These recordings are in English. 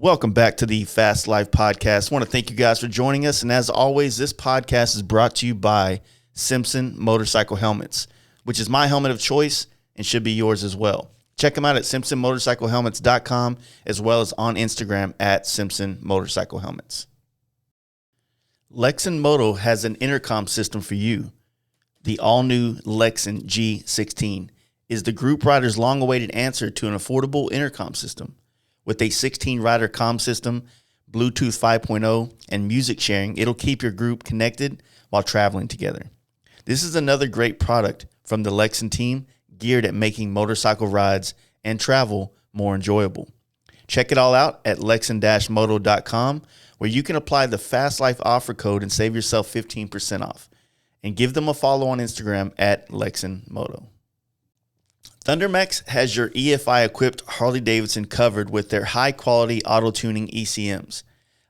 Welcome back to the Fast Life Podcast. I want to thank you guys for joining us. And as always, this podcast is brought to you by Simpson motorcycle helmets, which is my helmet of choice and should be yours as well. Check them out at simpsonmotorcyclehelmets.com as well as on Instagram at Simpson Motorcycle Helmets. Lexin Moto has an intercom system for you. The all-new Lexin G16 is the group rider's long-awaited answer to an affordable intercom system. With a 16-rider comm system, Bluetooth 5.0, and music sharing, it'll keep your group connected while traveling together. This is another great product from the Lexin team geared at making motorcycle rides and travel more enjoyable. Check it all out at lexin-moto.com, where you can apply the Fast Life offer code and save yourself 15% off. And give them a follow on Instagram at Lexin Moto. thundermax has your EFI-equipped Harley-Davidson covered with their high-quality auto-tuning ECMs.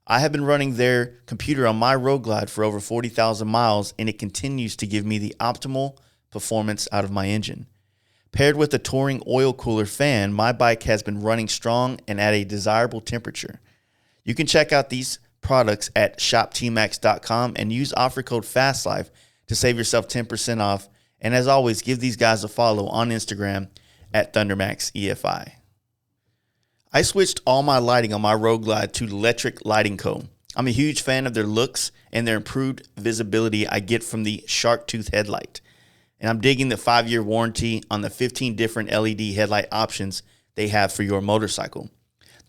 I have been running their computer on my Road Glide for over 40,000 miles, and it continues to give me the optimal performance out of my engine. Paired with a touring oil cooler fan, my bike has been running strong and at a desirable temperature. You can check out these products at shoptmax.com and use offer code FASTLIFE to save yourself 10% off. And as always, give these guys a follow on Instagram at thundermaxefi. I switched all my lighting on my Road Glide to Electric Lighting Co. I'm a huge fan of their looks and their improved visibility I get from the shark tooth headlight. And I'm digging the 5-year warranty on the 15 different LED headlight options they have for your motorcycle.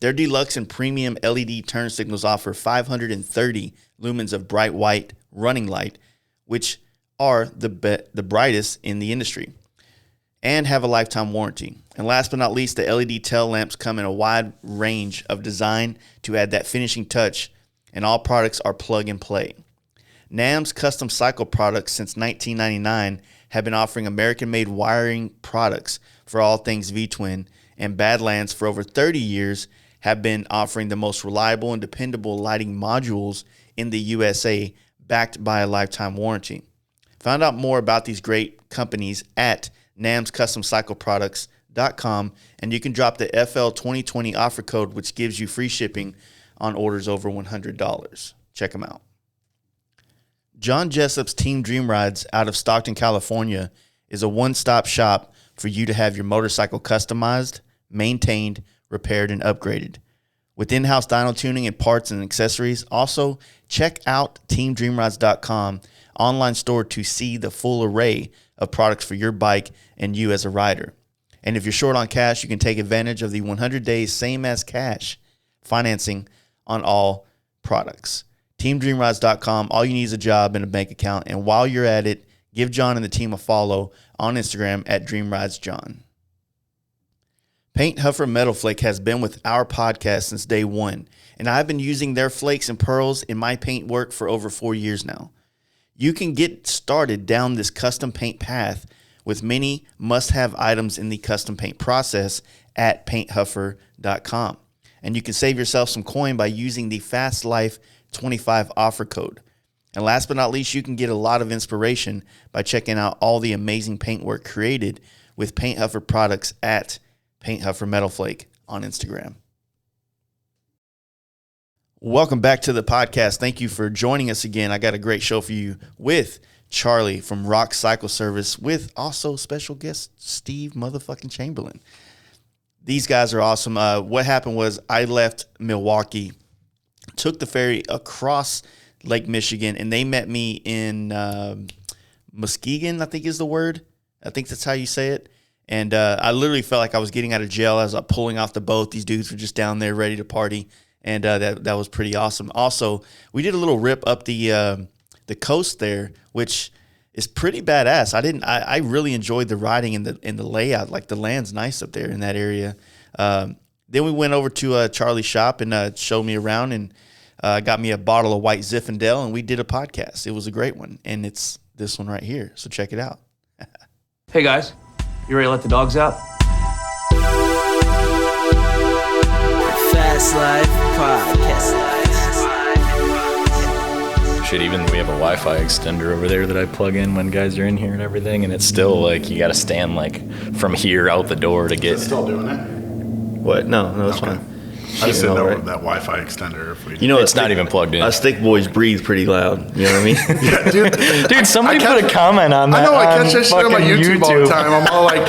Their deluxe and premium LED turn signals offer 530 lumens of bright white running light, which are the brightest in the industry, and have a lifetime warranty. And last but not least, the LED tail lamps come in a wide range of design to add that finishing touch, and all products are plug and play. NAM's custom cycle products since 1999 have been offering American-made wiring products for all things V-twin, and Badlands for over 30 years have been offering the most reliable and dependable lighting modules in the USA, backed by a lifetime warranty. Find out more about these great companies at namscustomcycleproducts.com, and you can drop the FL 2020 offer code, which gives you free shipping on orders over $100. Check them out. John Jessup's Team Dream Rides out of Stockton, California is a one-stop shop for you to have your motorcycle customized, maintained, repaired, and upgraded. With in-house dyno tuning and parts and accessories, also check out teamdreamrides.com online store to see the full array of products for your bike and you as a rider. And if you're short on cash, you can take advantage of the 100 days same as cash financing on all products. TeamDreamRides.com, all you need is a job and a bank account. And while you're at it, give John and the team a follow on Instagram at DreamRidesJohn. Paint Huffer Metal Flake has been with our podcast since day one, and I've been using their flakes and pearls in my paint work for over 4 years now. You can get started down this custom paint path with many must-have items in the custom paint process at painthuffer.com. And you can save yourself some coin by using the FastLife25 offer code. And last but not least, you can get a lot of inspiration by checking out all the amazing paintwork created with Paint Huffer products at Paint Huffer Metal Flake on Instagram. Welcome back to the podcast. Thank you for joining us again. I got a great show for you with Charlie from Rock Cycle Service, with also special guest Steve motherfucking Chamberlain. These guys are awesome. What happened was I left Milwaukee, took the ferry across Lake Michigan, and they met me in Muskegon, I think is the word. I think that's how you say it. And I literally felt like I was getting out of jail as I was pulling off the boat. These dudes were just down there ready to party. And that was pretty awesome. Also, we did a little rip up the coast there, which is pretty badass. I really enjoyed the riding and the layout. Like, the land's nice up there in that area. Then we went over to Charlie's shop and showed me around and got me a bottle of white Zinfandel, and we did a podcast. It was a great one, and it's this one right here. So check it out. Hey guys, you ready to let the dogs out? Fast Life Podcast. Shit, even we have a Wi-Fi extender over there that I plug in when guys are in here and everything, and it's still like you got to stand like from here out the door to get. Is it still doing it? What? No, it's Okay. fine. I just didn't know right? that Wi-Fi extender. If we, You know, It's not even plugged in. Us thick boys breathe pretty loud. You know what I mean? yeah, Dude, somebody I put a comment on that. I know. I catch on that shit on my fucking YouTube all the time. I'm all like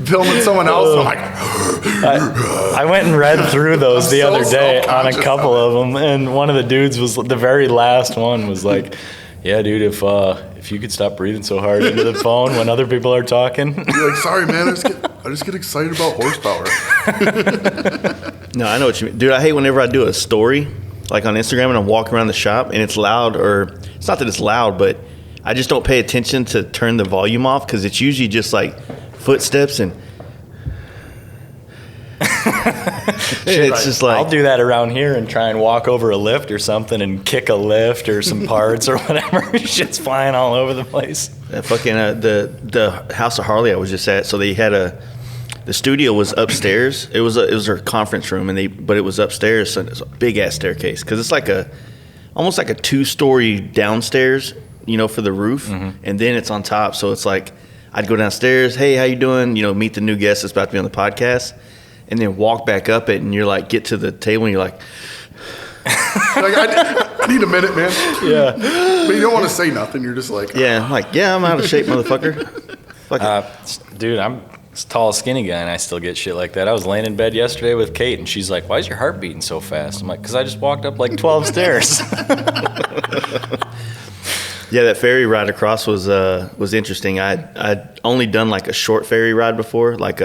filming someone else. And I'm like, I went and read through those the I'm so other day on a self-conscious couple of of them, and one of the dudes was the very last one was like, "Yeah, dude, if you could stop breathing so hard into the phone when other people are talking." you're like, sorry, man. I just get excited about horsepower. No, I know what you mean. Dude, I hate whenever I do a story, like on Instagram, and I'm walking around the shop, and it's loud, or it's not that it's loud, but I just don't pay attention to turn the volume off, because it's usually just like footsteps and it's just like, I'll do that around here and try and walk over a lift or something and kick a lift or some parts or whatever. Shit's flying all over the place. fucking the House of Harley I was just at. So they had the studio was upstairs. It was her conference room, but it was upstairs. So it's a big ass staircase, because it's like almost like a 2-story downstairs, you know, for the roof, and then it's on top. So it's like I'd go downstairs, hey, how you doing? You know, meet the new guest that's about to be on the podcast. And then walk back up it, and you're like, get to the table, and you're like, I need a minute, man. Yeah. But you don't want to say nothing. You're just like, yeah, I'm out of shape, motherfucker. Fuck it. Dude, I'm a tall, skinny guy, and I still get shit like that. I was laying in bed yesterday with Kate, and she's like, "Why is your heart beating so fast?" I'm like, "Because I just walked up like 12 stairs." Yeah, that ferry ride across was interesting. I'd only done like a short ferry ride before, like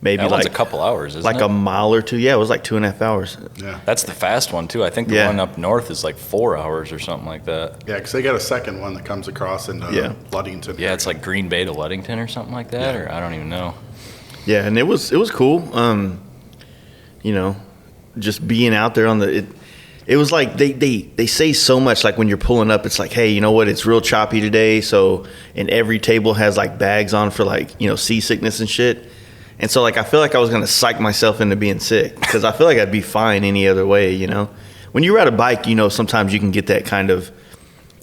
maybe That one's like a couple hours, isn't like it? a mile or two. Yeah, it was like 2.5 hours. yeah. That's the fast one, too. I think the Yeah. one up north is like 4 hours or something like that. Yeah, because they got a second one that comes across into Yeah. Ludington. Yeah, it's like Green Bay to Ludington or something like that, or I don't even know. Yeah, and it was cool. You know, just being out there on it was like they say so much, like when you're pulling up, it's like, hey, you know what, it's real choppy today, so, and every table has like bags on for like, you know, seasickness and shit. And so like I feel like I was gonna psych myself into being sick, because I feel like I'd be fine any other way, you know. When you ride a bike, you know, sometimes you can get that kind of,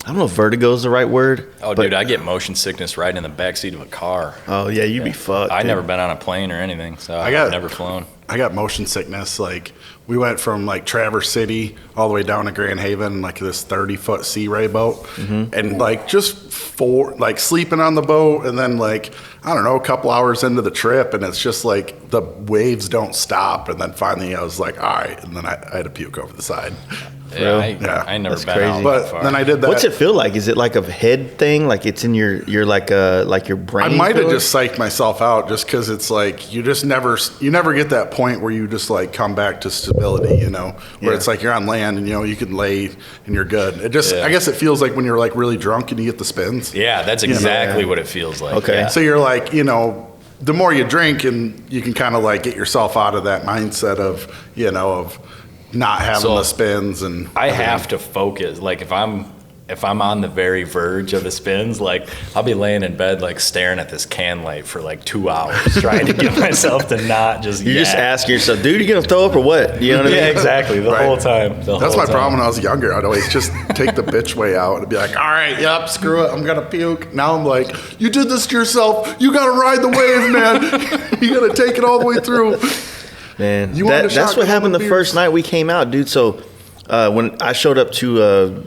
I don't know if vertigo is the right word. Oh, but, dude, I get motion sickness riding in the backseat of a car. Oh yeah, you'd be fucked. I've dude. never been on a plane or anything, so I got- I've never flown. I got motion sickness. Like, we went from like Traverse City all the way down to Grand Haven, like this 30-foot Sea Ray boat, and like just sleeping on the boat, and then like, I don't know, a couple hours into the trip, and it's just like the waves don't stop, and then finally I was like, all right, and then I had to puke over the side. Yeah, Yeah. I ain't never That's been crazy. out that But far. then I did that. What's it feel like? Is it like a head thing? Like it's in your like your brain? I might have feel it? just psyched myself out, just because it's like you never get that point where you just like come back to stability, you know, where Yeah. it's like you're on land and, you know, you can lay and you're good. It just, Yeah. I guess it feels like when you're like really drunk and you get the spins. Yeah, that's exactly what it feels like. Okay. Yeah. So you're like, you know, the more you drink, and you can kind of like get yourself out of that mindset of, you know, of not having So, the spins. And I have to focus. Like if I'm on the very verge of the spins, like I'll be laying in bed like staring at this can light for like 2 hours trying to get myself to not just You're just yak. asking yourself, dude, you gonna throw up or what? You know what I mean? Yeah, exactly. The Right. whole time. That's my problem when I was younger. I'd always just take the bitch way out and be like, all right, yep, screw it, I'm going to puke. Now I'm like, you did this to yourself. You got to ride the wave, man. You got to take it all the way through. Man, You wanted a that's shotgun what happened the with first beers? night we came out, dude. So when I showed up to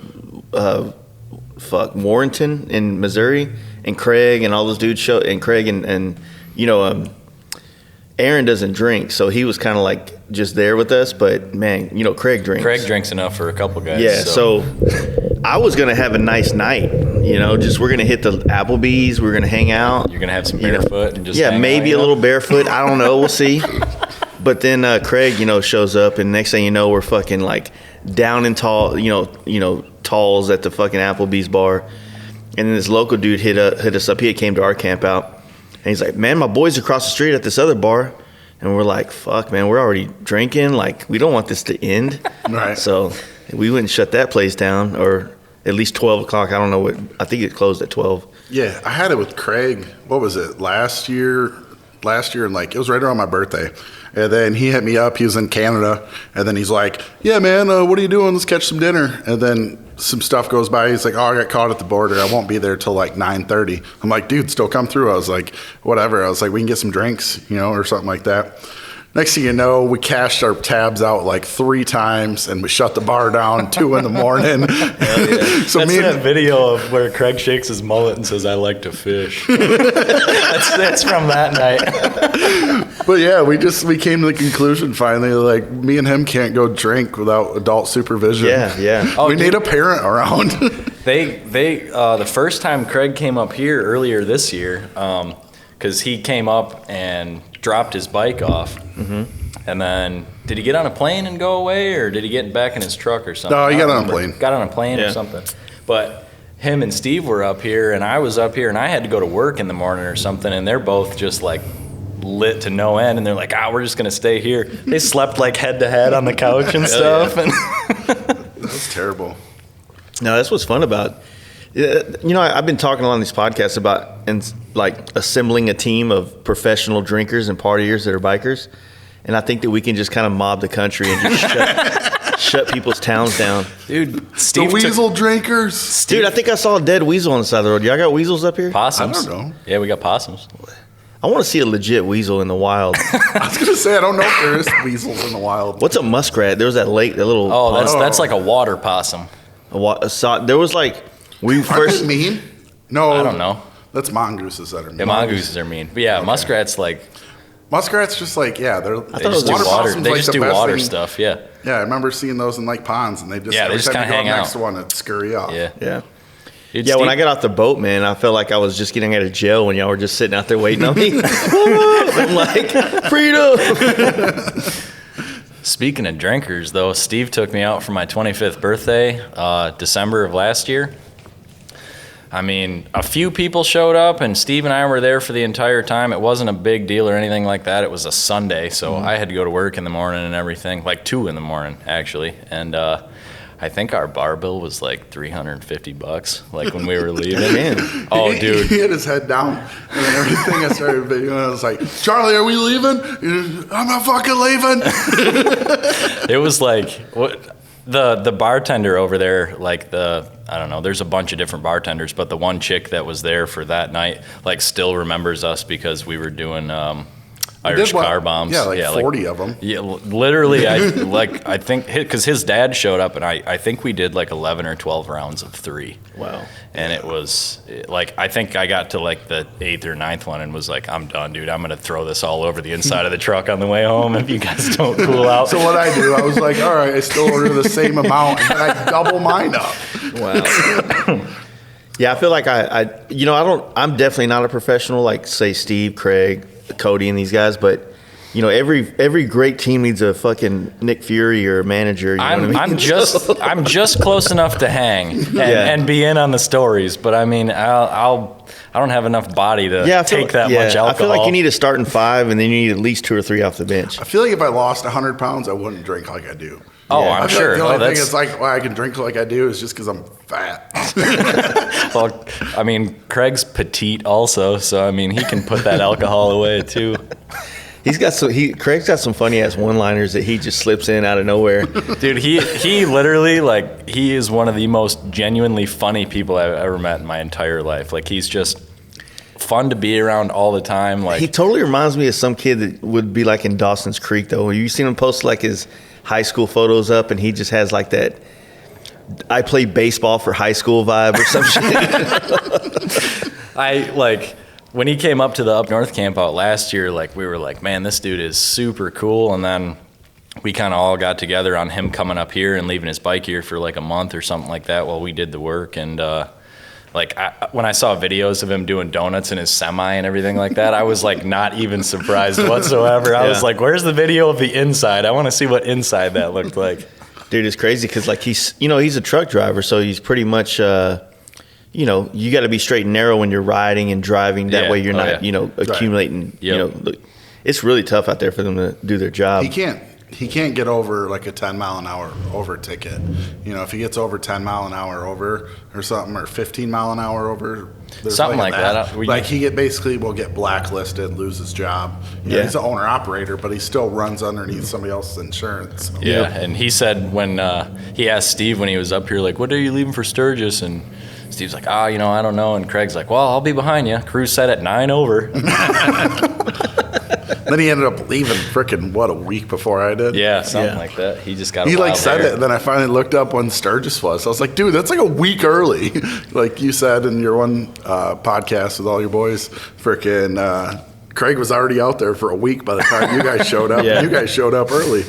Warrenton in Missouri, and Craig and all those dudes showed, and Craig and you know, Aaron doesn't drink, so he was kind of like just there with us. But man, you know, Craig drinks. Craig drinks enough for a couple guys. Yeah, so I was gonna have a nice night. You know, just we're gonna hit the Applebee's. We're gonna hang out. you're gonna have some you know. barefoot and just Yeah, hang maybe out, a little barefoot. I don't know. We'll see. But then Craig, you know, shows up, and next thing you know, we're fucking like down in talls at the fucking Applebee's bar. And then this local dude hit us up. He came to our camp out, and he's like, "Man, my boys across the street at this other bar." And we're like, "Fuck, man, we're already drinking. Like, we don't want this to end." Right. So we wouldn't shut that place down, or at least 12 o'clock. I don't know what. I think it closed at 12. Yeah, I had it with Craig. What was it, last year? And like it was right around my birthday. And then he hit me up. He was in Canada. And then he's like, yeah, man, what are you doing? Let's catch some dinner. And then some stuff goes by. He's like, oh, I got caught at the border. I won't be there till like 9:30. I'm like, dude, still come through. I was like, whatever. I was like, we can get some drinks, you know, or something like that. Next thing you know, we cashed our tabs out like 3 times, and we shut the bar down 2 in the morning. So That's that video of where Craig shakes his mullet and says, "I like to fish." that's from that night. But yeah, we came to the conclusion finally, like me and him can't go drink without adult supervision. Yeah. We need a parent around. They the first time Craig came up here earlier this year, because he came up and dropped his bike off, and then did he get on a plane and go away, or did he get back in his truck or something? No, he got on a plane. Got on a plane or something. But him and Steve were up here, and I was up here, and I had to go to work in the morning or something, and they're both just like lit to no end, and they're like, we're just gonna stay here. They slept like head to head on the couch and stuff. And That's terrible. No, that's what's fun about. I've been talking on these podcasts about assembling a team of professional drinkers and partiers that are bikers, and I think that we can just kind of mob the country and just shut people's towns down. dude, Steve The weasel drinkers. Dude, I think I saw a dead weasel on the side of the road. Y'all got weasels up here? possums. I don't know. Yeah, we got possums. I want to see a legit weasel in the wild. I was gonna say I don't know if there is weasels in the wild. What's a muskrat? There was that lake, that little. Oh, that's like a water possum. There was like we Aren't first. they mean? No, I don't know. That's mongooses that are mean. Yeah, mongooses are mean. But yeah, muskrats like Muskrats just like they water just do water. possums They like just the do best water thing. stuff. Yeah, Yeah, I remember seeing those in like ponds, and they just Yeah, they every just time kinda you go hang next out. to one, it'd scurry off. yeah. Yeah. Dude, Yeah, when Steve- I got off the boat, man, I felt like I was just getting out of jail when y'all were just sitting out there waiting on me. I'm like, freedom. Speaking of drinkers, though, Steve took me out for my 25th birthday, December of last year. I mean, a few people showed up, and Steve and I were there for the entire time. It wasn't a big deal or anything like that. It was a Sunday, so I had to go to work in the morning and everything, like 2 in the morning, actually. And I think our bar bill was like $350, like when we were leaving. Man. Oh, He dude. had his head down, and then everything I started videoing, I was like, "Charlie, are we leaving?" I'm not fucking leaving. It was like the bartender over there, like I don't know, there's a bunch of different bartenders, but the one chick that was there for that night, like, still remembers us because we were doing Irish car bombs. Yeah, like 40 of them. Yeah, literally, I think, because his dad showed up, and I think we did like 11 or 12 rounds of 3. Wow. And it was, like, I think I got to like the 8th or 9th one and was like, I'm done, dude. I'm going to throw this all over the inside of the truck on the way home if you guys don't cool out. So what I do, I was like, all right, I still order the same amount, and then I double mine up. Wow. Yeah, I feel like I'm definitely not a professional like, say, Steve, Craig, Cody, and these guys, but every great team needs a fucking Nick Fury or a manager. You know what I mean? I'm just close enough to hang and be in on the stories, but I mean, I don't have enough body to take that much alcohol. I feel like you need a starting 5, and then you need at least 2 or 3 off the bench. I feel like if I lost 100 pounds, I wouldn't drink like I do. Oh, Yeah. I'm I feel like sure. the only thing That's- is like why I can drink like I do is just because I'm fat. well, I mean, Craig's petite also, so I mean, he can put that alcohol away too. Craig's got some funny ass one-liners that he just slips in out of nowhere. Dude, he literally, like, he is one of the most genuinely funny people I've ever met in my entire life. Like, he's just fun to be around all the time. Like, He totally reminds me of some kid that would be like in Dawson's Creek, though. You seen him post like his high school photos up, and he just has like that I play baseball for high school vibe or some shit. When he came up to the Up North camp out last year, like, we were like, man, this dude is super cool. And then we kind of all got together on him coming up here and leaving his bike here for like a month or something like that while we did the work. And when I saw videos of him doing donuts in his semi and everything like that, I was like not even surprised whatsoever. I was like, where's the video of the inside? I want to see what inside that looked like. Dude, it's crazy because like he's a truck driver, so he's pretty much you got to be straight and narrow when you're riding and driving. That way you're not accumulating. Yep. It's really tough out there for them to do their job. He can't get over like a 10 mile an hour over ticket. If he gets over 10 mile an hour over or something, or 15 mile an hour over, there's Something like that. He will get blacklisted, lose his job. He's an owner operator, but he still runs underneath somebody else's insurance. So. Yeah, and he said when he asked Steve when he was up here, like, what are you leaving for Sturgis? And Steve's like, I don't know. And Craig's like, well, I'll be behind you. Crew set at 9 over. Then he ended up leaving a week before I did. Yeah, something like that. He just got. He wild said hair. it, and then I finally looked up when Sturgis was. I was like, dude, that's like a week early. Like you said in your one podcast with all your boys, Craig was already out there for a week by the time you guys showed up. Yeah. You guys showed up early.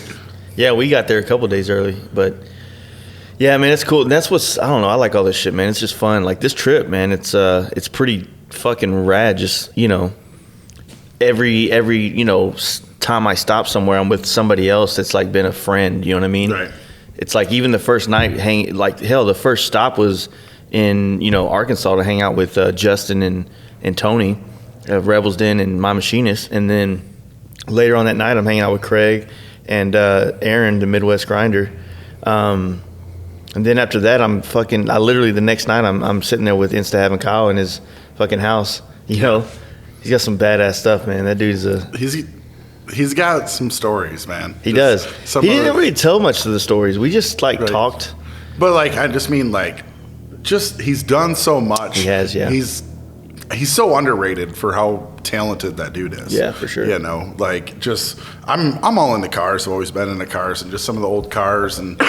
Yeah, we got there a couple days early, but yeah, man, it's cool. And that's what's, I don't know, I like all this shit, man. It's just fun. Like this trip, man, it's pretty fucking rad. Just, every time I stop somewhere, I'm with somebody else that's like been a friend. You know what I mean? Right. It's like even the first night, the first stop was in Arkansas to hang out with Justin and Tony, Rebels Den and my machinist, and then later on that night, I'm hanging out with Craig and Aaron, the Midwest Grinder. And then after that, I literally the next night, I'm sitting there with Insta having Kyle in his fucking house. He's got some badass stuff, man. That dude's He's got some stories, man. He does. He didn't really tell much of the stories. We just talked. But I just mean he's done so much. He has, yeah. He's so underrated for how talented that dude is. Yeah, for sure. I'm all into cars. I've always been into cars, and just some of the old cars, and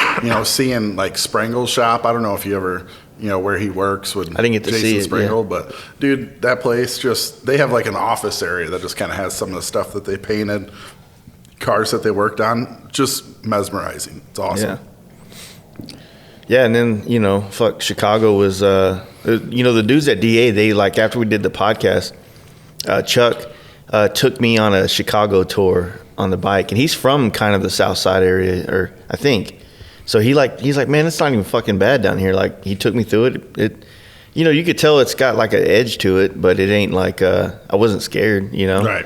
seeing Springle's shop. I don't know if you ever where he works with I didn't get to Jason see it, Springle, yeah. but dude, that place they have an office area that just kind of has some of the stuff that they painted, cars that they worked on, just mesmerizing. It's awesome. Yeah, and then Chicago was the dudes at DA. They after we did the podcast, Chuck took me on a Chicago tour on the bike, and he's from kind of the South Side area, or I think. So he's like, man, it's not even fucking bad down here. He took me through it. It, you could tell it's got an edge to it, but it ain't I wasn't scared, Right.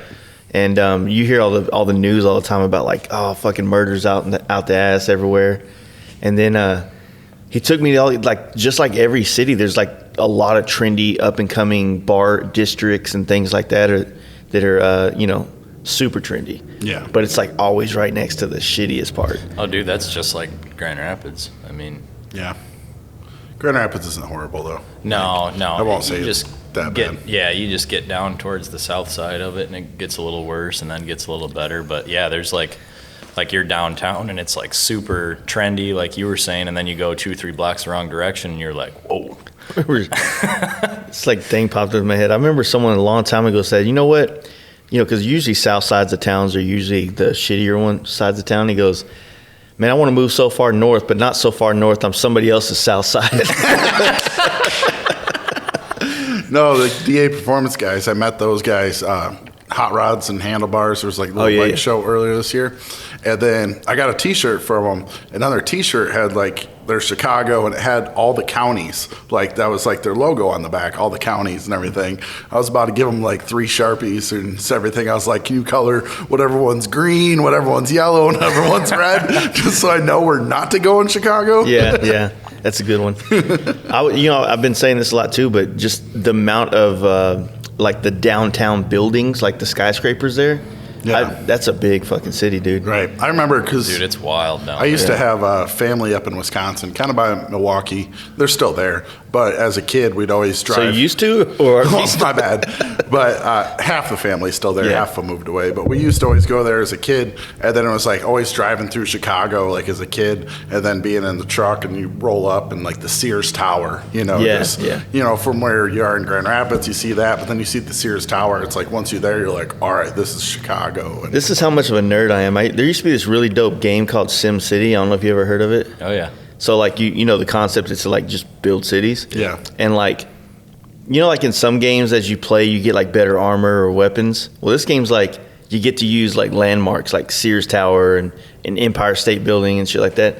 And you hear all the news all the time about fucking murders out the ass everywhere, and then he took me to just like every city. There's a lot of trendy up and coming bar districts and things like that are super trendy. Yeah. But it's always right next to the shittiest part. Oh, dude, that's just like Grand Rapids. I mean, Yeah. Grand Rapids isn't horrible though. no. I won't say you it's just that bad. Yeah, you just get down towards the south side of it, and it gets a little worse, and then gets a little better. But yeah, there's like you're downtown, and it's super trendy, like you were saying, and then you go 2-3 blocks the wrong direction, and you're like, whoa. It's thing popped into my head. I remember someone a long time ago said, you know what? Because usually south sides of towns are usually the shittier sides of town. He goes, man, I want to move so far north, but not so far north. I'm somebody else's south side. No, the DA Performance guys, I met those guys, Hot Rods and Handlebars. There was a little bike show earlier this year. And then I got a T-shirt from them. Another T-shirt had their Chicago, and it had all the counties. That was their logo on the back, all the counties and everything. I was about to give them 3 Sharpies and everything. I was like, can you color whatever one's green, whatever one's yellow, and whatever one's red, just so I know where not to go in Chicago? Yeah. That's a good one. I've been saying this a lot too, but just the amount of the downtown buildings, the skyscrapers there. Yeah. That's a big fucking city, dude. Right. I remember because Dude, it's wild now. I used to have a family up in Wisconsin, kind of by Milwaukee. They're still there. But as a kid, we'd always drive. So you used to? Or Well, my bad. But half the family's still there. Yeah. Half of them moved away. But we used to always go there as a kid. And then it was always driving through Chicago as a kid. And then being in the truck, and you roll up and the Sears Tower, from where you are in Grand Rapids, you see that. But then you see the Sears Tower. It's once you're there, you're all right, this is Chicago. And this is how much of a nerd I am. There used to be this really dope game called Sim City. I don't know if you ever heard of it. Oh, yeah. So the concept is to just build cities. Yeah. And in some games as you play, you get better armor or weapons. Well, this game's you get to use landmarks like Sears Tower and Empire State Building and shit like that.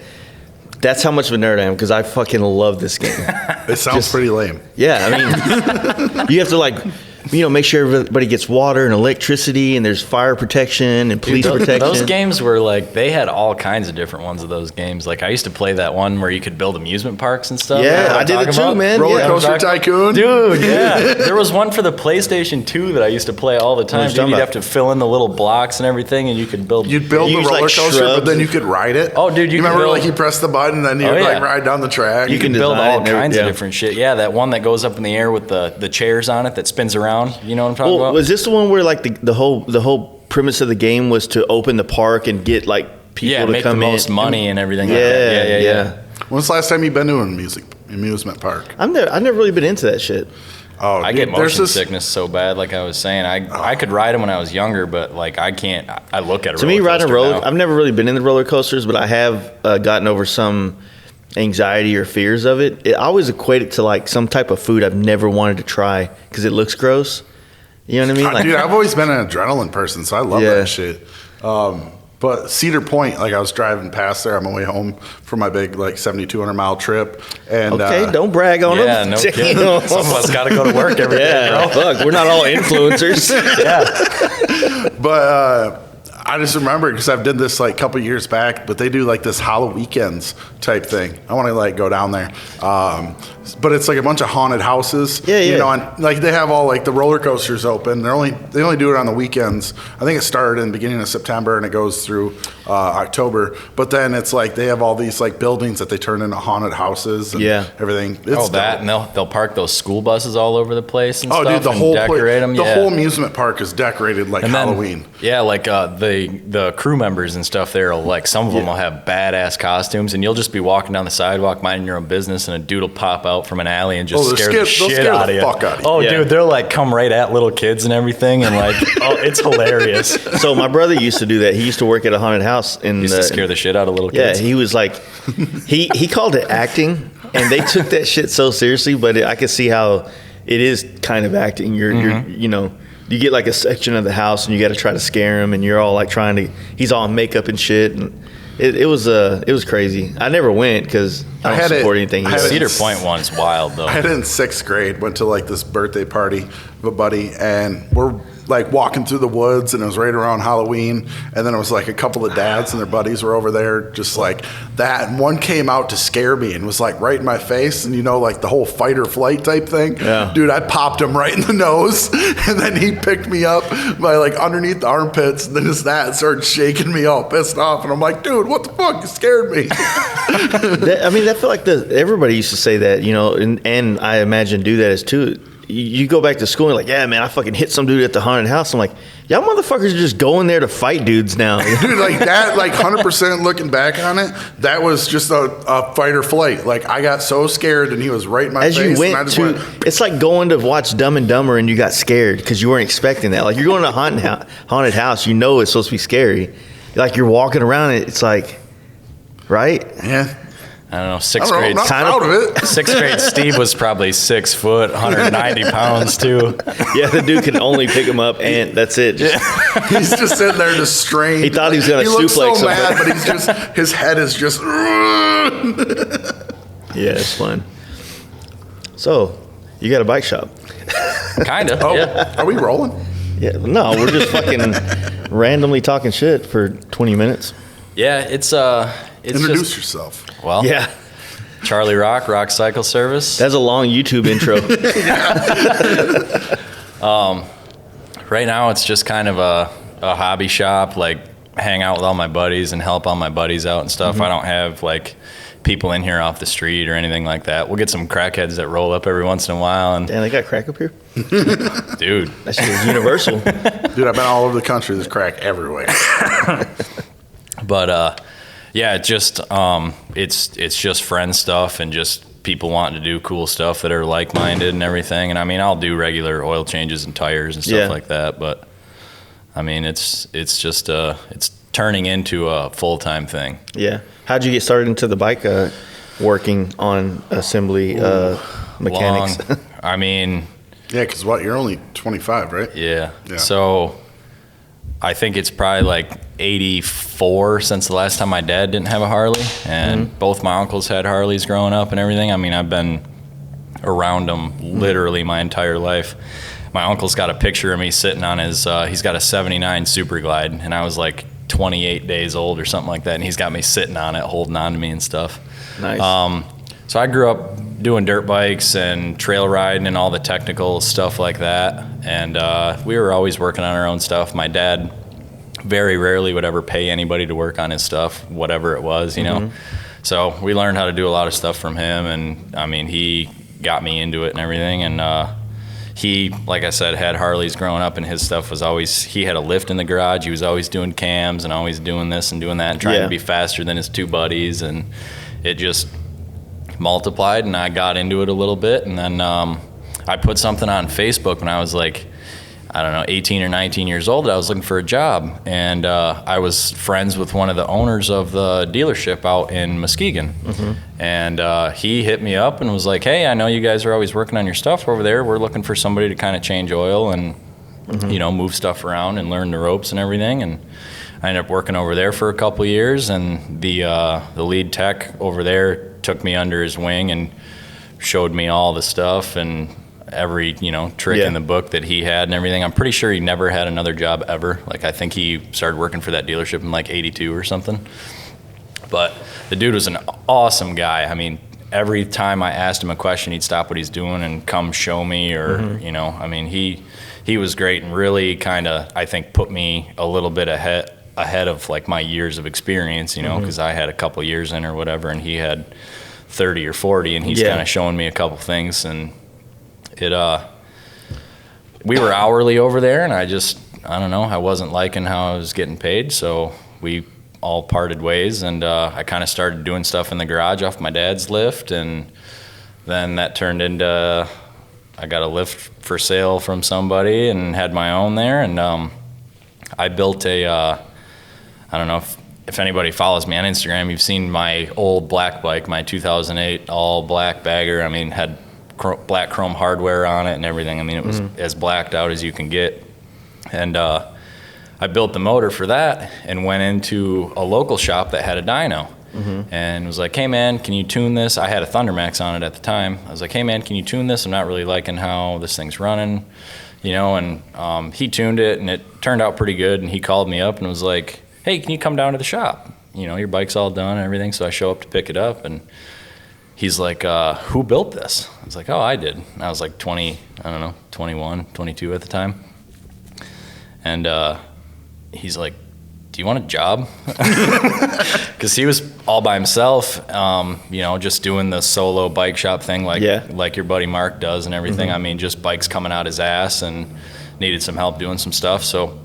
That's how much of a nerd I am, because I fucking love this game. It sounds pretty lame. Yeah, I mean, you have to make sure everybody gets water and electricity, and there's fire protection and police protection. Those games were they had all kinds of different ones of those games. I used to play that one where you could build amusement parks and stuff. Yeah, I did it too, man. Roller Yeah. Coaster Tycoon. Dude, yeah. There was one for the PlayStation 2 that I used to play all the time. Dude, you'd have to fill in the little blocks and everything, and you could build. You'd build the roller coaster, but then you could ride it. Oh, dude, you remember build, you press the button, and then you'd ride down the track. You can build design all it, kinds yeah. of different shit. Yeah, that one that goes up in the air with the chairs on it that spins around. You know what I'm talking about? Was this the one where the whole premise of the game was to open the park and get like people to make come the in. most money and everything. Yeah. When's the last time you've been to an amusement park? I've never really been into that shit. Oh, I get motion sickness so bad. Like I was saying, I could ride them when I was younger, but like I can't. I look at a To me, riding a roller, now. I've never really been in the roller coasters, but I have gotten over some anxiety or fears of it. I always equate it to like some type of food I've never wanted to try because it looks gross. You know what I mean? Like, dude, I've always been an adrenaline person, so I love that shit. But Cedar Point, like I was driving past there on my way home from my big like 7,200 mile trip, and okay, don't brag on them. Yeah, no kidding. Some of us got to go to work every day, bro. Fuck, we're not all influencers. But I just remember because I've did this like a couple years back, but they do like this Halloween weekends type thing. I want to like go down there. But it's like a bunch of haunted houses. Yeah. You know, and like they have all like the roller coasters open. They only do it on the weekends. I think it started in the beginning of September and it goes through October. But then it's like they have all these like buildings that they turn into haunted houses and everything. It's that, and they'll park those school buses all over the place and stuff. Dude, the and whole decorate them. The whole amusement park is decorated like and Halloween. Then, like the crew members and stuff there, like some of them will have badass costumes, and you'll just be walking down the sidewalk minding your own business, and a dude will pop out from an alley and just scare the shit out of you. Fuck out of you. Oh, dude, they're like come right at little kids and everything, and like, it's hilarious. So my brother used to do that. He used to work at a haunted house in Used to scare the shit out of little kids. Yeah, he was like, he called it acting, and they took that shit so seriously. But I could see how it is kind of acting. You're you know, you get like a section of the house and you got to try to scare him, and you're all like trying to. He's all in makeup and shit, and it was crazy. I never went because I don't support anything. The Cedar Point one's wild though. I had it in 6th grade. Went to like this birthday party of a buddy, and we're like walking through the woods, and it was right around Halloween. And then it was like a couple of dads and their buddies were over there, just like that. And one came out to scare me and was like right in my face, and you know, like the whole fight or flight type thing. Yeah. Dude, I popped him right in the nose, and then he picked me up by like underneath the armpits, and then his dad started shaking me all pissed off, and I'm like, dude, what the fuck? You scared me. I mean, I feel like everybody used to say that, you know, and I imagine do that as too. You go back to school and like, yeah, man, I fucking hit some dude at the haunted house. I'm like, y'all motherfuckers are just going there to fight dudes now. Dude, like that, like 100% looking back on it, that was just a fight or flight. Like I got so scared, and he was right in my As face. you went it's like going to watch Dumb and Dumber and you got scared because you weren't expecting that. Like you're going to a haunted house, you know it's supposed to be scary. Like you're walking around it, it's like, right? Yeah. I don't know, 6th grade. I'm not proud of it. 6th grade Steve was probably 6 foot, 190 pounds too. Yeah, the dude can only pick him up, and that's it. He's just sitting there just strained. He thought he was going to suplex looks so him, mad, but he's just, his head is just. Yeah, it's fun. So, you got a bike shop? Kind of. Oh, yeah. are we rolling? Yeah, no, we're just fucking randomly talking shit for 20 minutes. Yeah, it's Introduce yourself. Well, Yeah. Charlie Rock Cycle Service. That's a long YouTube intro. Right now, it's just kind of a hobby shop, like hang out with all my buddies and help all my buddies out and stuff. I don't have like people in here off the street or anything like that. We'll get some crackheads that roll up every once in a while. And Damn, they got crack up here? dude, That shit is universal. Dude, I've been all over the country. There's crack everywhere. but yeah, just it's just friend stuff and just people wanting to do cool stuff that are like-minded and everything. And I mean, I'll do regular oil changes and tires and stuff like that. But I mean, it's just it's turning into a full-time thing. Yeah. How'd you get started into the bike working on assembly mechanics? I mean, Yeah, because you're only 25, right? yeah. Yeah. So I think it's probably like 84 since the last time my dad didn't have a Harley, and both my uncles had Harleys growing up and everything. I mean, I've been around them literally my entire life. My uncle's got a picture of me sitting on his, he's got a 79 Super Glide, and I was like 28 days old or something like that, and he's got me sitting on it, holding on to me and stuff. Nice. So I grew up doing dirt bikes and trail riding and all the technical stuff like that. And we were always working on our own stuff. My dad very rarely would ever pay anybody to work on his stuff, whatever it was, you know. So we learned how to do a lot of stuff from him. And I mean, he got me into it and everything. And he, like I said, had Harleys growing up, and his stuff was always, he had a lift in the garage. He was always doing cams and always doing this and doing that and trying to be faster than his two buddies. And it just multiplied, and I got into it a little bit. And then I put something on Facebook when I was like, I don't know, 18 or 19 years old. I was looking for a job, and I was friends with one of the owners of the dealership out in Muskegon. And he hit me up and was like, hey, I know you guys are always working on your stuff over there. We're looking for somebody to kind of change oil and, you know, move stuff around and learn the ropes and everything. And I ended up working over there for a couple of years, and the lead tech over there took me under his wing and showed me all the stuff and every, you know, trick in the book that he had and everything. I'm pretty sure he never had another job ever. Like, I think he started working for that dealership in like 82 or something. But the dude was an awesome guy. I mean, every time I asked him a question, he'd stop what he's doing and come show me, or, you know, I mean, he was great and really kind of, I think, put me a little bit ahead of like my years of experience, you know, because I had a couple years in or whatever, and he had 30 or 40, and he's kind of showing me a couple things. And we were hourly over there, and I don't know, I wasn't liking how I was getting paid, so we all parted ways, and I kind of started doing stuff in the garage off my dad's lift, and then that turned into, I got a lift for sale from somebody and had my own there, and I built I don't know if anybody follows me on Instagram, you've seen my old black bike, my 2008 all black bagger. I mean, had black chrome hardware on it and everything. I mean, it was as blacked out as you can get. And I built the motor for that and went into a local shop that had a dyno and was like, hey man, can you tune this? I had a thundermax on it at the time. I was like, hey man, can you tune this? I'm not really liking how this thing's running, you know. And he tuned it, and it turned out pretty good. And he called me up and was like, hey, can you come down to the shop? You know, your bike's all done and everything. So I show up to pick it up, and he's like, who built this? I was like, oh, I did. And I was like 21, 22 at the time. And he's like, do you want a job? Because he was all by himself, you know, just doing the solo bike shop thing like your buddy Mark does and everything. I mean, just bikes coming out his ass, and needed some help doing some stuff. So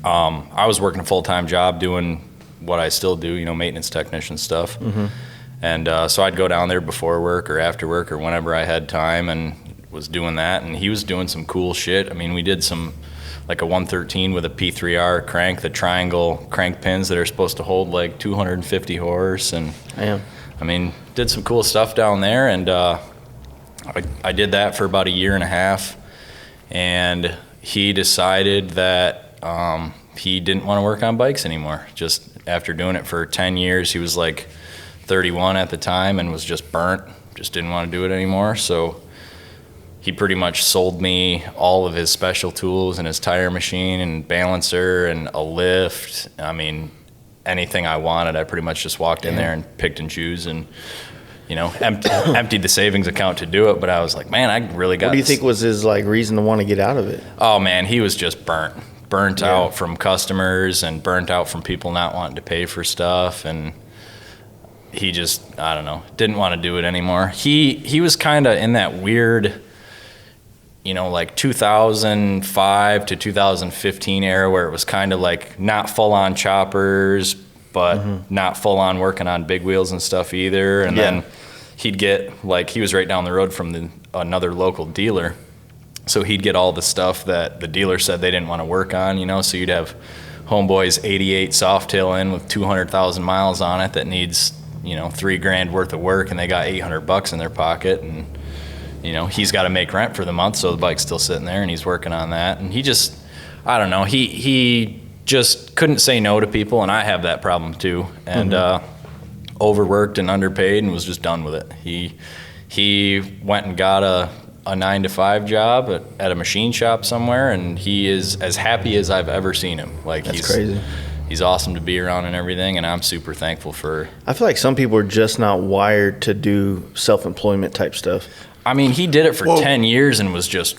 I was working a full-time job doing what I still do, you know, maintenance technician stuff. And so I'd go down there before work or after work or whenever I had time, and was doing that. And he was doing some cool shit. I mean, we did some, like a 113 with a P3R crank, the triangle crank pins that are supposed to hold like 250 horse. And I mean, did some cool stuff down there. And I did that for about a year and a half. And he decided that he didn't want to work on bikes anymore. Just after doing it for 10 years, he was like 31 at the time and was just burnt, just didn't want to do it anymore. So he pretty much sold me all of his special tools and his tire machine and balancer and a lift. I mean, anything I wanted, I pretty much just walked in there and picked and choose, and, you know, emptied the savings account to do it. But I was like, man, I really got What do you think was his like reason to want to get out of it? Oh man, he was just burnt out from customers and burnt out from people not wanting to pay for stuff. And he just, I don't know, didn't want to do it anymore. He was kind of in that weird, you know, like 2005 to 2015 era where it was kind of like not full on choppers, but not full on working on big wheels and stuff either. And then he'd get, like, he was right down the road from another local dealer. So he'd get all the stuff that the dealer said they didn't want to work on, you know. So you'd have Homeboy's 88 Softail in with 200,000 miles on it that needs, you know, $3,000 worth of work, and they got $800 in their pocket, and, you know, he's got to make rent for the month, so the bike's still sitting there, and he's working on that. And he just, I don't know, he just couldn't say no to people, and I have that problem too. And overworked and underpaid, and was just done with it. He went and got a 9-to-5 job at a machine shop somewhere, and he is as happy as I've ever seen him. Like, That's crazy. He's awesome to be around and everything, and I'm super thankful for. I feel like some people are just not wired to do self-employment type stuff. I mean, he did it for 10 years and was just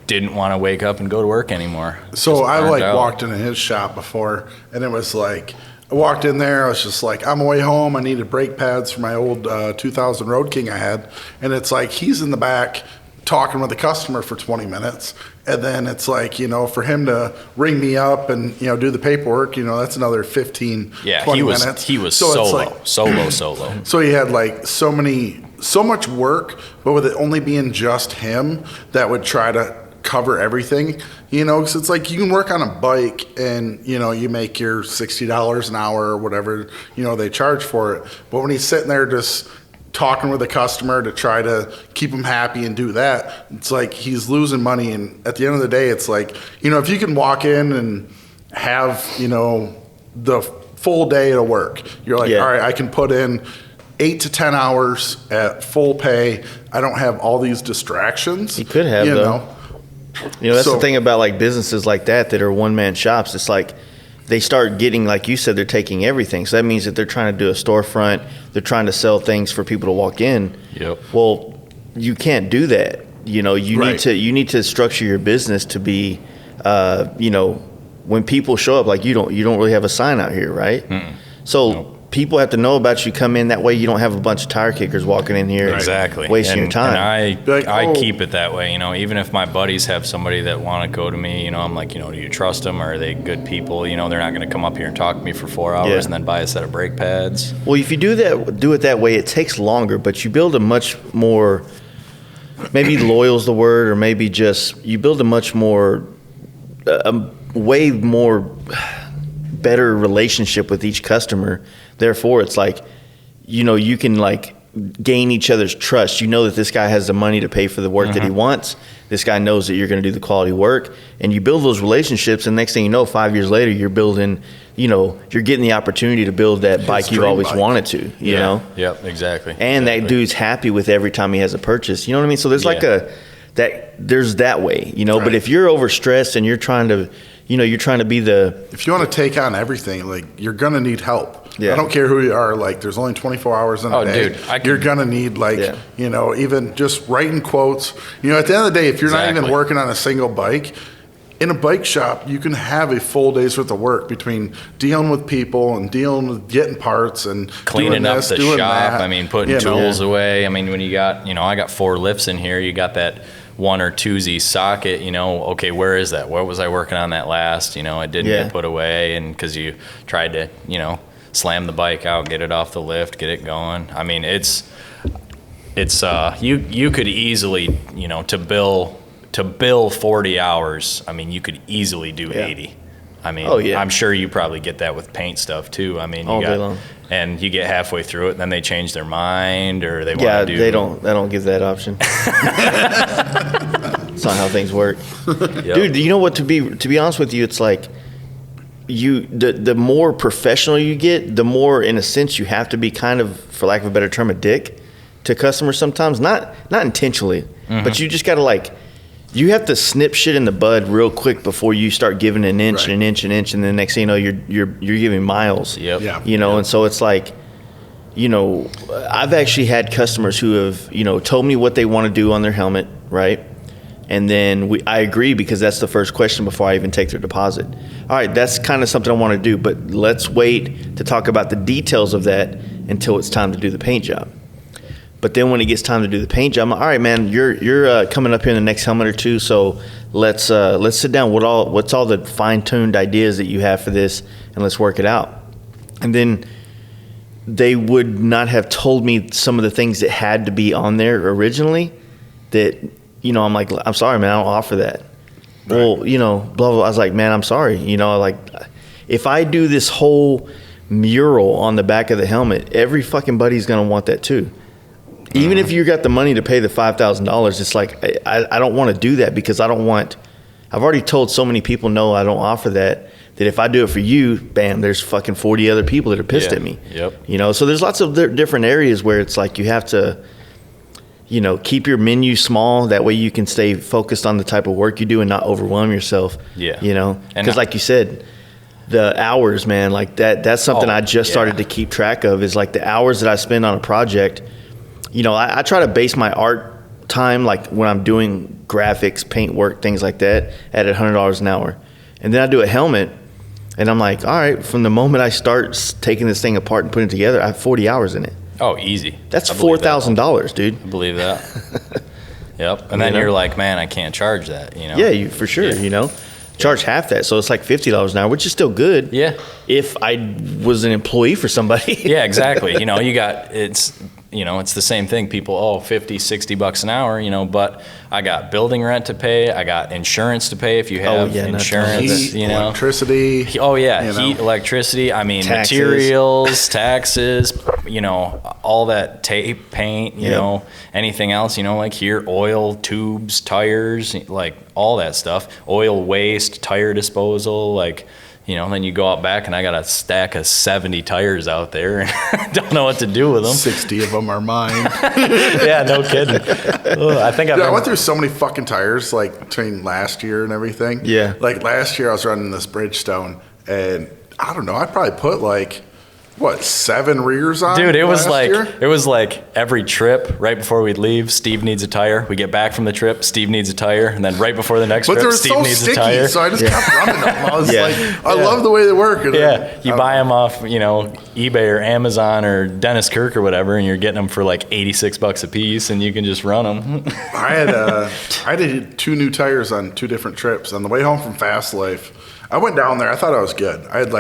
didn't want to wake up and go to work anymore. So I walked into his shop before, and it was like, I walked in there, I was just like, I'm away home, I needed brake pads for my old 2000 Road King I had. And it's like, he's in the back talking with the customer for 20 minutes. And then it's like, for him to ring me up and, do the paperwork, that's another 15, 20 minutes. He was so solo. So he had like so much work, but with it only being just him that would try to cover everything, because it's like you can work on a bike and, you make your $60 an hour or whatever, they charge for it. But when he's sitting there just talking with the customer to try to keep them happy and do that, it's like he's losing money. And at the end of the day, it's like, if you can walk in and have, the full day of work, you're like, all right, I can put in 8 to 10 hours at full pay. I don't have all these distractions. You could have, though. That's the thing about like businesses like that are one-man shops. It's like they start getting, like you said, they're taking everything. So that means that they're trying to do a storefront. They're trying to sell things for people to walk in. Yep. Well, you can't do that. You need to structure your business to be, when people show up, like you don't really have a sign out here, right? Mm-mm. So people have to know about you. Come in that way. You don't have a bunch of tire kickers walking in here, exactly, wasting your time. And I keep it that way. Even if my buddies have somebody that want to go to me, I'm like, do you trust them? Or are they good people? They're not going to come up here and talk to me for 4 hours and then buy a set of brake pads. Well, if you do it that way, it takes longer, but you build a much more, maybe loyal is the word, or maybe just you build a much more, way more better relationship with each customer. Therefore, it's like, you can like gain each other's trust. You know that this guy has the money to pay for the work that he wants. This guy knows that you're going to do the quality work, and you build those relationships. And next thing you know, 5 years later, you're building, you're getting the opportunity to build that bike you've always wanted to, you know? Yep, exactly. And that dude's happy with every time he has a purchase. You know what I mean? So there's there's that way, right. But if you're overstressed and you're trying to, you're trying to be if you want to take on everything, like you're going to need help. Yeah. I don't care who you are. Like there's only 24 hours in a day. Dude, you're going to need even just writing quotes. At the end of the day, if you're not even working on a single bike, in a bike shop, you can have a full day's worth of work between dealing with people and dealing with getting parts and cleaning up the shop. That. Putting tools away. When you got, I got 4 lifts in here. You got that 1 or 2Z socket, okay, where is that? Where was I working on that last? It didn't get put away, and because you tried to, slam the bike out, get it off the lift, get it going. You could easily, to bill 40 hours, you could easily do 80. I'm sure you probably get that with paint stuff too. All day long. And you get halfway through it, and then they change their mind, or they want to do. They don't give that option. It's not how things work, dude. You know what? To be honest with you, it's like the more professional you get, the more, in a sense, you have to be kind of, for lack of a better term, a dick to customers sometimes. Not intentionally, but you just got to you have to snip shit in the bud real quick before you start giving an inch and an inch and an inch, and the next thing you know, you're giving miles. Yep. Yeah. And so it's like, I've actually had customers who have, told me what they want to do on their helmet, right? And then I agree, because that's the first question before I even take their deposit. All right, that's kind of something I want to do, but let's wait to talk about the details of that until it's time to do the paint job. But then when it gets time to do the paint job, I'm like, all right, man, you're coming up here in the next helmet or two, so let's sit down. What's all the fine-tuned ideas that you have for this, and let's work it out. And then they would not have told me some of the things that had to be on there originally that, I'm like, I'm sorry, man, I don't offer that. Right. Well, blah, blah. I was like, man, I'm sorry. If I do this whole mural on the back of the helmet, every fucking buddy's going to want that too. Even if you got the money to pay the $5,000, it's like, I don't want to do that, because I've already told so many people, no, I don't offer that if I do it for you, bam, there's fucking 40 other people that are pissed at me. Yep. So there's lots of different areas where it's like you have to, keep your menu small. That way you can stay focused on the type of work you do and not overwhelm yourself. Yeah. Because like you said, the hours, man, like that's something I just started to keep track of, is like the hours that I spend on a project. I try to base my art time, like when I'm doing graphics, paint work, things like that, at $100 an hour. And then I do a helmet, and I'm like, all right, from the moment I start taking this thing apart and putting it together, I have 40 hours in it. Oh, easy. That's $4,000, dude. I believe that. Yep. And then you're like, man, I can't charge that, you know? Yeah, for sure, Charge half that, so it's like $50 an hour, which is still good. Yeah. If I was an employee for somebody. Yeah, exactly. It's the same thing. People, $50, $60 an hour, but I got building rent to pay. I got insurance to pay if you have insurance, heat, electricity. Heat, electricity. I mean, taxes. Materials, taxes, all that tape, paint, anything else, like here, oil, tubes, tires, like all that stuff, oil waste, tire disposal, then you go out back and I got a stack of 70 tires out there and don't know what to do with them. 60 of them are mine. Yeah, no kidding. I went through so many fucking tires between last year and everything. Yeah. Last year I was running this Bridgestone and I don't know, I probably put 7 rears on? Dude, it was year? like every trip right before we'd leave, Steve needs a tire. We get back from the trip, Steve needs a tire, and then right before the next trip, Steve needs a tire. So I just kept running them. I was I love the way they work. And you buy them off, eBay or Amazon or Dennis Kirk or whatever, and you're getting them for $86 a piece, and you can just run them. I had 2 new tires on 2 different trips. On the way home from Fast Life, I went down there. I thought I was good. I had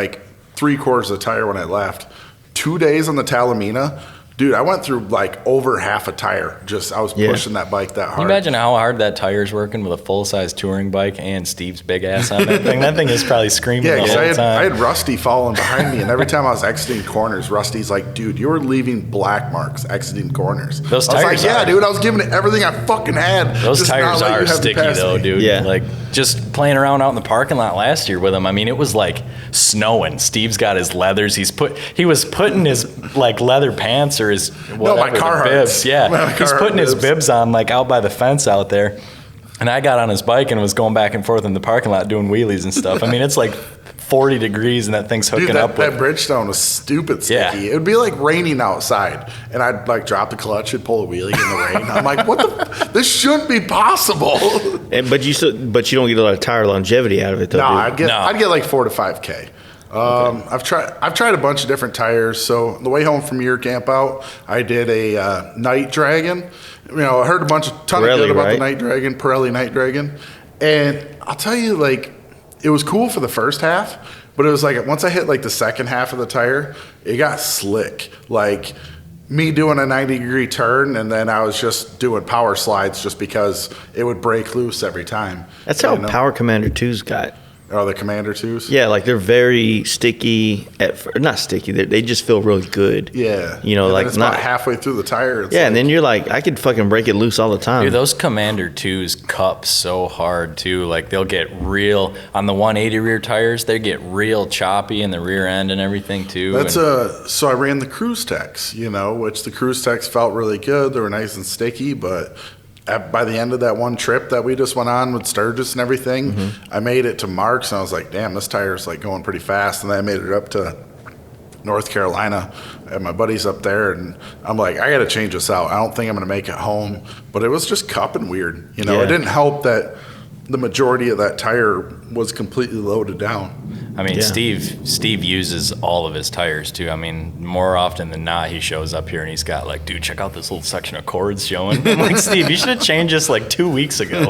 3/4 of the tire when I left. 2 days on the Talamina, dude, I went through over half a tire. I was pushing that bike that hard. Can you imagine how hard that tire's working with a full-size touring bike and Steve's big ass on that thing? That thing is probably screaming the whole time. I had Rusty following behind me, and every time I was exiting corners, Rusty's like, dude, you were leaving black marks exiting corners. Those I was tires like, dude, I was giving it everything I fucking had. Those tires are sticky, though, dude. Yeah. Just playing around out in the parking lot last year with them, I mean, it was snowing. Steve's got his leathers. He was putting his leather pants or his my Carhartts. bibs. Yeah, he's putting his bibs on out by the fence out there. And I got on his bike and was going back and forth in the parking lot doing wheelies and stuff. I mean, it's 40 degrees and that thing's hooking up. That Bridgestone was stupid sticky. Yeah. It would be raining outside, and I'd drop the clutch and pull a wheelie in the rain. I'm like, what the? This shouldn't be possible. But you don't get a lot of tire longevity out of it, though. No, I'd get 4 to 5K. Okay. I've tried a bunch of different tires. So the way home from your camp out, I did a Night Dragon. I heard a ton of good about the Night Dragon, Pirelli Night Dragon, and I'll tell you, it was cool for the first half, but it was once I hit the second half of the tire, it got slick. Me doing a 90-degree turn, and then I was just doing power slides just because it would break loose every time. That's how Power Commander 2's got. Oh, the Commander 2s? Yeah, they're very sticky. Not sticky. They just feel really good. Yeah. It's not about halfway through the tire. And then you're I could fucking break it loose all the time. Dude, those Commander 2s cup so hard, too. They'll get real, on the 180 rear tires, they get real choppy in the rear end and everything, too. So I ran the Cruise Techs, which the Cruise Techs felt really good. They were nice and sticky, but by the end of that one trip that we just went on with Sturgis and everything, I made it to Marks, and I was like, damn, this tire's going pretty fast. And then I made it up to North Carolina, and my buddy's up there, and I'm like, I got to change this out. I don't think I'm going to make it home. But it was just cupping weird. It didn't help that the majority of that tire was completely loaded down. I mean, Steve uses all of his tires, too. I mean, more often than not, he shows up here and he's got dude, check out this little section of cords showing. I'm like, Steve, you should have changed this 2 weeks ago.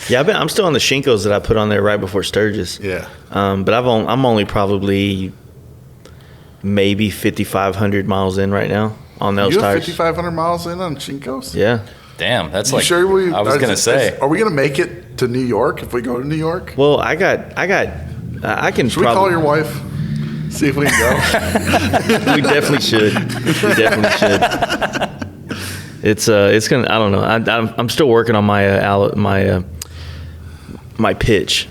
Yeah, I'm still on the Shinkos that I put on there right before Sturgis. Yeah. But I'm only probably maybe 5,500 miles in right now on those tires. 5,500 miles in on Shinkos? Yeah. Damn, that's sure I was going to say. Are we going to make it to New York if we go to New York? Well, I can Should we call your wife? See if we can go? We definitely should. It's gonna. I don't know. I'm still working on my pitch.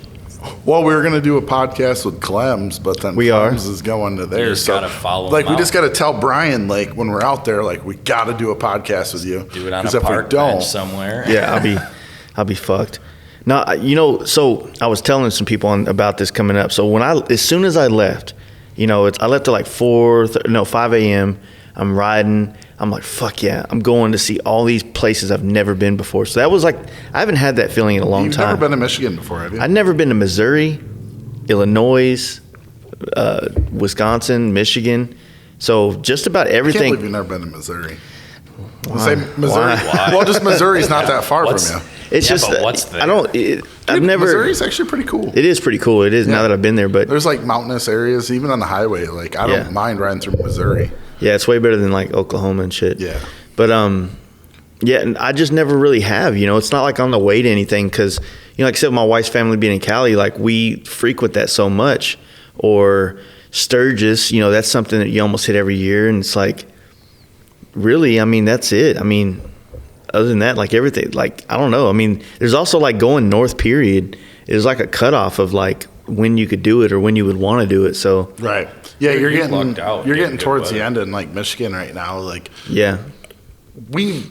Well, we were going to do a podcast with Clems, but then Clems is going to theirs. You just got to follow we just got to tell Brian, when we're out there, we got to do a podcast with you. Do it on a park bench somewhere. Yeah, I'll be fucked. Now, so I was telling some people about this coming up. So as soon as I left, I left at 5 a.m. I'm riding. I'm like, fuck yeah, I'm going to see all these places I've never been before. So that was I haven't had that feeling in a long time. You've never been to Michigan before, have you? I've never been to Missouri, Illinois, Wisconsin, Michigan. So just about everything. I can't believe you've never been to Missouri. Say Missouri. Why? Well, just Missouri's not that far from you. It's Yeah, just but what's there? I've never. Missouri's actually pretty cool. It is pretty cool. It is now that I've been there, but There's like mountainous areas, even on the highway. Like I don't mind riding through Missouri. yeah, it's way better than like Oklahoma and shit. Yeah. But yeah, and I just never really have. It's not like on the way to anything because like I said, my wife's family being in Cali, like we frequent that so much. Or Sturgis, that's something that you almost hit every year, and it's like, really, I mean, that's it. I mean, other than that, like everything, like I don't know. I mean, there's also like going north. Period is like a cutoff of like when you could do it or when you would want to do it. So Right. Yeah, you're getting lucked out, you're getting getting good towards the weather. end in like Michigan right now. Like yeah, we're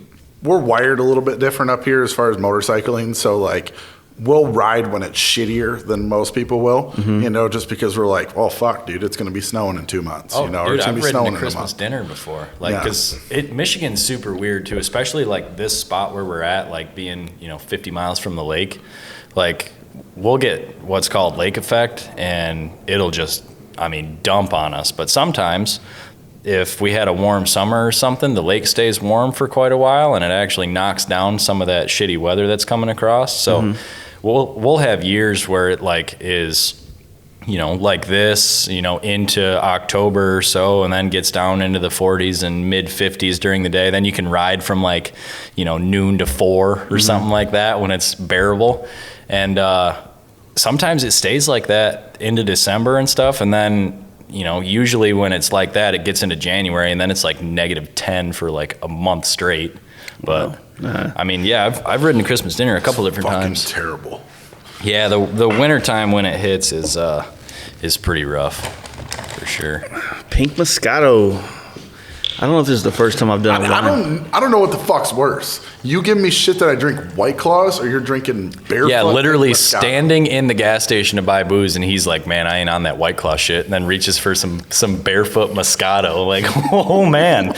wired a little bit different up here as far as motorcycling. So like we'll ride when it's shittier than most people will, just because we're like, well, fuck, dude, it's going to be snowing in 2 months, Oh, or dude, it's going I've to be ridden snowing a in a Christmas month. dinner before. Like, Yeah. because Michigan's super weird, too, especially, like, this spot where we're at, like, being, 50 miles from the lake. Like, we'll get what's called lake effect, and it'll just, dump on us. But sometimes, if we had a warm summer or something, the lake stays warm for quite a while, and it actually knocks down some of that shitty weather that's coming across. So we'll have years where it like is, like this, into October or so, and then gets down into the 40s and mid 50s during the day. Then you can ride from like, noon to 4 or something like that when it's bearable. And sometimes it stays like that into December and stuff, and then usually when it's like that, it gets into January, and then it's like -10 for like a month straight. But I've ridden Christmas dinner a couple different Fucking times. terrible. Yeah, the winter time when it hits is pretty rough, for sure. Pink Moscato. I don't know if this is the first time I've done it. I don't know what the fuck's worse. You give me shit that I drink White Claws, or you're drinking barefoot. Yeah, literally Moscato? standing in the gas station to buy booze, and he's like, "Man, I ain't on that White Claw shit," and then reaches for some barefoot Moscato. Like, oh man.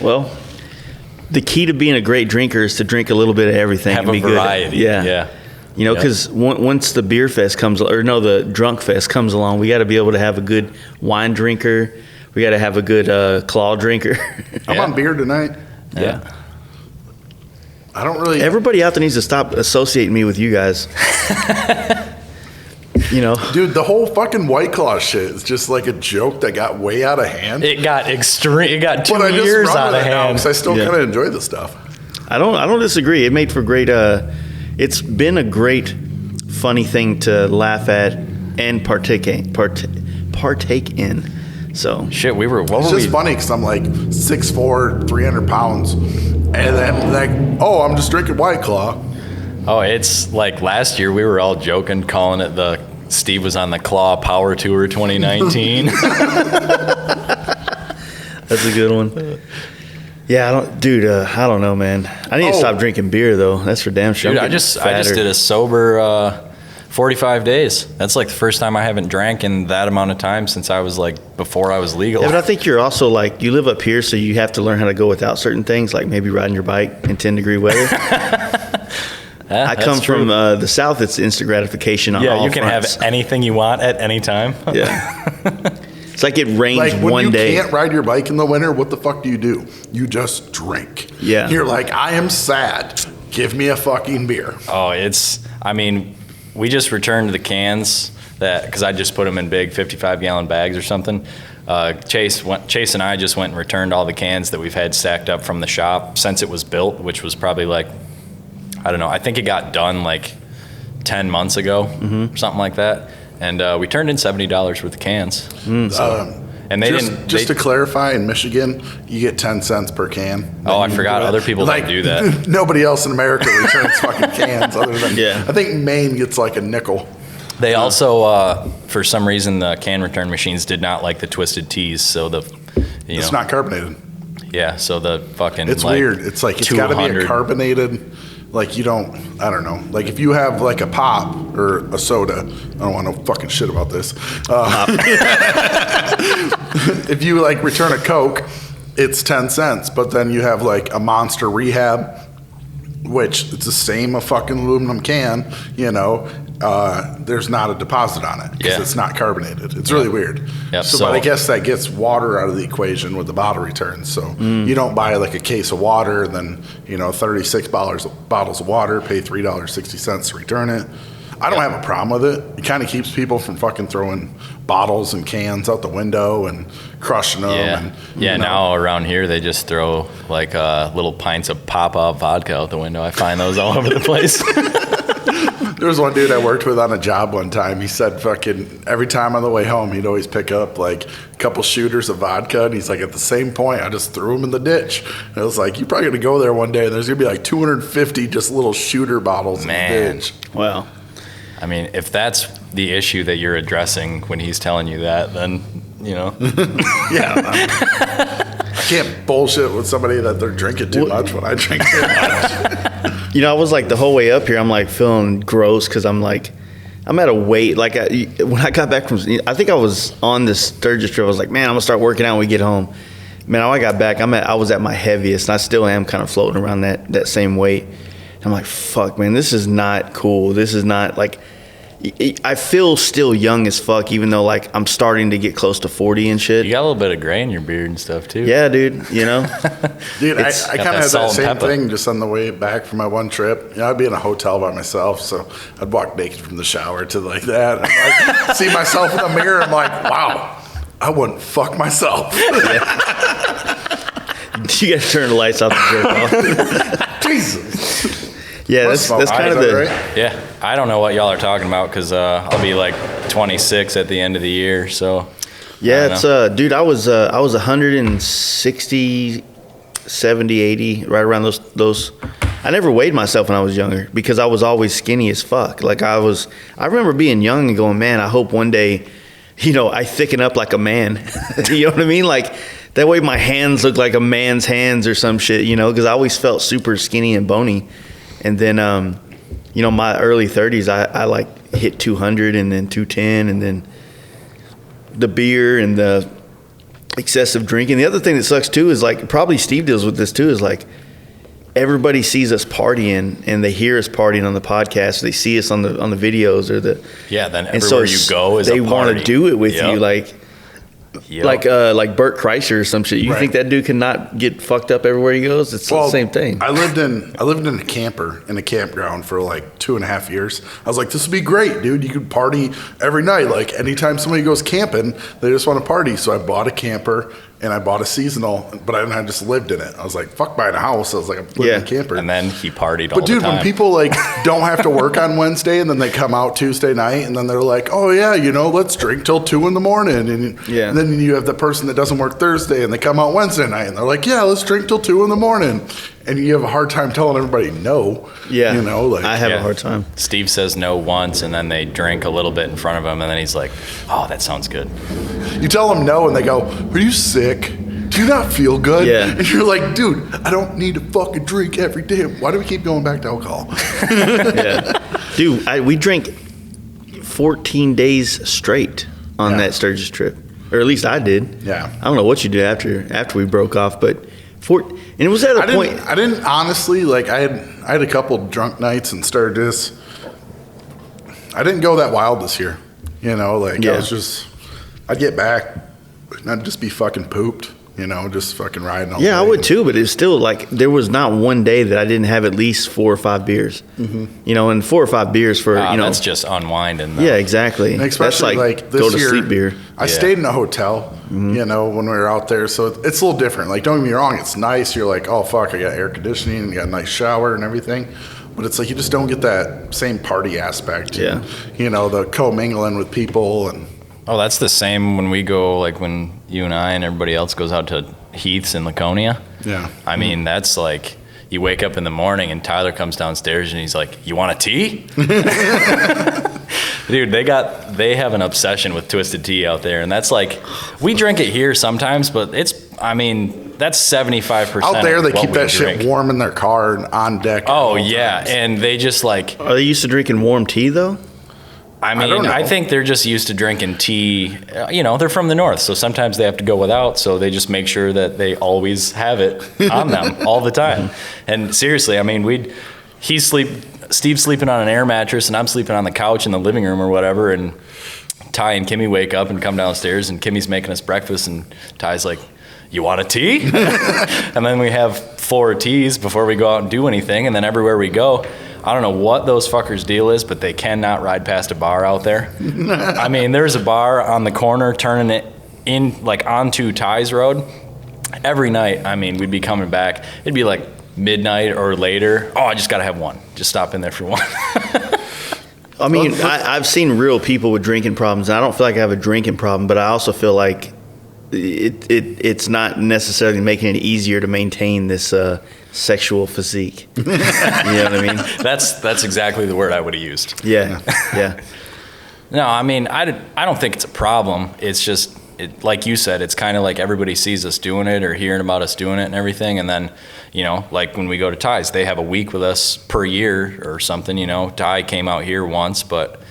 Well, the key to being a great drinker is to drink a little bit of everything. Have and a be good. variety. Yeah. Because once the beer fest the drunk fest comes along, we got to be able to have a good wine drinker. We got to have a good claw drinker. I'm on beer tonight. Yeah. I don't really. Everybody out there needs to stop associating me with you guys. Dude, the whole fucking White Claw shit is just like a joke that got way out of hand. It got extreme. It got 2 but I just years run out with of it now hand. because I still kind of enjoy the stuff. I don't disagree. It made for great. It's been a great, funny thing to laugh at and partake in. So Shit, what It's were just we? funny because I'm like 6'4", 300 pounds. And then like, oh, I'm just drinking White Claw. Oh, it's like last year we were all joking, calling it Steve was on the Claw Power Tour 2019. that's a good one. Yeah, I don't know, man. I need to stop drinking beer though. That's for damn sure. Dude, I'm I getting just fatter. did a sober 45 days. That's like the first time I haven't drank in that amount of time since I was like before I was legal. Yeah, but I think you're also like you live up here, so you have to learn how to go without certain things, like maybe riding your bike in 10-degree weather. Yeah, I that's come true. from the South. It's instant gratification on Yeah, all you can fronts. have anything you want at any time. Yeah. It's like it rains Like when one you day. can't ride your bike in the winter, what the fuck do? You just drink. Yeah. You're like, I am sad. Give me a fucking beer. Oh, we just returned the cans because I just put them in big 55-gallon bags or something. Chase and I just went and returned all the cans that we've had stacked up from the shop since it was built, which was probably like, I don't know, I think it got done like 10 months ago or something like that. And we turned in $70 worth of cans. And they Just to clarify, in Michigan, you get 10 cents per can. Oh, I forgot. Other people don't do that. Nobody else in America returns fucking cans other than, Yeah. I think Maine gets like a nickel. They also, for some reason, the can return machines did not like the twisted teas. So It's not carbonated. Yeah, so the fucking It's like weird. It's like, it's got to be a 200 carbonated, like you don't, I don't know. Like if you have like a pop or a soda, I don't want no fucking shit about this. If you like return a Coke, it's 10 cents. But then you have like a Monster Rehab, which it's the same a fucking aluminum can, there's not a deposit on it because it's not carbonated. It's really weird. Yep. So, but I guess that gets water out of the equation with the bottle returns. So you don't buy like a case of water, then 36 bottles of water, pay $3.60 to return it. I don't have a problem with it. It kind of keeps people from fucking throwing bottles and cans out the window and crushing them. Now around here they just throw like little pints of Pop-Off vodka out the window. I find those all over the place. There was one dude I worked with on a job one time. He said fucking every time on the way home, he'd always pick up like a couple shooters of vodka. And he's like, at the same point, I just threw them in the ditch. And I was like, you're probably going to go there one day and there's going to be like 250 just little shooter bottles in the ditch. Wow. I mean, if that's the issue that you're addressing when he's telling you that, then, Yeah. I can't bullshit with somebody that they're drinking too much when I drink too much. I was like the whole way up here, I'm like feeling gross because I'm at a weight. Like when I got back from, I think I was on this Sturgis trip. I was like, man, I'm gonna start working out when we get home. Man, when I got back, I was at my heaviest, and I still am kind of floating around that same weight. I'm like, fuck, man, this is not cool. This is not like. I feel still young as fuck, even though like I'm starting to get close to 40 and shit. you got a little bit of gray in your beard and stuff too. Yeah, dude. Dude, I kind of had that same thing just on the way back from my one trip. I'd be in a hotel by myself, so I'd walk naked from the shower to like that. And like, see myself in the mirror. I'm like, wow, I wouldn't fuck myself. You gotta turn the lights off and jerk off. Jesus. Yeah, that's kind of the. Right? Yeah, I don't know what y'all are talking about because I'll be like 26 at the end of the year. So Yeah, it's dude. I was 160, 70, 80, right around those. I never weighed myself when I was younger because I was always skinny as fuck. Like I remember being young and going, man, I hope one day, I thicken up like a man. You know what I mean? Like that way my hands look like a man's hands or some shit. Because I always felt super skinny and bony. And then, my early 30s, I like hit 200 and then 210 and then the beer and the excessive drinking. The other thing that sucks too is like, probably Steve deals with this too, is like everybody sees us partying and they hear us partying on the podcast. They see us on the videos or the. Yeah, then everywhere you go is a party. They want to do it with you. Like Bert Kreischer or some shit. You think that dude cannot get fucked up everywhere he goes? It's the same thing. I lived in a camper in a campground for like 2.5 years. I was like, this would be great, dude. You could party every night. Like anytime somebody goes camping, they just want to party. So I bought a camper and I bought a seasonal, but I just lived in it. I was like, fuck buying a house. I was like, I'm living in a camper. And then he partied all the time. But dude, when people like don't have to work on Wednesday and then they come out Tuesday night and then they're like, oh yeah, let's drink till 2 a.m. And then you have the person that doesn't work Thursday and they come out Wednesday night and they're like, yeah, let's drink till 2 a.m. And you have a hard time telling everybody no. Yeah. I have a hard time. Steve says no once and then they drink a little bit in front of him and then he's like, oh, that sounds good. You tell them no and they go, are you sick? Do you not feel good? Yeah. And you're like, dude, I don't need to fucking drink every day. Why do we keep going back to alcohol? Yeah. Dude, we drank 14 days straight on that Sturgis trip. Or at least I did. Yeah. I don't know what you did after we broke off, but and it was at a point. I didn't honestly, like I had a couple drunk nights in Sturgis. I didn't go that wild this year. I was just, I'd get back and I'd just be fucking pooped. Just fucking riding all day. I would too, but it's still like there was not one day that I didn't have at least 4 or 5 beers. Mm-hmm. And 4 or 5 beers for that's just unwinding. Though. Yeah, exactly. And especially that's like this go to year, sleep beer. I stayed in a hotel. When we were out there, so it's a little different. Like, don't get me wrong, it's nice. You're like, oh fuck, I got air conditioning, you got a nice shower and everything. But it's like you just don't get that same party aspect. Yeah. The co-mingling with people and. Oh, that's the same when we go, like when you and I and everybody else goes out to Heath's in Laconia. Yeah. I mean, that's like, you wake up in the morning and Tyler comes downstairs and he's like, you want a tea? Dude, they have an obsession with twisted tea out there. And that's like, we drink it here sometimes, but that's 75%. Out there, they keep that shit warm in their car and on deck. Oh, yeah. Times. And they just like. Are they used to drinking warm tea though? I think they're just used to drinking tea. They're from the north, so sometimes they have to go without, so they just make sure that they always have it on them all the time. And seriously, I mean, he's Steve's sleeping on an air mattress, and I'm sleeping on the couch in the living room or whatever, and Ty and Kimmy wake up and come downstairs, and Kimmy's making us breakfast, and Ty's like, you want a tea? And then we have 4 teas before we go out and do anything, and then everywhere we go, I don't know what those fuckers' deal is, but they cannot ride past a bar out there. I mean, there's a bar on the corner turning it in, like, onto Ty's Road. Every night, I mean, we'd be coming back. It'd be like midnight or later. Oh, I just got to have one. Just stop in there for one. I mean, I've seen real people with drinking problems. And I don't feel like I have a drinking problem, but I also feel like it's not necessarily making it easier to maintain this sexual physique. You know what I mean? That's exactly the word I would have used. Yeah, yeah. No, I mean, I don't think it's a problem. It's just, like you said, it's kind of like everybody sees us doing it or hearing about us doing it and everything. And then, you know, like when we go to Ty's, they have a week with us per year or something. You know, Ty came out here once, but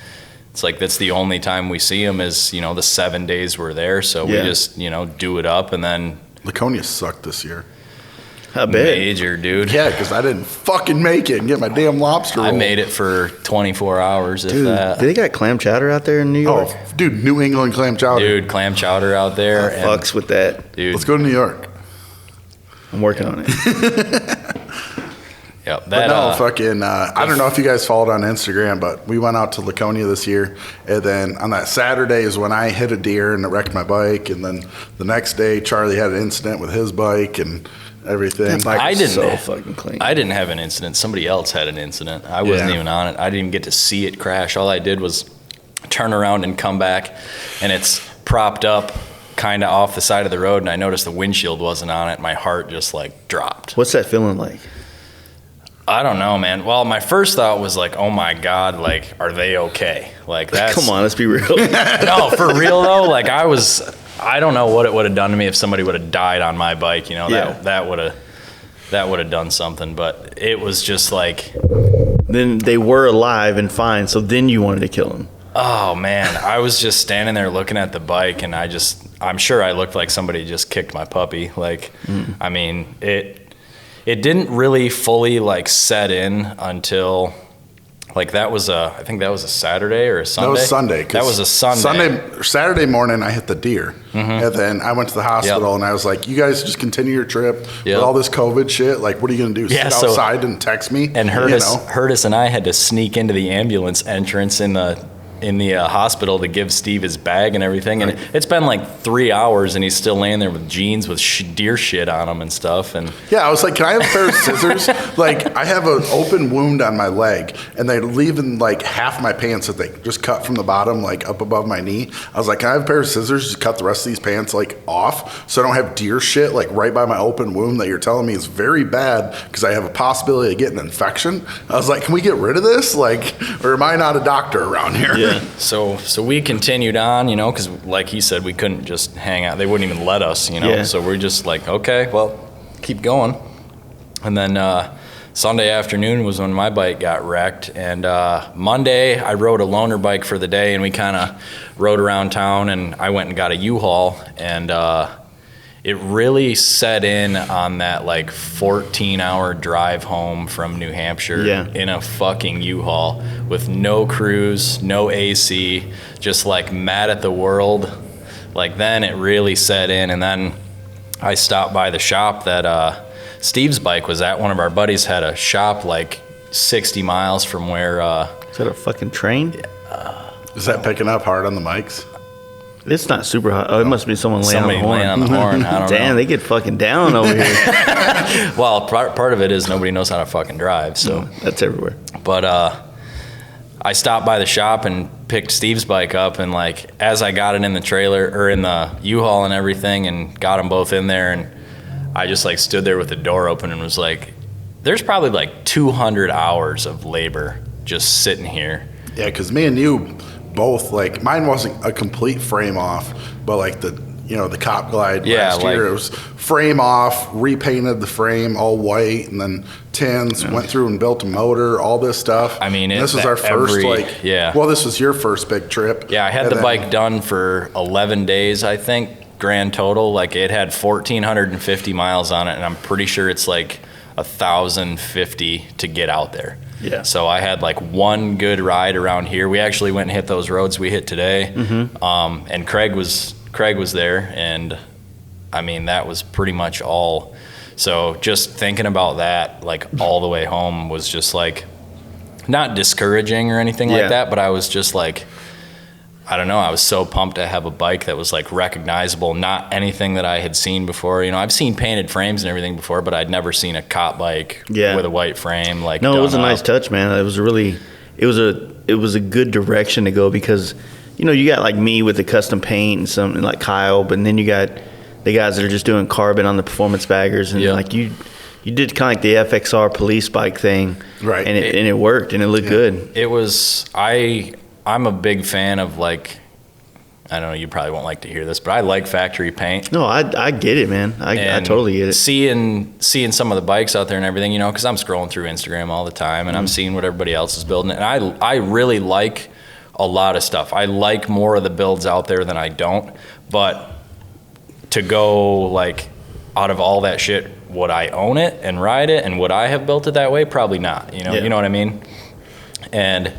it's like that's the only time we see him is, you know, the 7 days we're there. So we just, you know, do it up and then. Laconia sucked this year. I bet. Major, dude. Yeah, because I didn't fucking make it and get my damn lobster roll. I made it for 24 hours, dude, if that. Do they got clam chowder out there in New York? Oh, dude, New England clam chowder. Dude, clam chowder out there. Fucks with that. Dude. Let's go to New York. I'm working on it. Yep. But no, fucking, I don't know if you guys followed on Instagram, but we went out to Laconia this year. And then on that Saturday is when I hit a deer and it wrecked my bike. And then the next day, Charlie had an incident with his bike and everything. That bike was so fucking clean. I didn't have an incident. Somebody else had an incident. I wasn't even on it. I didn't even get to see it crash. All I did was turn around and come back, and it's propped up kind of off the side of the road, and I noticed the windshield wasn't on it. My heart just, like, dropped. What's that feeling like? I don't know, man. Well, my first thought was like, oh my God, like, are they okay? Like, that's... Come on, let's be real. No, for real, though, like, I don't know what it would have done to me if somebody would have died on my bike, you know, that would have done something, but it was just like... Then they were alive and fine, so then you wanted to kill them. Oh, man, I was just standing there looking at the bike, and I'm sure I looked like somebody just kicked my puppy. Like, I mean, it didn't really fully, like, set in until, like, I think that was a Saturday or a Sunday? That was Sunday. That was a Sunday. Saturday morning, I hit the deer. And then I went to the hospital, and I was like, you guys just continue your trip with all this COVID shit. Like, what are you going to do? Sit outside and text me? And Hurtis and I had to sneak into the ambulance entrance in the hospital to give Steve his bag and everything, and it's been like 3 hours and he's still laying there with jeans with deer shit on him and stuff. And yeah, I was like, can I have a pair of scissors? Like, I have an open wound on my leg, and they're leaving like half my pants that they just cut from the bottom, like up above my knee. I was like, can I have a pair of scissors to cut the rest of these pants like off so I don't have deer shit like right by my open wound that you're telling me is very bad because I have a possibility of getting an infection? I was like, can we get rid of this? Like, or am I not a doctor around here? Yeah. So we continued on, you know, because like he said, we couldn't just hang out. They wouldn't even let us, you know. Yeah. So we're just like, okay, well, keep going. And then Sunday afternoon was when my bike got wrecked. And Monday, I rode a loaner bike for the day, and we kind of rode around town. And I went and got a U-Haul, and it really set in on that like 14-hour drive home from New Hampshire in a fucking U-Haul with no cruise, no AC, just like mad at the world. Like then it really set in, and then I stopped by the shop that Steve's bike was at. One of our buddies had a shop like 60 miles from where... Is that a fucking train? Is that picking up hard on the mics? It's not super hot. Oh, it must be someone laying on the horn. I don't know. Damn, they get fucking down over here. Well, part of it is nobody knows how to fucking drive, so that's everywhere. But I stopped by the shop and picked Steve's bike up, and like as I got it in the trailer or in the U-Haul and everything, and got them both in there, and I just like stood there with the door open and was like, "There's probably like 200 hours of labor just sitting here." Yeah, because me and you both, like, mine wasn't a complete frame off, but like the Cop Glide last year, it was frame off, repainted the frame all white, and then tins, went through and built a motor, all this stuff. I mean, this was our first, well, this was your first big trip. Yeah, I had the bike done for 11 days, I think, grand total. Like, it had 1,450 miles on it, and I'm pretty sure it's like 1,050 to get out there. Yeah. So I had like one good ride around here. We actually went and hit those roads we hit today. And Craig was there, and I mean, that was pretty much all. So just thinking about that, like all the way home, was just like not discouraging or anything like that, but I was just like, I don't know, I was so pumped to have a bike that was like recognizable, not anything that I had seen before. You know, I've seen painted frames and everything before, but I'd never seen a cop bike with a white frame. Like, no, it was a nice touch, man. It was a good direction to go, because, you know, you got like me with the custom paint and something like Kyle, but then you got the guys that are just doing carbon on the performance baggers, and like you did kind of like the FXR police bike thing, right? And it worked, and it looked good. It was I'm a big fan of, like, I don't know, you probably won't like to hear this, but I like factory paint. No, I get it, man. I totally get it. Seeing some of the bikes out there and everything, you know, because I'm scrolling through Instagram all the time, and I'm seeing what everybody else is building. And I really like a lot of stuff. I like more of the builds out there than I don't. But to go, like, out of all that shit, would I own it and ride it? And would I have built it that way? Probably not. You know, you know what I mean? And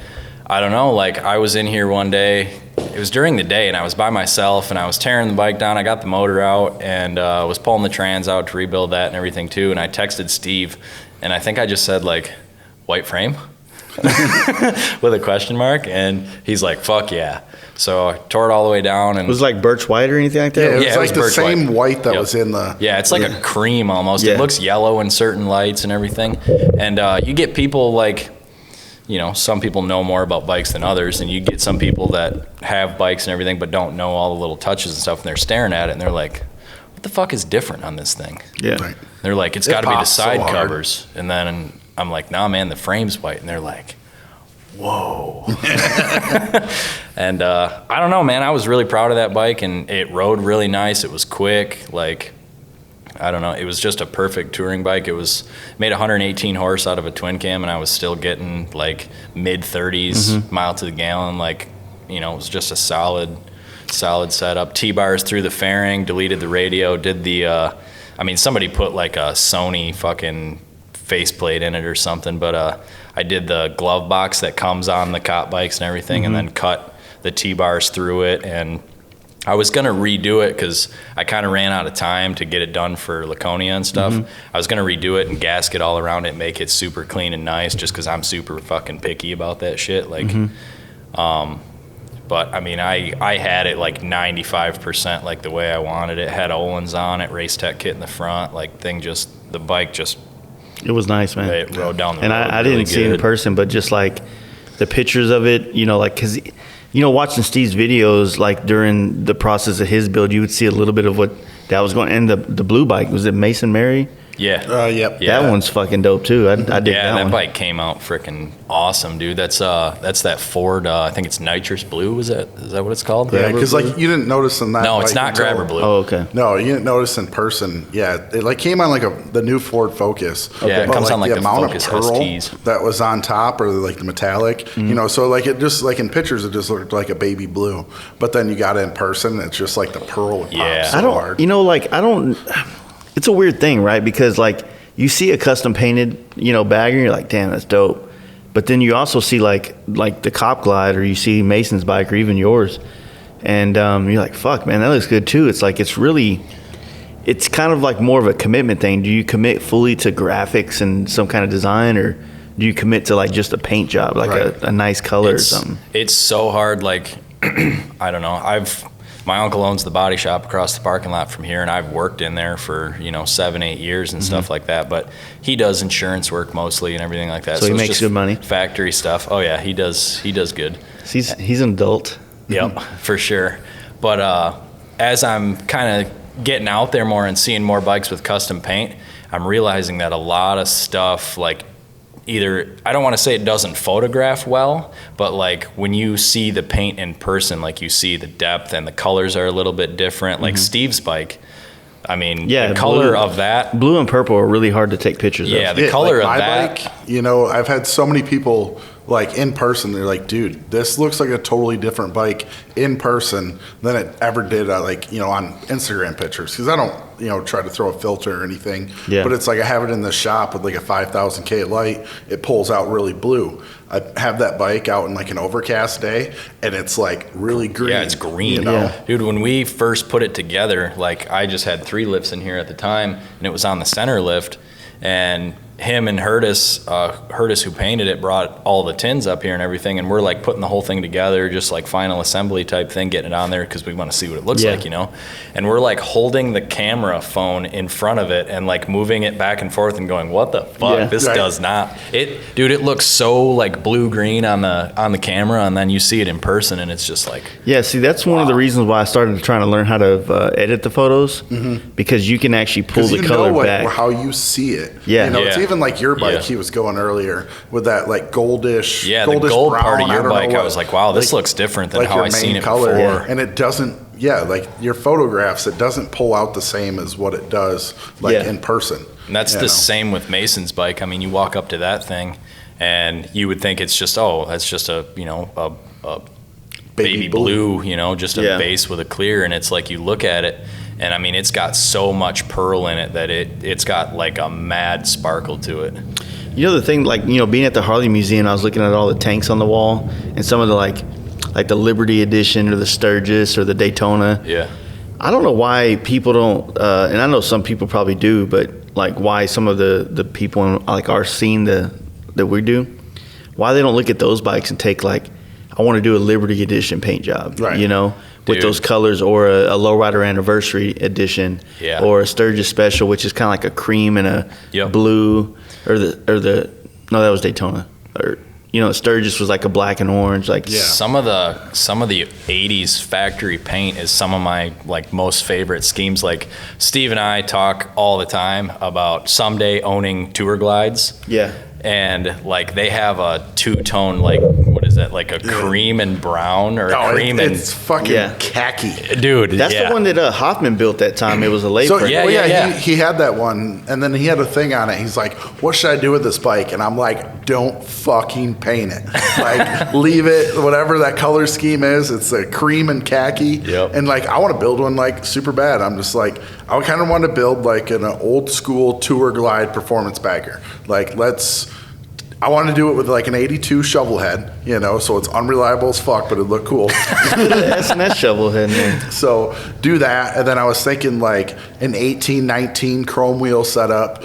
I don't know, like, I was in here one day, it was during the day, and I was by myself, and I was tearing the bike down. I got the motor out, and was pulling the trans out to rebuild that and everything too, and I texted Steve, and I think I just said, like, white frame? With a question mark, and he's like, fuck yeah. So I tore it all the way down. And was it like birch white or anything like that? Yeah, it was like the same white that was in the... Yeah, it's like a cream almost. Yeah. It looks yellow in certain lights and everything. And you get people like, you know, some people know more about bikes than others, and you get some people that have bikes and everything but don't know all the little touches and stuff, and they're staring at it, and they're like, what the fuck is different on this thing? Yeah. Right. They're like, it's got to be the side so covers. And then I'm like, nah, man, the frame's white. And they're like, whoa. And I don't know, man. I was really proud of that bike, and it rode really nice. It was quick. Like, I don't know. It was just a perfect touring bike. It was made 118 horse out of a twin cam, and I was still getting like mid 30s mile to the gallon. Like, you know, it was just a solid setup. T-bars through the fairing, deleted the radio, did the, I mean, somebody put like a Sony fucking faceplate in it or something, but I did the glove box that comes on the cop bikes and everything, and then cut the T-bars through it. And I was going to redo it because I kind of ran out of time to get it done for Laconia and stuff. I was going to redo it and gasket all around it, make it super clean and nice, just because I'm super fucking picky about that shit. Like, but I mean, I had it like 95% like the way I wanted it. Had Olin's on it, Race Tech kit in the front, like the bike just... It was nice, man. It rode down the road. And I didn't see it in person, but just like the pictures of it, you know, like, because, you know, watching Steve's videos, like during the process of his build, you would see a little bit of what that was going. And the blue bike, was it Mason Mary? Yeah. Yep. Yeah. That one's fucking dope too. I dig that one. That bike came out freaking awesome, dude. That's that Ford. I think it's nitrous blue. Is that what it's called? Yeah, because like you didn't notice in that. No, it's bike not until- grabber blue. Oh, okay. No, you didn't notice in person. Yeah, it like came on like the new Ford Focus. Yeah, it But, comes on like the amount Focus of pearl STs. that was on top, or like the metallic. You know, so like it just like in pictures it just looked like a baby blue, but then you got it in person, it's just like the pearl. Would Yeah. pop so I don't, hard. you know, like it's a weird thing, right? Because like you see a custom painted, you know, bagger, and you're like, damn, that's dope. But then you also see like the Cop Glide, or you see Mason's bike, or even yours, and you're like, fuck, man, that looks good too. It's like it's kind of like more of a commitment thing. Do you commit fully to graphics and some kind of design, or do you commit to like just a paint job, like a nice color or something? It's so hard. Like, I don't know. My uncle owns the body shop across the parking lot from here, and I've worked in there for 7-8 years and stuff like that. But he does insurance work mostly and everything like that. So he it's makes just good money? Factory stuff. Oh yeah, he does good. He's an adult. Yep, for sure. But as I'm kind of getting out there more and seeing more bikes with custom paint, I'm realizing that a lot of stuff, like, either, I don't want to say it doesn't photograph well, but like when you see the paint in person, like you see the depth and the colors are a little bit different. Like Steve's bike, I mean, the color of that. Blue and purple are really hard to take pictures of. Yeah, the color like of my that. bike, I've had so many people like in person, they're like, dude, this looks like a totally different bike in person than it ever did, like, you know, on Instagram pictures. Because I don't, you know, try to throw a filter or anything. Yeah. But it's like I have it in the shop with like a 5000K light. It pulls out really blue. I have that bike out in like an overcast day, and it's like really green. Yeah, it's green. You know? Yeah. Dude, when we first put it together, like I just had 3 lifts in here at the time, and it was on the center lift, and him and Hurtis, who painted it, brought all the tins up here and everything, and we're like putting the whole thing together, just like final assembly type thing, getting it on there because we want to see what it looks like, you know. And we're like holding the camera phone in front of it and like moving it back and forth and going, what the fuck? Yeah. This Right. does not. Dude, it looks so like blue green on the camera, and then you see it in person, and it's just like, Yeah, see, that's one of the reasons why I started trying to learn how to edit the photos, because you can actually pull the you color know back. how you see it. Yeah. You know, it's Yeah. even like your bike Yeah. he was going earlier with that like goldish. yeah, the goldish gold brown, part of I your don't know bike, I what- was like, wow, this looks different than like how your I seen main it color. before. And it doesn't, like your photographs, it doesn't pull out the same as what it does like Yeah. in person. And that's you the know? same with Mason's bike. I mean, you walk up to that thing, and you would think it's just, that's just a, you know, a baby blue, you know, just a Yeah. base with a clear. And it's like you look at it, and I mean, it's got so much pearl in it that it's got like a mad sparkle to it. You know, the thing, like, you know, being at the Harley Museum, I was looking at all the tanks on the wall and some of the like the Liberty Edition or the Sturgis or the Daytona. Yeah. I don't know why people don't, and I know some people probably do, but like why some of the people in like our scene that we do, why they don't look at those bikes and take like, I want to do a Liberty Edition paint job, Right. you know, with Dude. those colors, or a Lowrider Anniversary Edition, Yeah. or a Sturgis Special, which is kind of like a cream and a Yep. blue, or no, that was Daytona, or you know, Sturgis was like a black and orange, like Yeah. Some of the 80s factory paint is some of my like most favorite schemes. Like Steve and I talk all the time about someday owning Tour Glides. yeah. And like they have a 2-tone, like what is that, like a cream and brown, or No, a cream it's fucking Yeah. khaki. dude. That's yeah. the one that Hoffman built that time. It was a late So print. Yeah, well, yeah. He had that one, and then he had a thing on it. He's like, "What should I do with this bike?" And I'm like, "Don't fucking paint it. Like, leave it. Whatever that color scheme is, it's a cream and khaki." Yep. And like, I want to build one like super bad. I'm just like, I kind of want to build like an old school Tour Glide performance bagger. Like, I want to do it with like an 82 shovel head, you know, so it's unreliable as fuck, but it looked cool. S&S shovel head, man. So do that, and then I was thinking like an 1819 chrome wheel setup,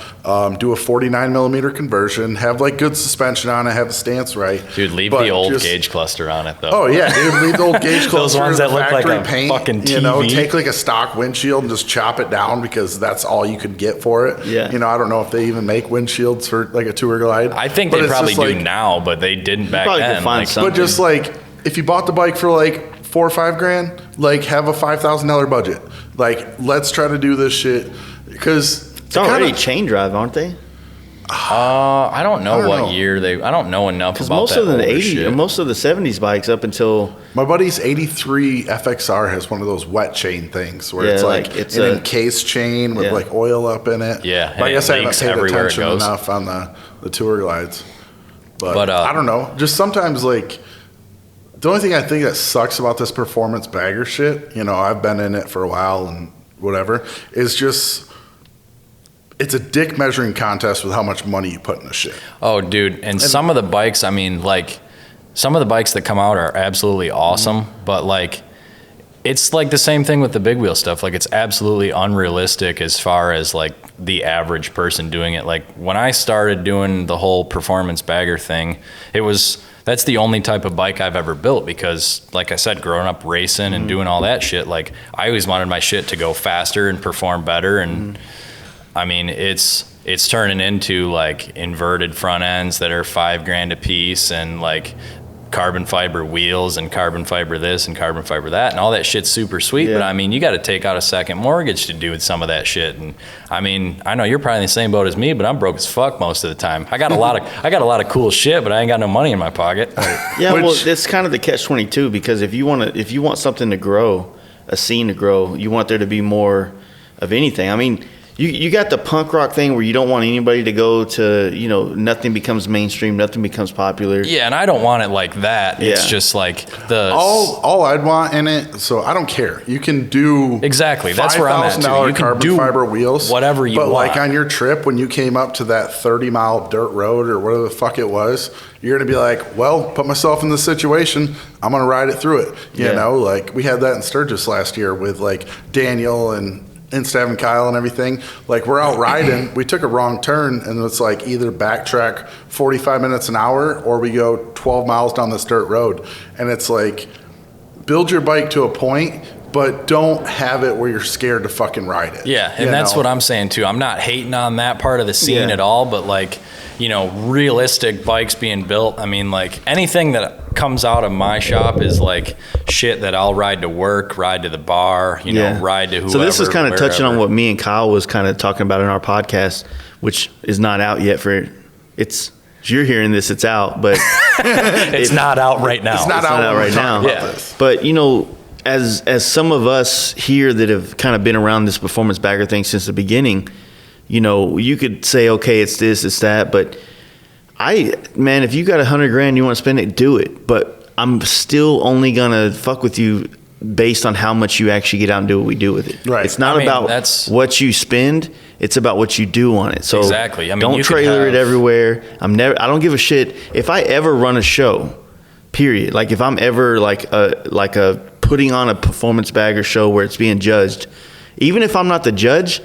do a 49 millimeter conversion, have like good suspension on it, have the stance right. Dude, leave But the old just- gauge cluster on it though. Oh yeah, dude, leave the old gauge cluster. Those ones the that look like factory a paint, fucking You know, TV. take like a stock windshield and just chop it down because that's all you could get for it. Yeah. You know, I don't know if they even make windshields for like a Tour Glide. I think but they it's probably just do like- now, but they didn't back probably could then. find Like, some. But just like, if you bought the bike for like $4 or $5 grand, like have a $5,000 budget. Like, let's try to do this shit because It's already chain drive, aren't they? I don't know I don't what know. year I don't know enough Because about most that of the older 80s, shit. or most of the 70s bikes up until My buddy's 83 FXR has one of those wet chain things where Yeah, it's like, like, it's an a- encased chain with Yeah. like oil up in it. Yeah, But I and guess it I haven't leaks paid everywhere it attention goes. enough on the Tour Glides. But I I don't know. Just sometimes like the only thing I think that sucks about this performance bagger shit, you know, I've been in it for a while and whatever, is just it's a dick measuring contest with how much money you put in the shit. Oh, dude. And some of the bikes, I mean, like, some of the bikes that come out are absolutely awesome, but, like, it's like the same thing with the big wheel stuff. Like, it's absolutely unrealistic as far as, like, the average person doing it. Like, when I started doing the whole performance bagger thing, that's the only type of bike I've ever built because, like I said, growing up racing and doing all that shit, like, I always wanted my shit to go faster and perform better. And, I mean, it's turning into like inverted front ends that are $5 grand a piece, and like carbon fiber wheels and carbon fiber this and carbon fiber that, and all that shit's super sweet. Yeah. But I mean, you got to take out a second mortgage to do with some of that shit. And I mean, I know you're probably in the same boat as me, but I'm broke as fuck most of the time. I got a lot of cool shit, but I ain't got no money in my pocket. Yeah, well, Which- that's kind of the catch-22 because if you want something to grow, a scene to grow, you want there to be more of anything. I mean, You got the punk rock thing where you don't want anybody to go to, nothing becomes mainstream, nothing becomes popular. Yeah, and I don't want it like that. It's just like all I'd want in it. So I don't care. You can do exactly. That's where I'm at too. You can carbon do fiber wheels, whatever you want. But like on your trip, when you came up to that 30-mile dirt road or whatever the fuck it was, you're gonna be like, well, put myself in this situation. I'm gonna ride it through it. You know, like we had that in Sturgis last year with like Daniel and Instav and Kyle and everything. Like we're out riding, we took a wrong turn and it's like either backtrack 45 minutes an hour or we go 12 miles down this dirt road. And it's like, build your bike to a point, but don't have it where you're scared to fucking ride it. Yeah, and that's what I'm saying too. I'm not hating on that part of the scene at all, but like, realistic bikes being built. I mean, like anything that comes out of my shop is like shit that I'll ride to work, ride to the bar, ride to whoever. So this is kind of wherever. touching on what me and Kyle was kind of talking about in our podcast, which is not out yet if you're hearing this, it's out, but it's not out right now. It's not out right now. Yeah. But as some of us here that have kind of been around this performance bagger thing since the beginning, you could say, okay, it's this, it's that, but if you got $100,000, you want to spend it, do it. But I'm still only gonna fuck with you based on how much you actually get out and do what we do with it. Right. It's not about what you spend; it's about what you do on it. So exactly. don't trailer it everywhere. I don't give a shit if I ever run a show. Period. Like if I'm ever like a putting on a performance bagger show where it's being judged, even if I'm not the judge,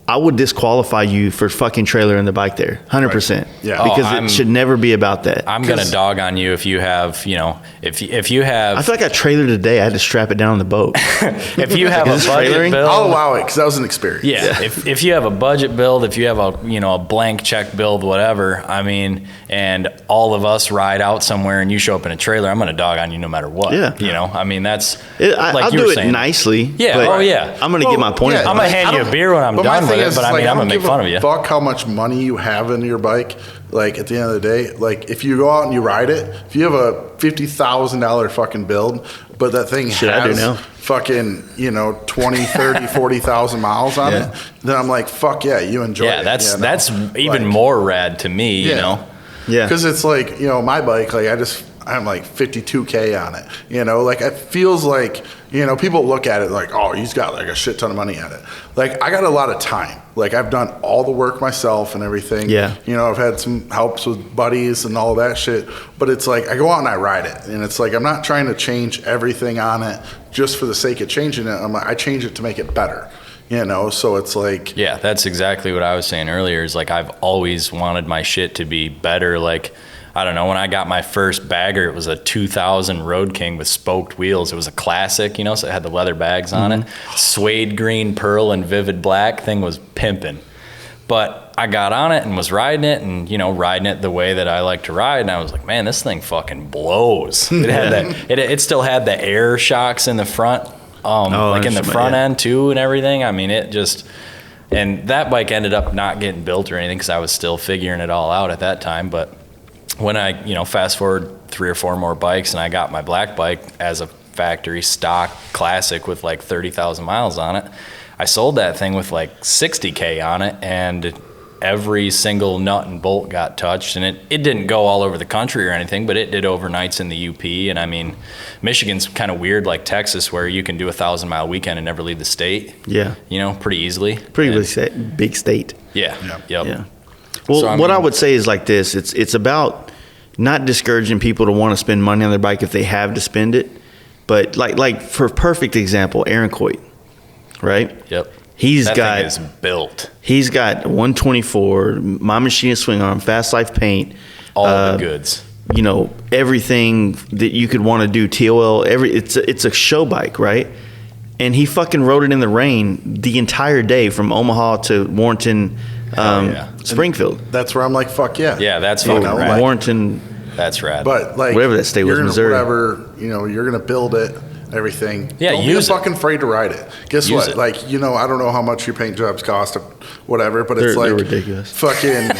I would disqualify you for fucking trailering the bike there, 100%. Right. Yeah, because it should never be about that. I'm gonna dog on you if you have, if you have. I feel like I trailered today. I had to strap it down on the boat. If you have a budget build, I'll allow it because that was an experience. Yeah. If you have a budget build, if you have a blank check build, whatever. I mean, and all of us ride out somewhere and you show up in a trailer, I'm gonna dog on you no matter what. Yeah. I mean that's. I'll do it nicely. Yeah. Oh yeah. I'm gonna get my point. I'm gonna hand you a beer when I'm done with it, but I'm gonna make fun of you. Fuck how much money you have in your bike. Like at the end of the day, like if you go out and you ride it, if you have a $50,000 fucking build, but that thing has fucking 20, 30, 40,000 miles on it, then I'm like, fuck yeah, you enjoy it. Yeah, that's even more rad to me. Yeah, because it's like my bike, like I'm like 52K on it, like it feels like, people look at it like, oh, he's got like a shit ton of money at it. Like I got a lot of time. Like I've done all the work myself and everything. Yeah. I've had some helps with buddies and all that shit, but it's like, I go out and I ride it and it's like, I'm not trying to change everything on it just for the sake of changing it. I change it to make it better. So it's like, yeah, that's exactly what I was saying earlier is like, I've always wanted my shit to be better. Like, I don't know, when I got my first bagger, it was a 2000 Road King with spoked wheels. It was a classic, so it had the leather bags on it. Suede green, pearl, and vivid black. Thing was pimping. But I got on it and was riding it and, riding it the way that I like to ride. And I was like, man, this thing fucking blows. It had it still had the air shocks in the front, like in the front end too and everything. I mean, and that bike ended up not getting built or anything because I was still figuring it all out at that time. But when I, fast forward 3 or 4 more bikes and I got my black bike as a factory stock classic with like 30,000 miles on it, I sold that thing with like 60K on it and every single nut and bolt got touched. And it didn't go all over the country or anything, but it did overnights in the UP. And I mean, Michigan's kind of weird like Texas where you can do a 1,000-mile weekend and never leave the state. Yeah. Pretty easily. Big state. Yeah. Yep. Yeah. Well, so, what I would say is like this. It's about not discouraging people to want to spend money on their bike if they have to spend it. But like for perfect example, Aaron Coit, right? Yep. That thing is built. He's got 124, My Machinist swing arm, Fast Life paint. All the goods. Everything that you could want to do, TOL, it's a show bike, right? And he fucking rode it in the rain the entire day from Omaha to Warrenton, Springfield. That's where I'm like, fuck yeah. Yeah, that's fucking rad. Warrenton. That's rad. But like, whatever that state was, Missouri. You're gonna build it, everything. Yeah, don't be fucking afraid to ride it. Guess what? It. Like, I don't know how much your paint jobs cost, or whatever, but it's like they're ridiculous. Fucking,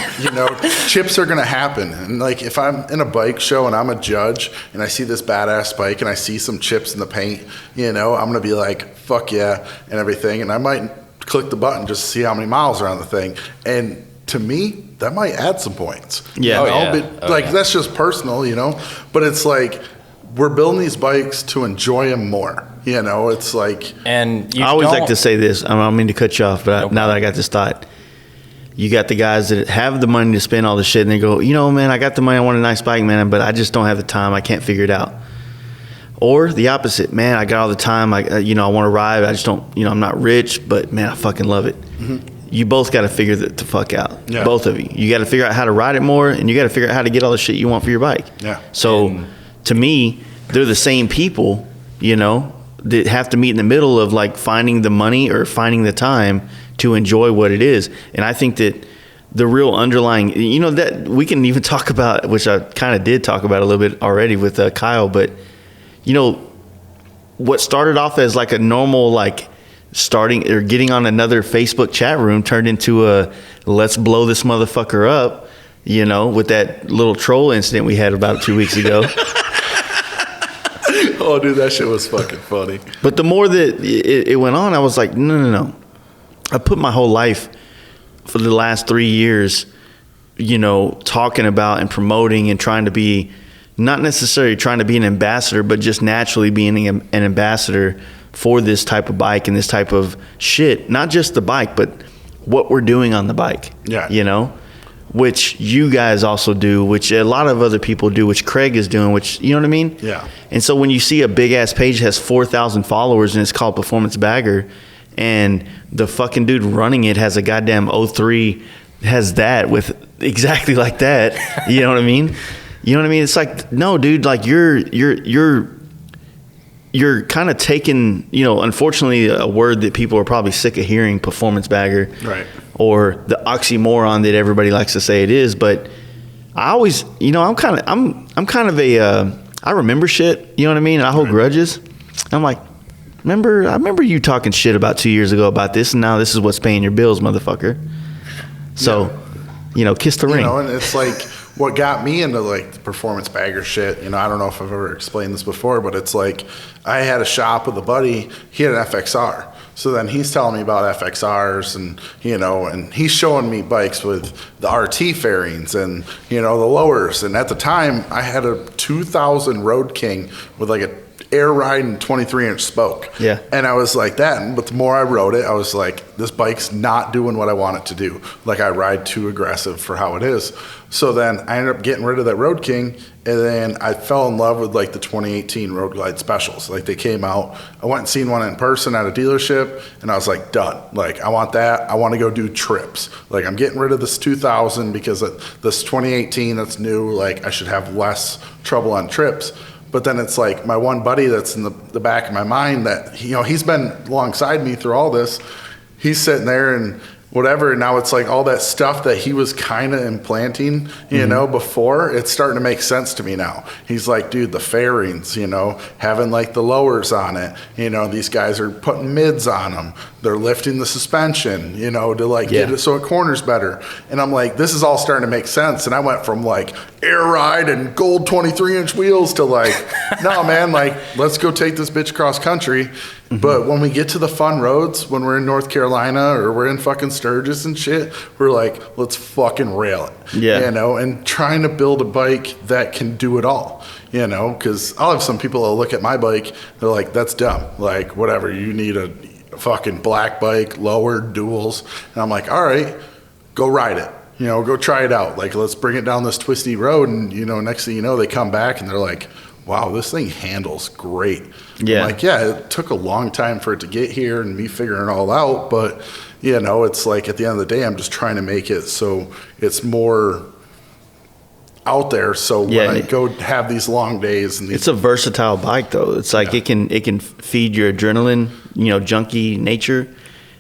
chips are gonna happen. And like, if I'm in a bike show and I'm a judge and I see this badass bike and I see some chips in the paint, I'm gonna be like, fuck yeah, and everything, and I might click the button just to see how many miles are on the thing. And to me, that might add some points. Yeah. You know? Oh, yeah. But, like, that's just personal, you know? But it's like, we're building these bikes to enjoy them more. You know, it's like... And I always like to say this. I don't mean to cut you off, but now that I got this thought, you got the guys that have the money to spend all the shit, and they go, you know, man, I got the money, I want a nice bike, man, but I just don't have the time. I can't figure it out. Or the opposite, man, I got all the time. I want to ride. I just don't, I'm not rich, but man, I fucking love it. Mm-hmm. You both got to figure that the fuck out. Yeah. Both of you. You got to figure out how to ride it more, and you got to figure out how to get all the shit you want for your bike. Yeah. So to me, they're the same people, that have to meet in the middle of like finding the money or finding the time to enjoy what it is. And I think that the real underlying, that we can even talk about, which I kind of did talk about a little bit already with Kyle, but what started off as like a normal, like starting or getting on another Facebook chat room turned into a let's blow this motherfucker up, with that little troll incident we had about 2 weeks ago. Oh, dude, that shit was fucking funny. But the more that it went on, I was like, no. I put my whole life for the last 3 years, talking about and promoting and trying to be, not necessarily trying to be an ambassador, but just naturally being an ambassador for this type of bike and this type of shit. Not just the bike, but what we're doing on the bike. Yeah. Which you guys also do, which a lot of other people do, which Craig is doing, which, you know what I mean? Yeah. And so when you see a big-ass page that has 4,000 followers and it's called Performance Bagger, and the fucking dude running it has a goddamn 03, has that with exactly like that, you know what I mean? You know what I mean? It's like, no, dude, like you're kind of taking, unfortunately, a word that people are probably sick of hearing, performance bagger, right? Or the oxymoron that everybody likes to say it is. But I always, I'm kind of a, I remember shit, you know what I mean? And I hold grudges. I'm like, I remember you talking shit about 2 years ago about this, and now this is what's paying your bills, motherfucker. So, kiss the ring. And it's like, what got me into like the performance bagger shit, I don't know if I've ever explained this before, but it's like I had a shop with a buddy. He had an FXR. So then he's telling me about FXRs and, and he's showing me bikes with the RT fairings and, the lowers. And at the time I had a 2000 Road King with like a air ride and 23-inch spoke. Yeah. And I was like that. But the more I rode it, I was like, this bike's not doing what I want it to do. Like I ride too aggressive for how it is. So then I ended up getting rid of that Road King, and then I fell in love with like the 2018 Road Glide Specials. Like they came out. I went and seen one in person at a dealership, and I was like, done. Like I want that. I want to go do trips. Like I'm getting rid of this 2000 because this 2018 that's new. Like I should have less trouble on trips. But then it's like my one buddy that's in the back of my mind that, he's been alongside me through all this. He's sitting there and whatever. And now it's like all that stuff that he was kind of implanting, before, it's starting to make sense to me now. He's like, dude, the fairings, having like the lowers on it, these guys are putting mids on them. They're lifting the suspension, to like get it so it corners better. And I'm like, this is all starting to make sense. And I went from like air ride and gold 23-inch wheels to like, no, man, like, let's go take this bitch cross country. Mm-hmm. But when we get to the fun roads, when we're in North Carolina or we're in fucking Sturgis and shit, we're like, let's fucking rail it. Yeah. And trying to build a bike that can do it all, because I'll have some people that look at my bike, they're like, that's dumb. Like, whatever, you need a fucking black bike, lowered duals. And I'm like, all right, go ride it. Go try it out. Like, let's bring it down this twisty road. And, next thing you know, they come back and they're like, wow, this thing handles great. Yeah. I'm like, yeah, it took a long time for it to get here and me figuring it all out. But, it's like at the end of the day, I'm just trying to make it so it's more out there. So when I go have these long days and it's a versatile bike though. It's like it can feed your adrenaline, junkie nature.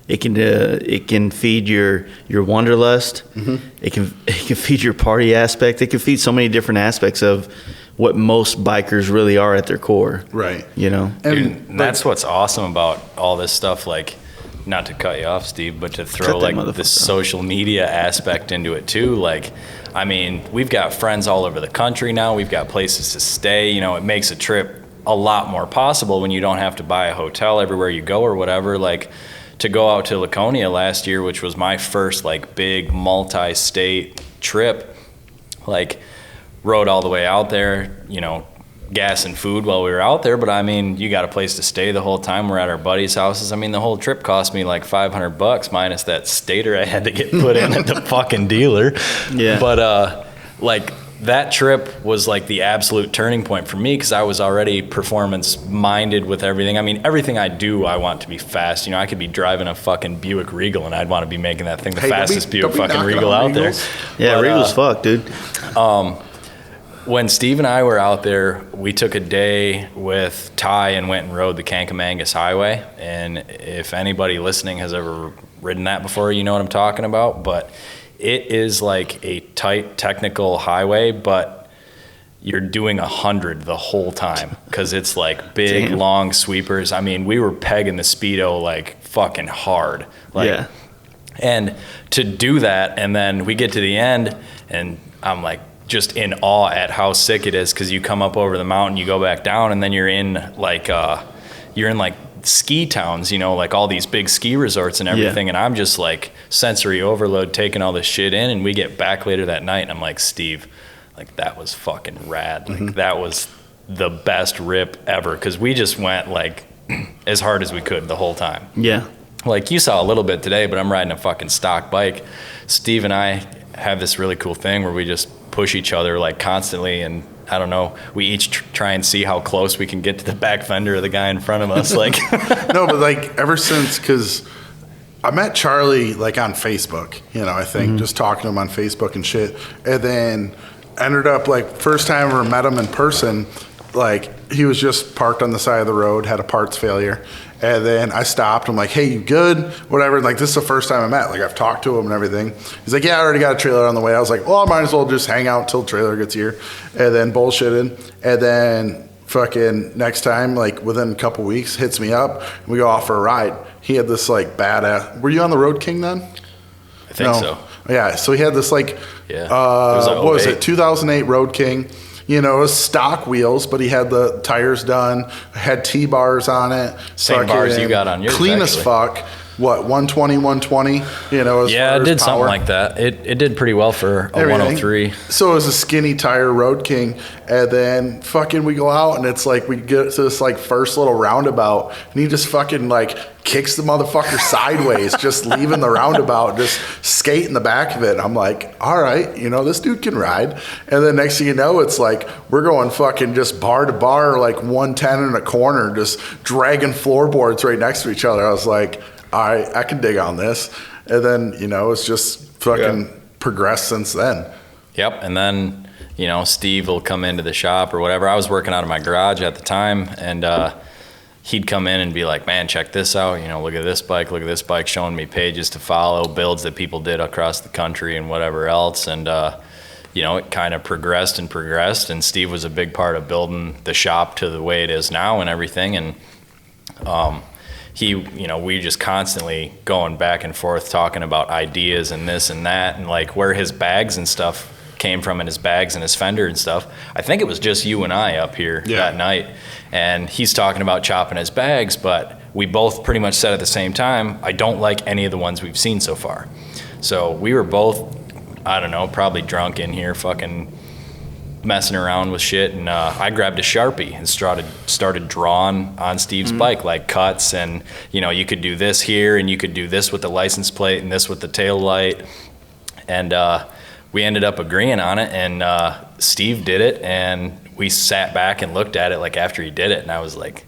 It can feed your wanderlust. Mm-hmm. It can feed your party aspect. It can feed so many different aspects of what most bikers really are at their core. Right. And that's what's awesome about all this stuff. Like, not to cut you off, Steve, but to throw like the social media aspect into it too. Like, I mean, we've got friends all over the country now. We've got places to stay. It makes a trip a lot more possible when you don't have to buy a hotel everywhere you go or whatever. Like, to go out to Laconia last year, which was my first like big multi-state trip, like rode all the way out there, you know, gas and food while we were out there. But I mean, you got a place to stay the whole time. We're at our buddies' houses. I mean, the whole trip cost me like $500 minus that stater I had to get put in at the fucking dealer. Yeah. But like that trip was like the absolute turning point for me because I was already performance minded with everything. I mean, everything I do, I want to be fast. You know, I could be driving a fucking Buick Regal and I'd want to be making that thing the fastest Buick fucking Regal out there. Yeah, Regal's fuck, dude. When Steve and I were out there, we took a day with Ty and went and rode the Kankamangas Highway. And if anybody listening has ever ridden that before, you know what I'm talking about. But it is like a tight technical highway, but you're doing 100 the whole time because it's like big, long sweepers. I mean, we were pegging the speedo like fucking hard. Like, yeah. And to do that, and then we get to the end, and I'm like, just in awe at how sick it is because you come up over the mountain, you go back down, and then you're in like ski towns, you know, like all these big ski resorts and everything. And I'm just like sensory overload taking all this shit in, and we get back later that night and I'm like, Steve, like that was fucking rad. Like that was the best rip ever because we just went like as hard as we could the whole time. Yeah. Like you saw a little bit today, but I'm riding a fucking stock bike. Steve and I have this really cool thing where we just push each other like constantly, and I don't know, we each try and see how close we can get to the back fender of the guy in front of us. Like No, but like ever since, because I met Charlie like on Facebook, you know, I think just talking to him on Facebook and shit, and then ended up like first time I ever met him in person, like he was just parked on the side of the road, had a parts failure. And then I stopped. I'm like, hey, you good? Whatever. Like, this is the first time I met. Like, I've talked to him and everything. He's like, yeah, I already got a trailer on the way. I was like, well, I might as well just hang out till the trailer gets here. And then bullshitted. And then fucking next time, like, within a couple weeks, hits me up. And we go off for a ride. He had this, like, badass. Were you on the Road King then? I think so. Yeah. So he had this, like, Yeah. what was it? 2008 Road King. You know, it was stock wheels, but he had the tires done, had T-bars on it. Same bars you got on yours, clean as fuck. What, 120, 120? You know, yeah, it did something like that. It did pretty well for a 103. So it was a skinny tire Road King. And then fucking we go out, and it's like we get to this like first little roundabout, and he just fucking like kicks the motherfucker sideways, just leaving the roundabout, just skate in the back of it. I'm like, all right, you know, this dude can ride. And then next thing you know, it's like we're going fucking just bar to bar, like 110 in a corner, just dragging floorboards right next to each other. I was like, all right, I can dig on this. And then, you know, it's just fucking progressed since then. Yep. And then, you know, Steve will come into the shop or whatever. I was working out of my garage at the time, and he'd come in and be like, man, check this out. You know, look at this bike, showing me pages to follow, builds that people did across the country and whatever else. And, you know, it kind of progressed. And Steve was a big part of building the shop to the way it is now and everything. And he, you know, we just constantly going back and forth talking about ideas and this and that, and like where his bags and stuff came from, and his bags and his fender and stuff. I think it was just you and I up here that night, and he's talking about chopping his bags, but we both pretty much said at the same time, I don't like any of the ones we've seen so far. So we were both, I don't know, probably drunk in here fucking messing around with shit, and I grabbed a Sharpie and started drawing on Steve's bike, like cuts, and you know, you could do this here, and you could do this with the license plate and this with the tail light, and we ended up agreeing on it, and Steve did it, and we sat back and looked at it like after he did it, and I was like,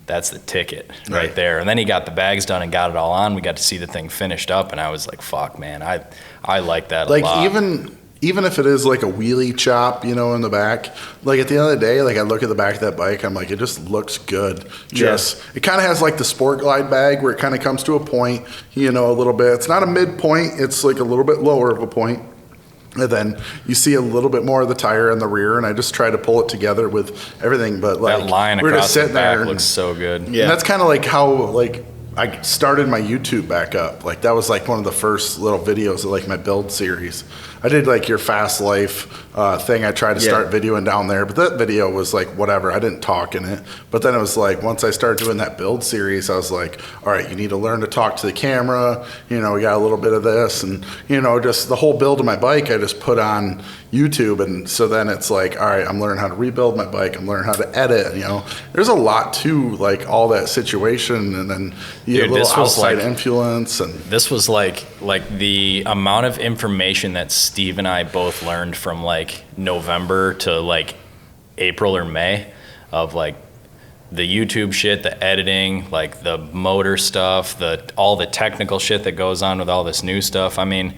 that's the ticket right there. And then he got the bags done and got it all on. We got to see the thing finished up, and I was like, fuck, man, I like that a lot. Like even if it is like a wheelie chop, you know, in the back, like at the end of the day, like I look at the back of that bike, I'm like, it just looks good. It kind of has like the Sport Glide bag where it kind of comes to a point, you know, a little bit. It's not a midpoint, it's like a little bit lower of a point. And then you see a little bit more of the tire in the rear, and I just try to pull it together with everything. But like that line we're across just sitting the back there looks so good. Yeah, and that's kind of like how like I started my YouTube back up. Like that was like one of the first little videos of like my build series. I did like your fast life thing. I tried to start videoing down there, but that video was like whatever. I didn't talk in it. But then it was like once I started doing that build series, I was like, all right, you need to learn to talk to the camera. You know, we got a little bit of this, and you know, just the whole build of my bike I just put on YouTube. And so then it's like, all right, I'm learning how to rebuild my bike. I'm learning how to edit. You know, there's a lot to like all that situation, and then you have a little outside influence. And this was like the amount of information that Steve and I both learned from like November to like April or May of like the YouTube shit, the editing, like the motor stuff, all the technical shit that goes on with all this new stuff. I mean,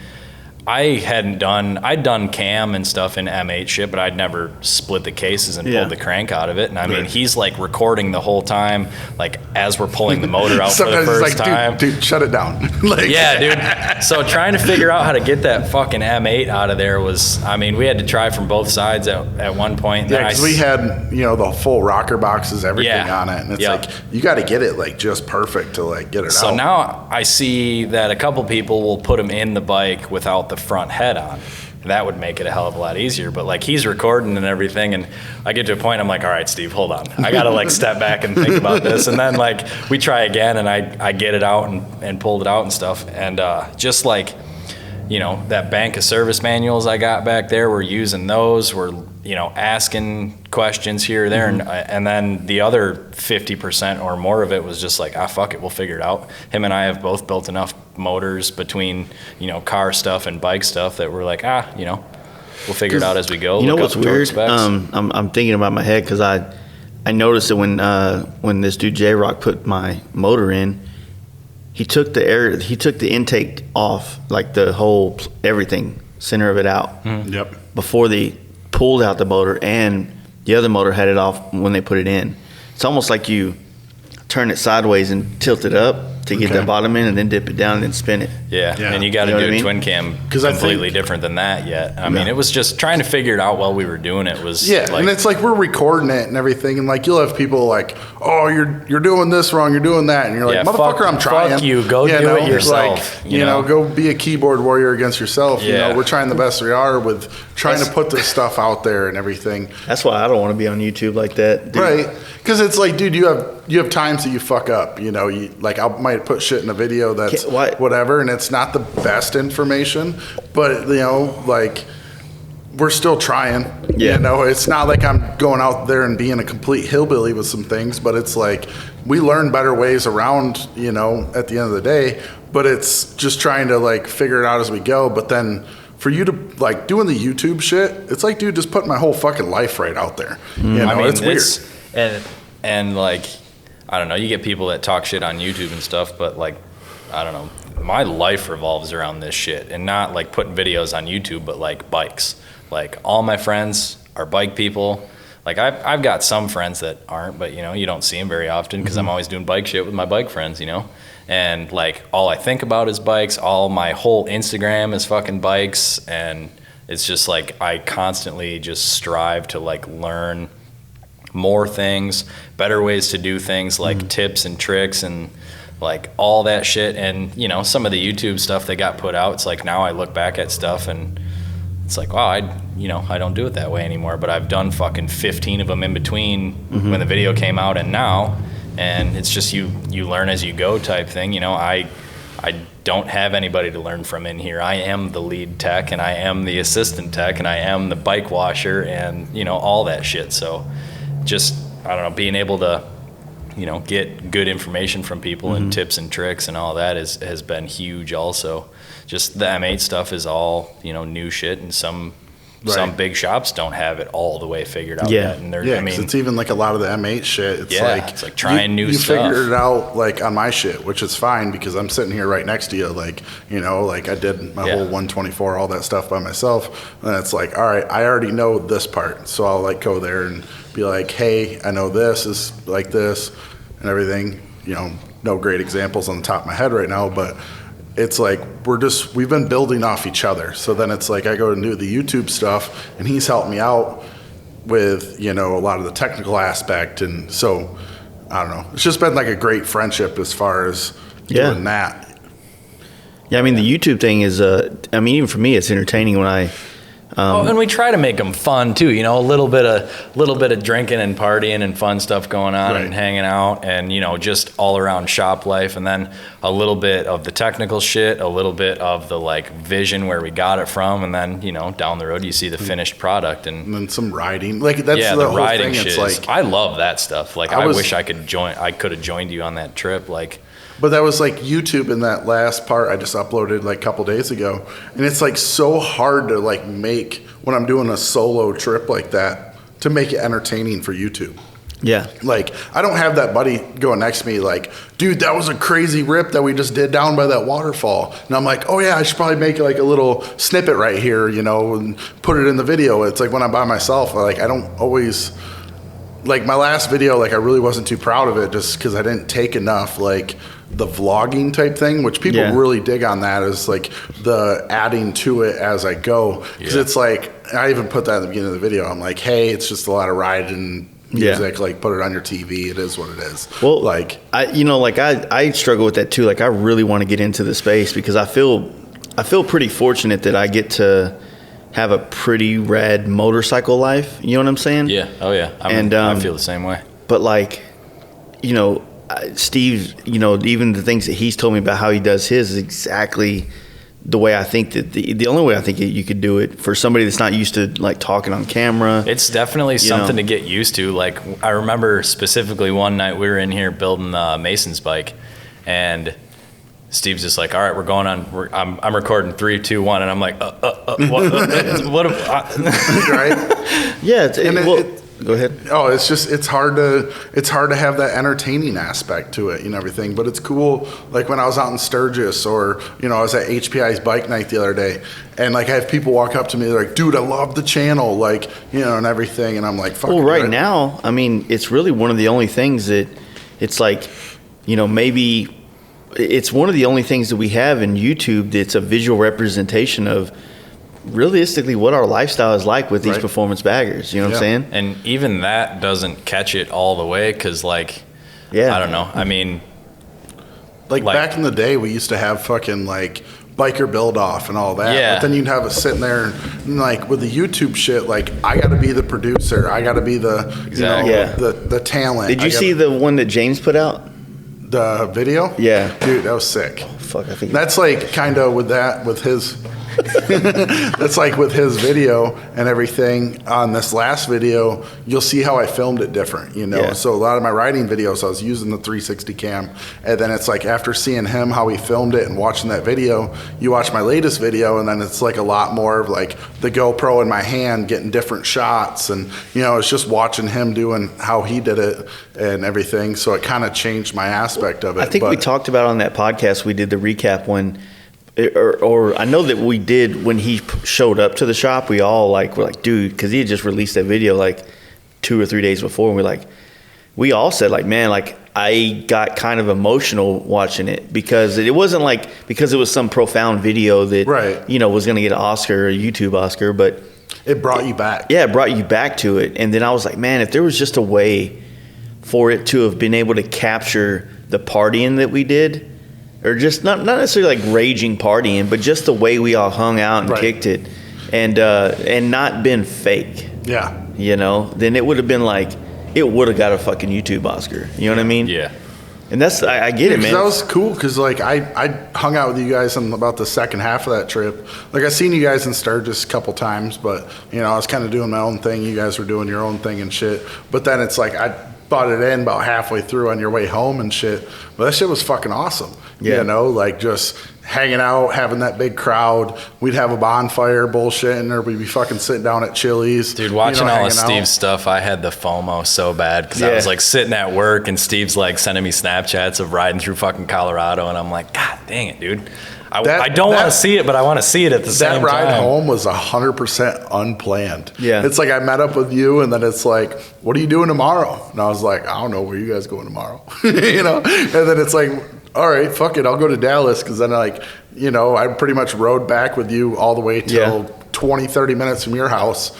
I'd done cam and stuff in M8 shit, but I'd never split the cases and pulled the crank out of it. And I mean, he's like recording the whole time, like as we're pulling the motor out for the first time. Dude, shut it down. Like, yeah, dude. So trying to figure out how to get that fucking M8 out of there was, I mean, we had to try from both sides at one point. Yeah, because we had, you know, the full rocker boxes, everything on it. And it's like, you got to get it like just perfect to like get it out. So now I see that a couple people will put them in the bike without the front head on. That would make it a hell of a lot easier. But like he's recording and everything, and I get to a point I'm like, all right, Steve, hold on, I gotta like step back and think about this. And then like we try again, and I get it out and pulled it out and stuff. And just like, you know, that bank of service manuals I got back there, we're using those. We're, you know, asking questions here or there. And then the other 50% or more of it was just like, fuck it, we'll figure it out. Him and I have both built enough motors between, you know, car stuff and bike stuff that we're like, you know, we'll figure it out as we go. You know what's weird? I'm thinking about my head because I noticed that when this dude J-Rock put my motor in, he took the intake off, like the whole everything, center of it out. Yep. Before they pulled out the motor, and the other motor had it off when they put it in. It's almost like you turn it sideways and tilt it up to get the bottom in, and then dip it down and then spin it. Yeah. And you got to do a twin cam completely different than that yet. I mean, it was just trying to figure it out while we were doing it. And it's like we're recording it and everything, and like you'll have people like, oh, you're doing this wrong, you're doing that, and you're like, motherfucker, I'm trying. Fuck you, go do it yourself. Like, you know, go be a keyboard warrior against yourself. You know, we're trying the best we are with trying to put this stuff out there and everything. That's why I don't want to be on YouTube like that, dude. Right? Because it's like, dude, you have times that you fuck up. You know, like I might put shit in a video that's whatever, and it's not the best information, but you know, like we're still trying. Yeah. You know, it's not like I'm going out there and being a complete hillbilly with some things, but it's like we learn better ways around, you know, at the end of the day, but it's just trying to like figure it out as we go. But then for you to like doing the YouTube shit, it's like, dude, just putting my whole fucking life right out there. You know, I mean, it's weird. And like, I don't know, you get people that talk shit on YouTube and stuff, but like, I don't know, my life revolves around this shit, and not like putting videos on YouTube, but like bikes. Like all my friends are bike people. Like I've got some friends that aren't, but you know, you don't see them very often because I'm always doing bike shit with my bike friends, you know? And like all I think about is bikes. All my whole Instagram is fucking bikes. And it's just like I constantly just strive to like learn more things, better ways to do things, like tips and tricks and like all that shit. And you know, some of the YouTube stuff that got put out, it's like now I look back at stuff and it's like, wow, I don't do it that way anymore, but I've done fucking 15 of them in between when the video came out and now, and it's just you learn as you go type thing. You know, I don't have anybody to learn from in here. I am the lead tech, and I am the assistant tech, and I am the bike washer, and you know, all that shit. So just, I don't know, being able to, you know, get good information from people and tips and tricks and all that has been huge also. Just the M8 stuff is all, you know, new shit, and some big shops don't have it all the way figured out yet. And I mean, it's even like a lot of the M8 shit. It's like trying new stuff. You figured it out like on my shit, which is fine because I'm sitting here right next to you. Like, you know, like I did my whole 124, all that stuff by myself. And it's like, all right, I already know this part. So I'll like go there and be like, hey, I know this is like this and everything. You know, no great examples on the top of my head right now, but it's like we've been building off each other. So then it's like I go and do the YouTube stuff, and he's helped me out with, you know, a lot of the technical aspect. And so I don't know, it's just been like a great friendship as far as doing that. Yeah, I mean, the YouTube thing is, I mean, even for me, it's entertaining when I. And we try to make them fun too, you know, a little bit of drinking and partying and fun stuff going on and hanging out, and you know, just all around shop life, and then a little bit of the technical shit, a little bit of the like vision where we got it from, and then you know, down the road you see the finished product, and then some riding, like that's the whole riding thing. shit. It's like I love that stuff. Like I wish I could have joined you on that trip. Like. But that was like YouTube in that last part I just uploaded like a couple days ago. And it's like so hard to like make, when I'm doing a solo trip like that, to make it entertaining for YouTube. Yeah. Like, I don't have that buddy going next to me like, dude, that was a crazy rip that we just did down by that waterfall. And I'm like, oh yeah, I should probably make like a little snippet right here, you know, and put it in the video. It's like when I'm by myself, like I don't always... Like my last video, like I really wasn't too proud of it just because I didn't take enough like the vlogging type thing, which people really dig on. That is like the adding to it as I go, because it's like I even put that in the beginning of the video. I'm like, hey, it's just a lot of riding music. Like put it on your TV. It is what it is. Well, like I struggle with that too. Like I really want to get into the space because I feel pretty fortunate that I get to have a pretty rad motorcycle life. You know what I'm saying? Yeah. Oh yeah. I feel the same way. But like, you know, Steve, you know, even the things that he's told me about how he does his is exactly the way I think that the only way I think you could do it for somebody that's not used to like talking on camera. It's definitely something to get used to. Like I remember specifically one night we were in here building Mason's bike, and Steve's just like, all right, we're going on. I'm recording 3, 2, 1, and I'm like, what? Right? Yeah. Go ahead. Oh, it's hard to have that entertaining aspect to it and everything. But it's cool. Like when I was out in Sturgis, or you know, I was at HPI's bike night the other day, and like I have people walk up to me, they're like, dude, I love the channel, like, you know, and everything, and I'm like, fuck. Well, right now, I mean, it's really one of the only things that it's like, you know, maybe. It's one of the only things that we have in YouTube that's a visual representation of realistically what our lifestyle is like with these performance baggers. You know what I'm saying? And even that doesn't catch it all the way because, like, I don't know. I mean, like back in the day, we used to have fucking like biker build off and all that. Yeah. But then you'd have us sitting there and like with the YouTube shit, like I got to be the producer. I got to be the, the talent. Did you see the one that James put out? The video? Yeah. Dude, that was sick. Oh, fuck, I think that's like kind of with his that's like with his video and everything. On this last video, you'll see how I filmed it different, you know. So a lot of my riding videos, I was using the 360 cam, and then it's like after seeing him how he filmed it and watching that video, you watch my latest video, and then it's like a lot more of like the GoPro in my hand getting different shots, and you know, it's just watching him doing how he did it and everything. So it kind of changed my aspect of it. I think we talked about on that podcast we did the recap when. Or I know that we did when he showed up to the shop. We all were like, dude, because he had just released that video like 2 or 3 days before, and we all said like, man, like I got kind of emotional watching it because it wasn't like because it was some profound video that you know was going to get an Oscar or a YouTube Oscar, but it brought you back. Yeah, it brought you back to it, and then I was like, man, if there was just a way for it to have been able to capture the partying that we did. Or just not necessarily like raging partying, but just the way we all hung out and kicked it, and not been fake. Yeah, you know, then it would have been like it would have got a fucking YouTube Oscar. You know what I mean? Yeah. And that's I get it, man. That was cool because like I hung out with you guys on about the second half of that trip. Like I seen you guys in Sturgis a couple times, but you know I was kind of doing my own thing. You guys were doing your own thing and shit. But then it's like I bought it in about halfway through on your way home and shit. But that shit was fucking awesome. Yeah. You know, like just hanging out, having that big crowd. We'd have a bonfire bullshitting, or we'd be fucking sitting down at Chili's. Dude, watching all of Steve's stuff, I had the FOMO so bad because I was like sitting at work and Steve's like sending me Snapchats of riding through fucking Colorado, and I'm like, God dang it, dude. I don't want to see it, but I want to see it at the same time. That ride home was 100% unplanned. Yeah. It's like I met up with you, and then it's like, what are you doing tomorrow? And I was like, I don't know, where you guys going tomorrow? You know? And then it's like, all right, fuck it, I'll go to Dallas, because then like, you know, I pretty much rode back with you all the way till 20, 30 minutes from your house.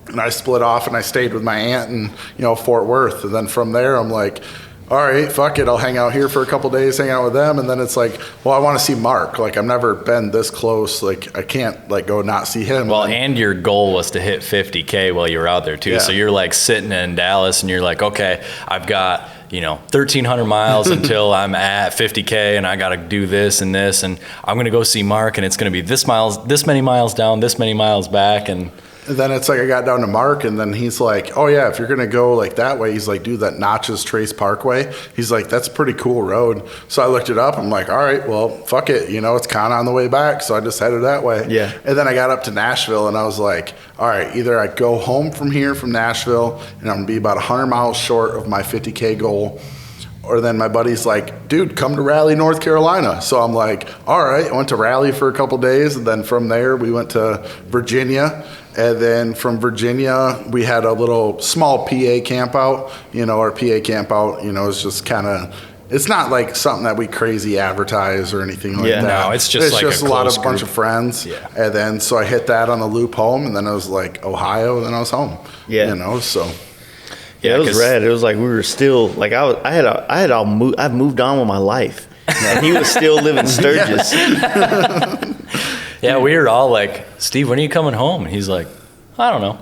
And I split off and I stayed with my aunt in, you know, Fort Worth. And then from there, I'm like, all right, fuck it, I'll hang out here for a couple days, hang out with them, and then it's like, well, I want to see Mark. Like, I've never been this close. Like, I can't like go not see him. Well, and your goal was to hit 50K while you were out there too. Yeah. So you're like sitting in Dallas, and you're like, okay, I've got 1,300 miles until I'm at 50K, and I got to do this and this, and I'm gonna go see Mark, and it's gonna be this many miles down, this many miles back, and then it's like I got down to Mark, and then he's like, oh, yeah, if you're going to go like that way, he's like, dude, that Notches Trace Parkway. He's like, that's a pretty cool road. So I looked it up. I'm like, all right, well, fuck it. It's kind of on the way back. So I just headed that way. Yeah. And then I got up to Nashville, and I was like, all right, either I go home from here from Nashville, and I'm going to be about 100 miles short of my 50K goal, or then my buddy's like, dude, come to Raleigh, North Carolina. So I'm like, all right. I went to Raleigh for a couple days, and then from there we went to Virginia. And then from Virginia, we had a little small PA camp out. Our PA camp out, is just kind of, it's not like something that we crazy advertise or anything like that. No, it's just like a lot of bunch of friends. Yeah. And then so I hit that on the loop home, and then I was like Ohio, and then I was home. Yeah. So. Yeah, it was rad. It was like we were still like I've moved on with my life, and he was still living Sturgis. Yeah, we were all like, Steve, when are you coming home? And he's like, I don't know.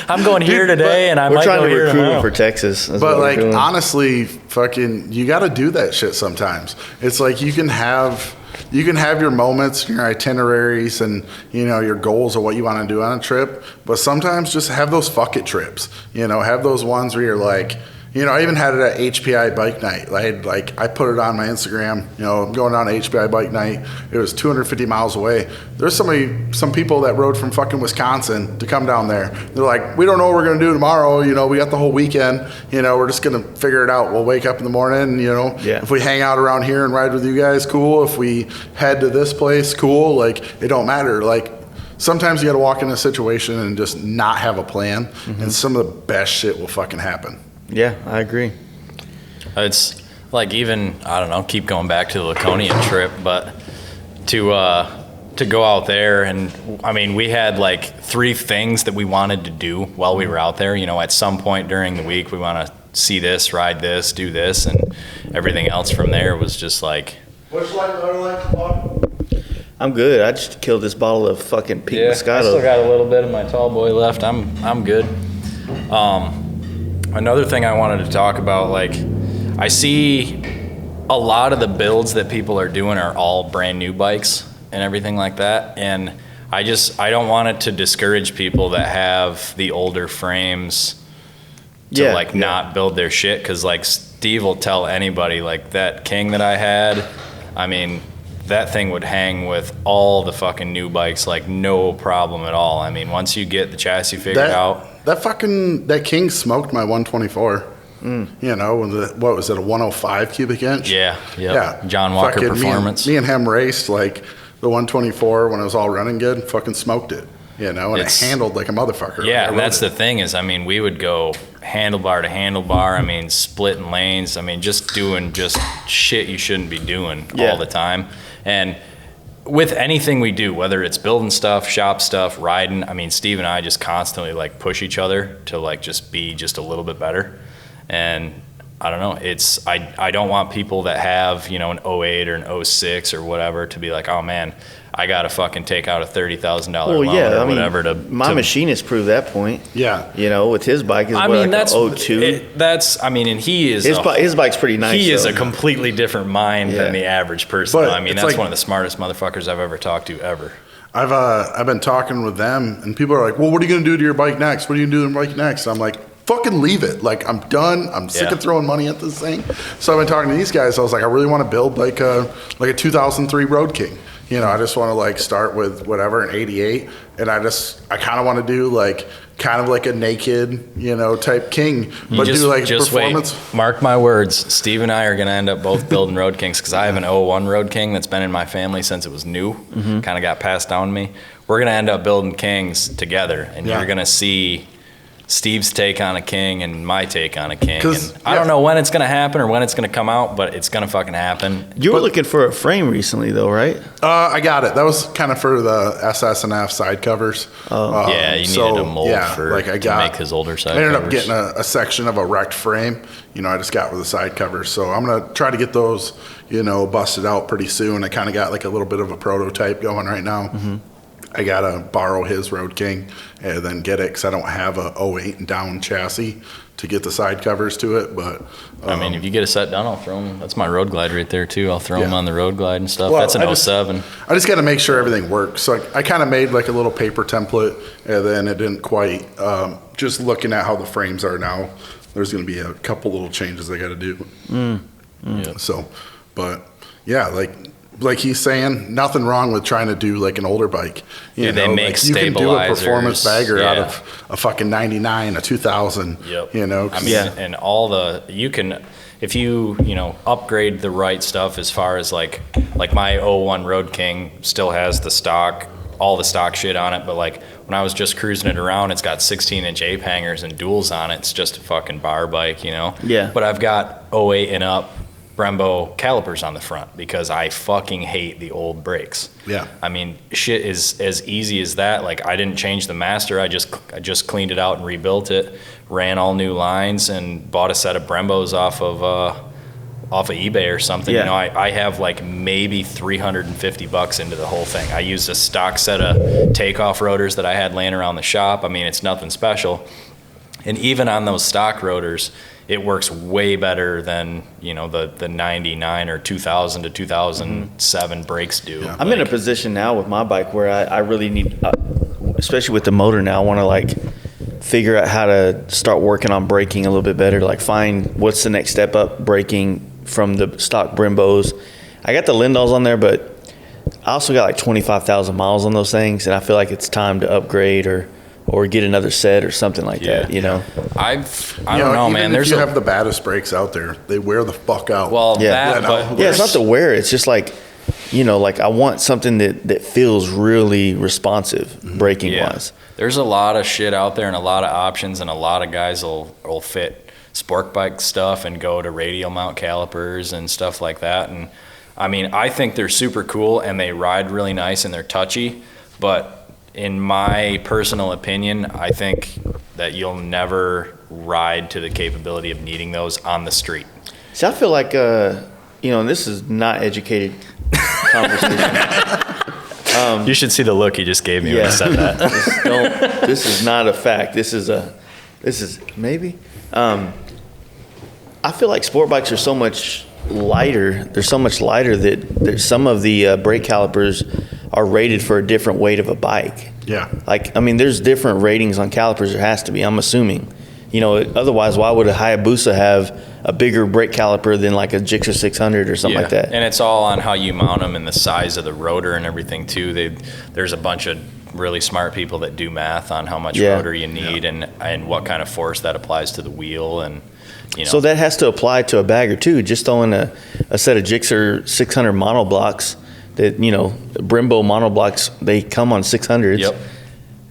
I'm going here today, and I might go here tomorrow. We're trying to recruit him for Texas. But like, honestly, fucking, you got to do that shit sometimes. It's like you can have your moments, your itineraries, and your goals of what you want to do on a trip. But sometimes just have those fuck it trips. Have those ones where you're like. I even had it at HPI bike night. I put it on my Instagram. I'm going on HPI bike night. It was 250 miles away. There's some people that rode from fucking Wisconsin to come down there. They're like, we don't know what we're gonna do tomorrow. We got the whole weekend. We're just gonna figure it out. We'll wake up in the morning. Yeah. If we hang out around here and ride with you guys, cool. If we head to this place, cool. Like, it don't matter. Like, sometimes you got to walk in a situation and just not have a plan, and some of the best shit will fucking happen. Yeah, I agree. It's like, even, I don't know, keep going back to the Laconia trip, but to go out there, and I mean, we had like 3 things that we wanted to do while we were out there. At some point during the week, we want to see this, ride this, do this, and everything else from there was just like. What's like? I'm good. I just killed this bottle of fucking pink Moscato. I still got a little bit of my tall boy left. I'm good. Another thing I wanted to talk about, like, I see a lot of the builds that people are doing are all brand new bikes and everything like that. And I don't want it to discourage people that have the older frames to not build their shit. Cause like Steve will tell anybody, like, that King that I had, I mean, that thing would hang with all the fucking new bikes, like, no problem at all. I mean, once you get the chassis figured out. That King smoked my 124. What was it, a 105 cubic inch? Yeah. John Walker Performance. Me and him raced like the 124 when it was all running good. Fucking smoked it. And it handled like a motherfucker. Yeah, and that's the thing is, I mean, we would go handlebar to handlebar. I mean, splitting lanes. I mean, just doing shit you shouldn't be doing all the time. And with anything we do, whether it's building stuff, shop stuff, riding, I mean, Steve and I just constantly like push each other to like just be just a little bit better. And I don't know, I don't want people that have, an 08 or an 06 or whatever to be like, oh man, I got to fucking take out a $30,000 loan or whatever. My machinist proved that point. Yeah. With his bike is that's 02. And he is his bike's pretty nice. He is a completely different mind than the average person. But I mean, that's one of the smartest motherfuckers I've ever talked to ever. I've been talking with them, and people are like, well, what are you going to do to your bike next? What are you going to do to your bike next? I'm like, fucking leave it. Like, I'm done. I'm sick of throwing money at this thing. So I've been talking to these guys. I was like, I really want to build like a 2003 Road King. I just want to like start with whatever, an 88. And I kind of want to do like kind of like a naked, type King, but do like performance. Wait. Mark my words. Steve and I are going to end up both building Road Kings, because I have an 01 Road King that's been in my family since it was new, kind of got passed down to me. We're going to end up building Kings together, and you're going to see Steve's take on a king and my take on a king. 'Cause, And I don't know when it's going to happen or when it's going to come out, but it's going to fucking happen. You were looking for a frame recently, though, right? I got it. That was kind of for the SS&F side covers. Yeah, you needed a mold to make his older side I ended covers. up getting a section of a wrecked frame. I just got with the side covers. So I'm going to try to get those, busted out pretty soon. I kind of got like a little bit of a prototype going right now. Mm-hmm. I got to borrow his Road King and then get it because I don't have a 08 and down chassis to get the side covers to it. But I mean, if you get a set done, I'll throw them. That's my Road Glide right there, too. I'll throw them on the Road Glide and stuff. Well, that's an 07. I just got to make sure everything works. So I kind of made like a little paper template, and then it didn't quite. Just looking at how the frames are now, there's going to be a couple little changes I got to do. Yeah. So, but yeah, like he's saying, nothing wrong with trying to do like an older bike. They make stabilizers. You can do a performance bagger out of a fucking 99, a 2000. Yep. I mean, and all the if you upgrade the right stuff as far as like my 01 Road King still has all the stock shit on it, but like when I was just cruising it around, it's got 16-inch ape hangers and duals on it. It's just a fucking bar bike, Yeah. But I've got 08 and up Brembo calipers on the front because I fucking hate the old brakes. Yeah. I mean, shit is as easy as that. Like, I didn't change the master. I just cleaned it out and rebuilt it, ran all new lines, and bought a set of Brembos off of eBay or something. Yeah. I have like maybe $350 into the whole thing. I used a stock set of takeoff rotors that I had laying around the shop. I mean, it's nothing special. And even on those stock rotors, it works way better than the 99 or 2000 to 2007 brakes do. Yeah. I'm in a position now with my bike where I really need, especially with the motor now, I want to like figure out how to start working on braking a little bit better. Like find what's the next step up braking from the stock Brembos. I got the Lindals on there, but I also got like 25,000 miles on those things, and I feel like it's time to upgrade or get another set or something like that, I don't know, man. If you have the baddest brakes out there, they wear the fuck out. Well, Yeah. It's not the wear. It's just like, like I want something that feels really responsive braking wise. There's a lot of shit out there and a lot of options, and a lot of guys will fit sport bike stuff and go to radial mount calipers and stuff like that. And I mean, I think they're super cool and they ride really nice and they're touchy, but in my personal opinion, I think that you'll never ride to the capability of needing those on the street. See, I feel like, and this is not educated conversation. You should see the look he just gave me when I said that. This is not a fact. This is maybe. I feel like sport bikes are so much lighter. They're so much lighter that some of the brake calipers are rated for a different weight of a bike. Yeah. Like, I mean, there's different ratings on calipers. There has to be, I'm assuming. Otherwise, why would a Hayabusa have a bigger brake caliper than like a Gixxer 600 or something like that? And it's all on how you mount them and the size of the rotor and everything too. There's a bunch of really smart people that do math on how much rotor you need and what kind of force that applies to the wheel and. So that has to apply to a bagger too. Just throwing a set of Gixxer 600 monoblocks that, Brembo monoblocks, they come on 600s. Yep.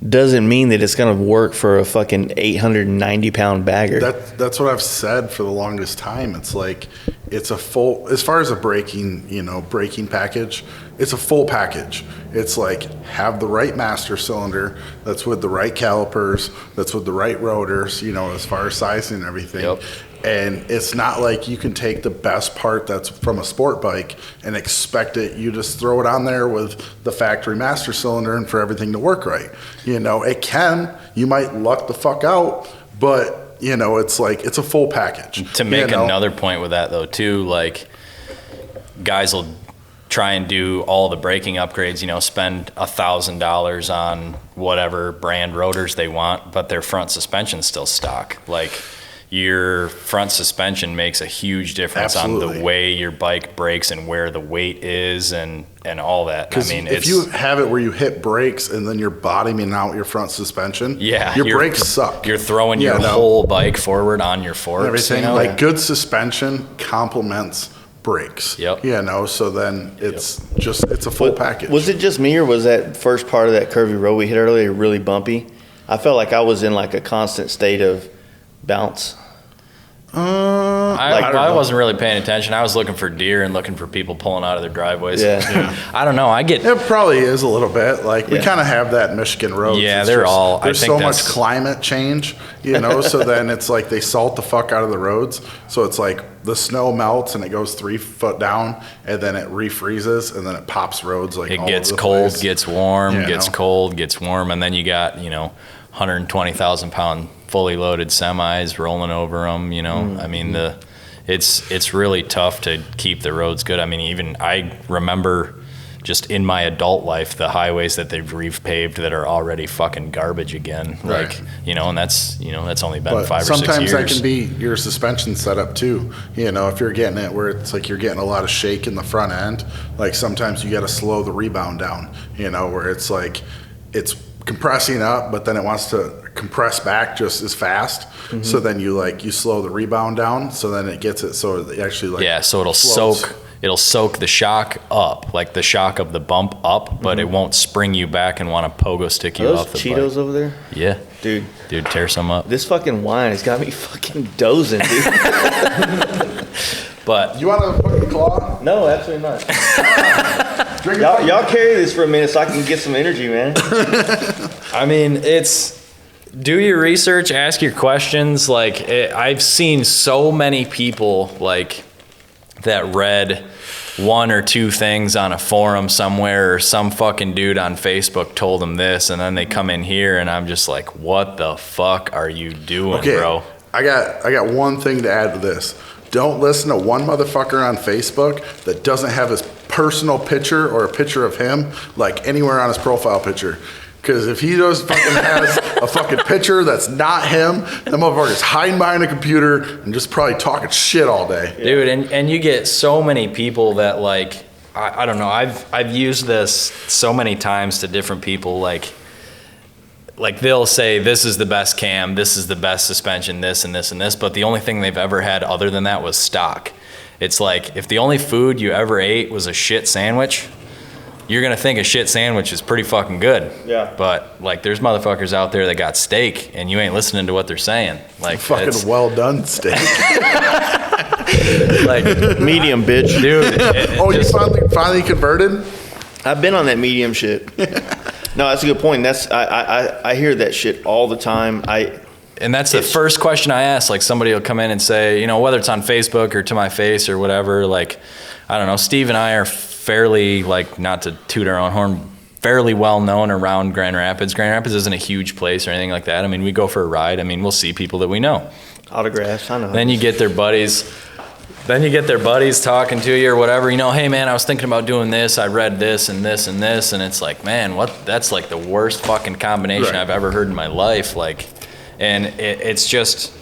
Doesn't mean that it's going to work for a fucking 890 pound bagger. That's what I've said for the longest time. It's like, it's a full, as far as a braking package, it's a full package. It's like, have the right master cylinder that's with the right calipers, that's with the right rotors, as far as sizing and everything. Yep. And it's not like you can take the best part that's from a sport bike and expect it. You just throw it on there with the factory master cylinder and for everything to work right. It can. You might luck the fuck out, but, it's like it's a full package. To make another point with that, though, too, like guys will try and do all the braking upgrades, spend $1,000 on whatever brand rotors they want, but their front suspension's still stock. Like, your front suspension makes a huge difference on the way your bike brakes and where the weight is and all that. I mean, if you have it where you hit brakes and then you're bottoming out your front suspension, your brakes suck. You're throwing your whole bike forward on your forks. Everything good suspension complements brakes. Yep. So then it's a full package. Was it just me, or was that first part of that curvy road we hit earlier really bumpy? I felt like I was in like a constant state of bounce. I wasn't really paying attention. I was looking for deer and looking for people pulling out of their driveways. Yeah. I don't know. It probably is a little bit. Like, we kind of have that in Michigan roads. Yeah, there's so much climate change, so then it's like they salt the fuck out of the roads. So it's like the snow melts and it goes 3 foot down and then it refreezes and then it pops roads like it all gets over the cold, place. gets warm, gets cold, gets warm, and then you got, 120,000 pound fully loaded semis rolling over them, I mean, it's really tough to keep the roads good. I mean, even I remember just in my adult life, the highways that they've repaved that are already fucking garbage again. Right. Like, and that's only been 5 or 6 years. Sometimes that can be your suspension setup too. If you're getting it where it's like you're getting a lot of shake in the front end, like sometimes you got to slow the rebound down, where it's like, it's compressing up, but then it wants to compress back just as fast. Mm-hmm. So then you slow the rebound down. So then it gets it. So it actually so it'll soak the shock up, like the shock of the bump up, but it won't spring you back and want to pogo stick you off the Cheetos bike. over there? Yeah. Dude, tear some up. This fucking wine has got me fucking dozing, dude. But you want to put your claw? No, absolutely not. Y'all carry this for a minute so I can get some energy, man. I mean, do your research, ask your questions. Like, I've seen so many people like that read 1 or 2 things on a forum somewhere, or some fucking dude on Facebook told them this, and then they come in here and I'm just like, what the fuck are you doing, bro? I got one thing to add to this. Don't listen to one motherfucker on Facebook that doesn't have his personal picture or a picture of him like anywhere on his profile picture. Because if he does fucking has a fucking picture that's not him, that motherfucker's hiding behind a computer and just probably talking shit all day. Dude, and you get so many people that like, I don't know, I've used this so many times to different people, like they'll say, this is the best cam, this is the best suspension, this and this and this, but the only thing they've ever had other than that was stock. It's like, if the only food you ever ate was a shit sandwich, you're gonna think a shit sandwich is pretty fucking good. Yeah. But like, there's motherfuckers out there that got steak and you ain't listening to what they're saying. Like, fucking well done steak. Like, medium, bitch. Dude. You finally converted? I've been on that medium shit. No, that's a good point. I hear that shit all the time. And that's the first question I ask. Like, somebody will come in and say, whether it's on Facebook or to my face or whatever, like, I don't know, Steve and I are fairly, like, not to toot our own horn, fairly well known around Grand Rapids. Grand Rapids isn't a huge place or anything like that. I mean, we go for a ride. I mean, we'll see people that we know. Autographs, I know. Then you get their buddies talking to you or whatever, hey man, I was thinking about doing this, I read this and this and this, and it's like, man, that's like the worst fucking combination I've ever heard in my life. Like, and it's just,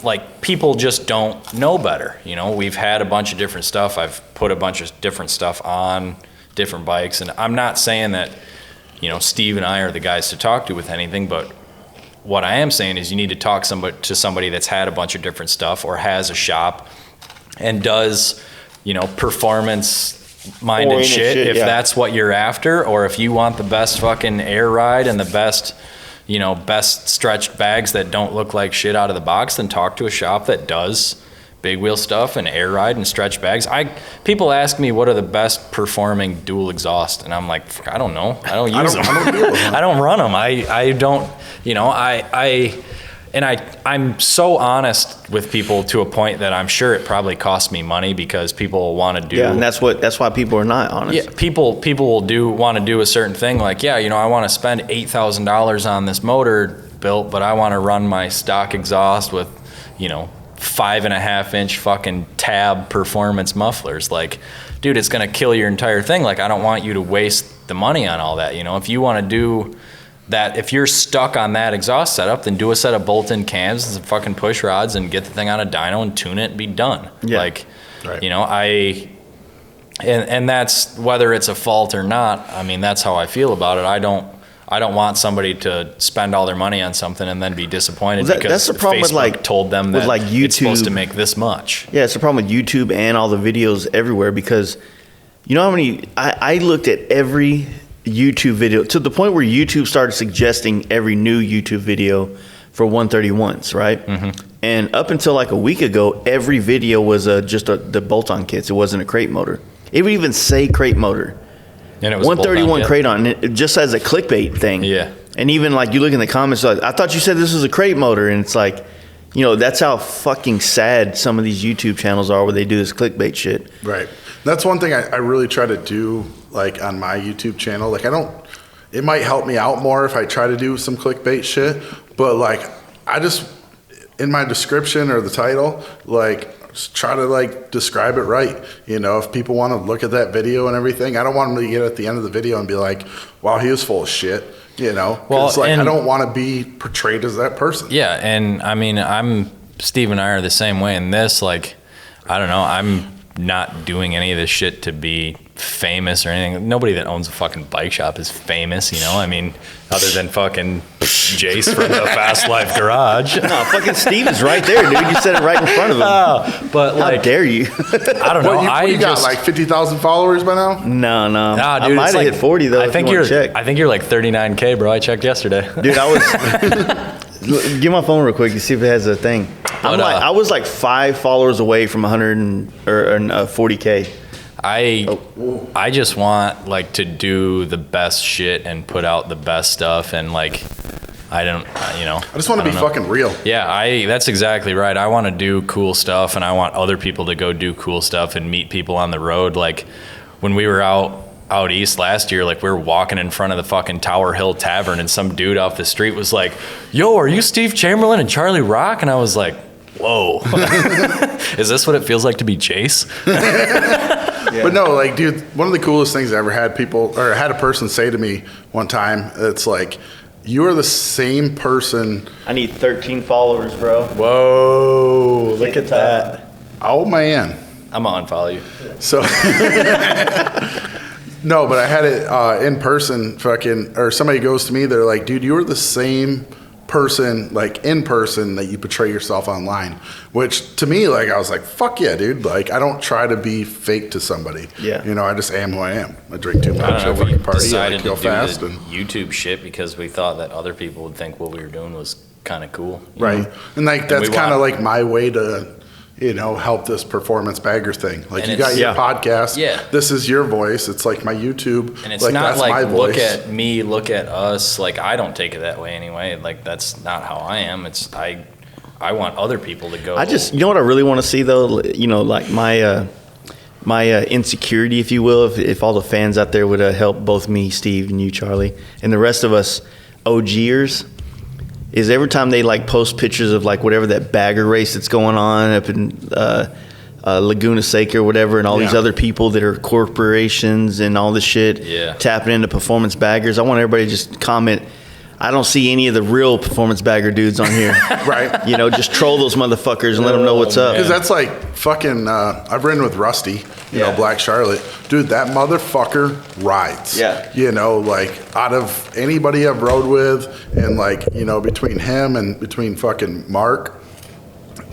like, people just don't know better. We've had a bunch of different stuff. I've put a bunch of different stuff on different bikes, and I'm not saying that, Steve and I are the guys to talk to with anything, but what I am saying is you need to talk to somebody that's had a bunch of different stuff or has a shop and does, performance-minded shit if that's what you're after, or if you want the best fucking air ride and the best, best stretched bags that don't look like shit out of the box, then talk to a shop that does big wheel stuff and air ride and stretch bags. People ask me what are the best performing dual exhaust, and I'm like, I don't know. I don't use them. I don't run them. I don't. I'm so honest with people to a point that I'm sure it probably costs me money because people want to do. Yeah, and that's why people are not honest. Yeah, people will want to do a certain thing. Like, I want to spend $8,000 on this motor built, but I want to run my stock exhaust with, 5.5-inch fucking tab performance mufflers. Like, dude, it's gonna kill your entire thing. Like, I don't want you to waste the money on all that. If you want to do that, if you're stuck on that exhaust setup, then do a set of bolt-in cams and some fucking push rods and get the thing on a dyno and tune it and be done. Yeah. Like, and that's whether it's a fault or not. I mean, that's how I feel about it. I don't want somebody to spend all their money on something and then be disappointed because that's the problem Facebook told them that YouTube, it's supposed to make this much. Yeah, it's the problem with YouTube and all the videos everywhere because you know how many I looked at every YouTube video to the point where YouTube started suggesting every new YouTube video for 131s, right? And up until like a week ago, every video was just the bolt-on kits. It wasn't a crate motor. It would even say crate motor. And it was 131 crate on it, just as a clickbait thing. Yeah. And even like you look in the comments, like, I thought you said this was a crate motor, and it's like, you know, that's how fucking sad some of these YouTube channels are where they do this clickbait shit. Right. That's one thing I really try to do, like on my YouTube channel. Like it might help me out more if I try to do some clickbait shit, but like I just, in my description or the title, like just try to like describe it right. You know, if people want to look at that video and everything, I don't want them to get at the end of the video and be like, wow, he was full of shit. You know, well, like I don't want to be portrayed as that person. Yeah, and I mean, Steve and I are the same way in this. Like, I don't know, I'm not doing any of this shit to be famous or anything. Nobody that owns a fucking bike shop is famous, you know? I mean, other than fucking Jace from the Fast Life Garage. No, fucking Steve is right there, dude. You said it right in front of him. But how like, dare you? I don't know. You got like 50,000 followers by now? No. Nah, dude, I might have hit 40 though. I think you're like 39K, bro. I checked yesterday. Dude, I was. Give my phone real quick and see if it has a thing. I was like 5 followers away from 140K. I just want like to do the best shit and put out the best stuff, and like I just want to be fucking real. Yeah, that's exactly right. I want to do cool stuff, and I want other people to go do cool stuff and meet people on the road. Like when we were out east last year, like we were walking in front of the fucking Tower Hill Tavern, and some dude off the street was like, "Yo, are you Steve Chamberlain and Charlie Rock?" And I was like, whoa. Is this what it feels like to be Chase? Yeah. But no, like, dude, one of the coolest things I ever had had a person say to me one time, it's like, you are the same person. I need 13 followers, bro. Whoa, look at that. Oh, man. I'm gonna unfollow you. So, no, but I had it in person, or somebody goes to me, they're like, dude, you are the same person, like in person, that you portray yourself online. Which to me, like, I was like, fuck yeah, dude. Like, I don't try to be fake to somebody. Yeah. You know, I just am who I am. I drink too much, I fucking party, I like, go fast. And YouTube shit because we thought that other people would think what we were doing was kind of cool. Right. Know? And like, that's kind of like my way to, you know, help this performance bagger thing. Like, and you got your podcast. Yeah. This is your voice. It's like my YouTube. And it's like, not like, look at me, look at us. Like, I don't take it that way anyway. Like, that's not how I am. It's, I want other people to go. You know what I really want to see though? You know, like my insecurity, if you will, if all the fans out there would help both me, Steve, and you, Charlie, and the rest of us OGers, is every time they like post pictures of like whatever that bagger race that's going on up in Laguna Seca or whatever, and all these other people that are corporations and all this shit tapping into performance baggers, I want everybody to just comment, I don't see any of the real performance bagger dudes on here. Right. You know, just troll those motherfuckers and let them know what's up. Because that's like fucking, I've ridden with Rusty, you know, Black Charlotte. Dude, that motherfucker rides. Yeah. You know, like, out of anybody I've rode with, and like, you know, between him and between fucking Mark,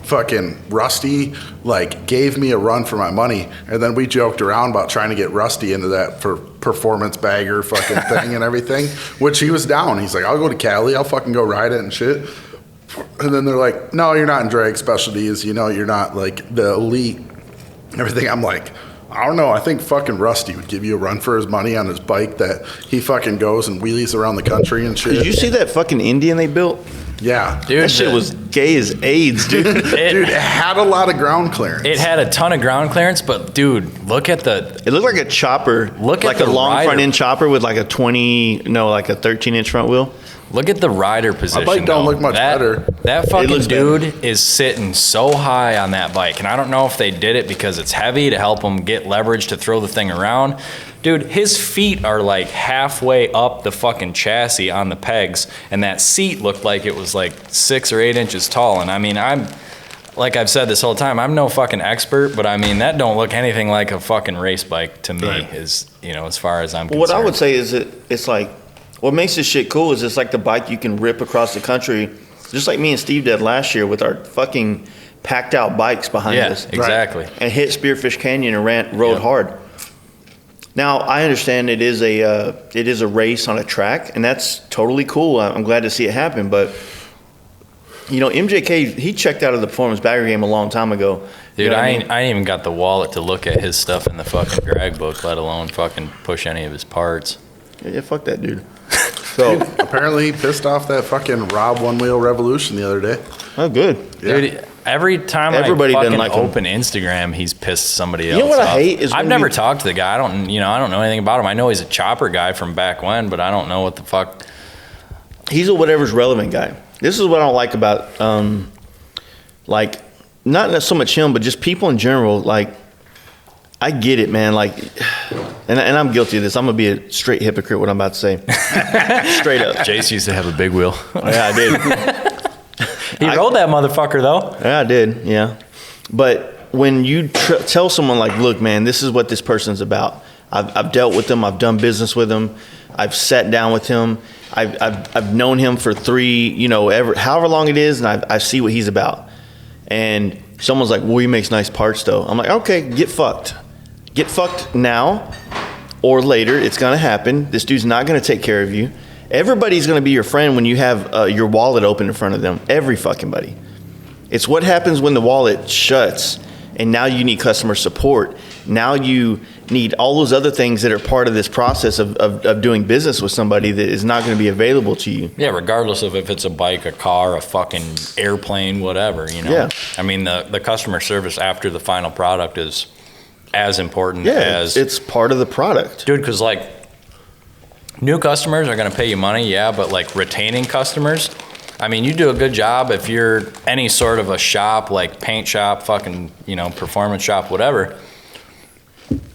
fucking Rusty, like, gave me a run for my money. And then we joked around about trying to get Rusty into that for performance bagger fucking thing and everything, which he was down. He's like, I'll go to Cali, I'll fucking go ride it and shit. And then they're like, no, you're not in drag specialties, you know, you're not like the elite and everything. I'm like, I don't know, I think fucking Rusty would give you a run for his money on his bike that he fucking goes and wheelies around the country and shit. Did you see that fucking Indian they built? Yeah. Dude, that shit was gay as AIDS, dude. Dude, it had a lot of ground clearance. It had a ton of ground clearance, but dude, look at the... It looked like a chopper. Look like at a long front end chopper with like a 13-inch front wheel. Look at the rider position. My bike don't look much better. That fucking dude is sitting so high on that bike, and I don't know if they did it because it's heavy to help him get leverage to throw the thing around. Dude, his feet are like halfway up the fucking chassis on the pegs, and that seat looked like it was like 6 or 8 inches tall. And I mean, like I've said this whole time, I'm no fucking expert, but I mean, that don't look anything like a fucking race bike to me, is, you know, as far as I'm concerned. What I would say is it's like, what makes this shit cool is it's like the bike you can rip across the country, just like me and Steve did last year with our fucking packed out bikes behind us. Yeah, exactly. And hit Spearfish Canyon and rode hard. Now I understand it is a race on a track, and that's totally cool. I'm glad to see it happen. But MJK, he checked out of the performance bagger game a long time ago. Dude, I ain't even got the wallet to look at his stuff in the fucking drag book, let alone fucking push any of his parts. Yeah, fuck that dude. So apparently he pissed off that fucking Rob One Wheel Revolution the other day. Oh, good. Yeah. Dude, every time Everybody I doesn't fucking like him. open Instagram, he's pissed somebody else You know what off. I hate is I've when never you- talked to the guy. I don't know anything about him. I know he's a chopper guy from back when, but I don't know what the fuck. He's a whatever's relevant guy. This is what I don't like about, like, not so much him, but just people in general. Like, I get it, man. Like, and I'm guilty of this. I'm gonna be a straight hypocrite. What I'm about to say, straight up. Jace used to have a big wheel. Yeah, I did. He rode that motherfucker though. Yeah, I did. Yeah, but when you tell someone like, "Look, man, this is what this person's about. I've dealt with them. I've done business with him. I've sat down with him. I've known him for however long it is, and I see what he's about." And someone's like, "Well, he makes nice parts, though." I'm like, "Okay, get fucked. Get fucked now or later. It's gonna happen. This dude's not gonna take care of you. Everybody's gonna be your friend when you have your wallet open in front of them. Every fucking buddy. It's what happens when the wallet shuts, and now you need customer support. Now you need all those other things that are part of this process of doing business with somebody that is not going to be available to you." Yeah, regardless of if it's a bike, a car, a fucking airplane, whatever, Yeah. I mean, the customer service after the final product is as important Yeah, as... it's part of the product. Dude, because, like, new customers are going to pay you money, yeah, but, like, retaining customers, I mean, you do a good job if you're any sort of a shop, like paint shop, fucking, performance shop, whatever.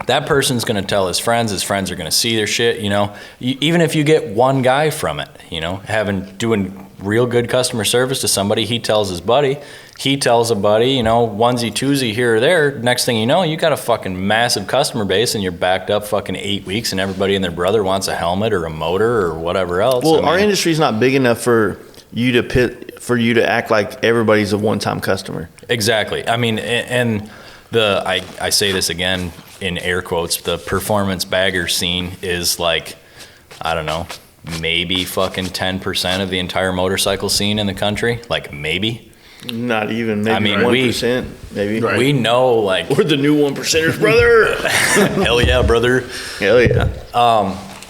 That person's going to tell his friends are going to see their shit, even if you get one guy from it, doing real good customer service to somebody, he tells his buddy, he tells a buddy, onesie twosie here or there. Next thing you know, you got a fucking massive customer base and you're backed up fucking 8 weeks and everybody and their brother wants a helmet or a motor or whatever else. Well, our industry's not big enough for you to act like everybody's a one-time customer. Exactly. I mean, and I say this again in air quotes, the performance bagger scene is like, I don't know, maybe fucking 10% of the entire motorcycle scene in the country. Like, maybe. Not even. Maybe I mean, 1%. Maybe. Right. We know, like... We're the new 1%ers, brother. Hell yeah, brother. Hell yeah.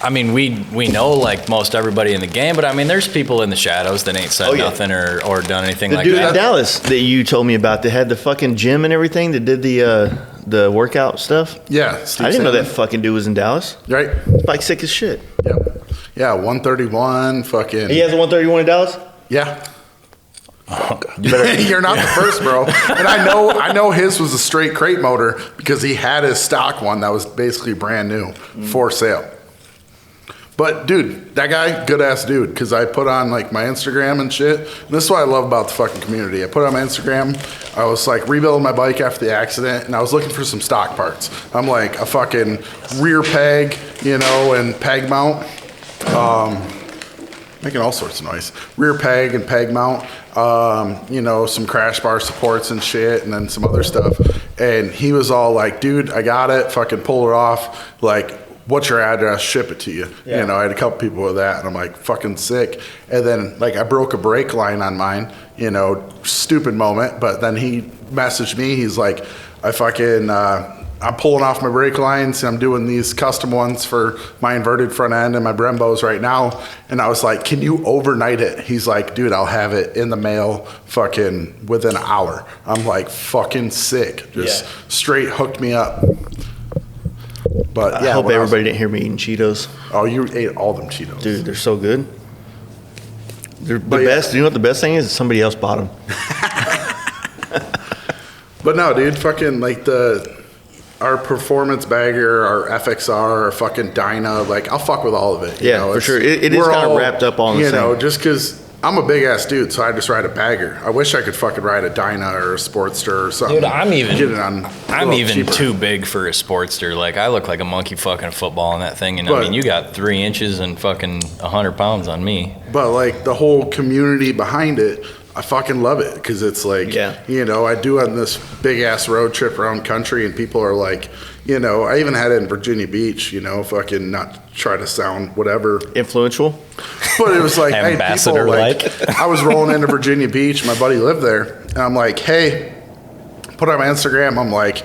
I mean, we know, like, most everybody in the game, but, I mean, there's people in the shadows that ain't said nothing or done anything like The dude that. in Dallas that you told me about that had the fucking gym and everything that did the workout stuff. Yeah, Steve I didn't know that Chamberlain. fucking dude was in Dallas. Right? It's like sick as shit. Yep. Yeah, 131, fucking. He has a 131 in Dallas? Yeah. You're not the first, bro. And I know his was a straight crate motor because he had his stock one that was basically brand new for sale. But dude, that guy, good ass dude. Because I put on like my Instagram and shit. And this is what I love about the fucking community. I put on my Instagram. I was like rebuilding my bike after the accident, and I was looking for some stock parts. I'm like a fucking rear peg, and peg mount. Making all sorts of noise. Rear peg and peg mount. Some crash bar supports and shit, and then some other stuff. And he was all like, "Dude, I got it. Fucking pull it off. Like, what's your address? Ship it to you." Yeah. I had a couple people with that, and I'm like, fucking sick. And then, like, I broke a brake line on mine, stupid moment. But then he messaged me. He's like, I'm pulling off my brake lines, and I'm doing these custom ones for my inverted front end and my Brembos right now. And I was like, "Can you overnight it?" He's like, "Dude, I'll have it in the mail fucking within an hour." I'm like, fucking sick. Just straight hooked me up. But I hope everybody didn't hear me eating Cheetos. Oh, you ate all them Cheetos. Dude, they're so good. They're the best. You know what the best thing is? Somebody else bought them. But no, dude, fucking like our performance bagger, our FXR, our fucking Dyna, like I'll fuck with all of it. Yeah, for sure. It is we're kind of all, wrapped up on the same. just because I'm a big ass dude, so I just ride a bagger. I wish I could fucking ride a Dyna or a Sportster or something. Dude, I'm even cheaper. too big for a Sportster. Like, I look like a monkey fucking football in that thing. And I But- mean, you got 3 inches and fucking 100 pounds on me. But like the whole community behind it, I fucking love it because it's like, you know, I do on this big ass road trip around country and people are like, you know, I even had it in Virginia Beach, you know, fucking not try to sound whatever. Influential. But it was like, hey, people Ambassador-like. I was rolling into Virginia Beach. My buddy lived there. And I'm like, hey, put on my Instagram. I'm like,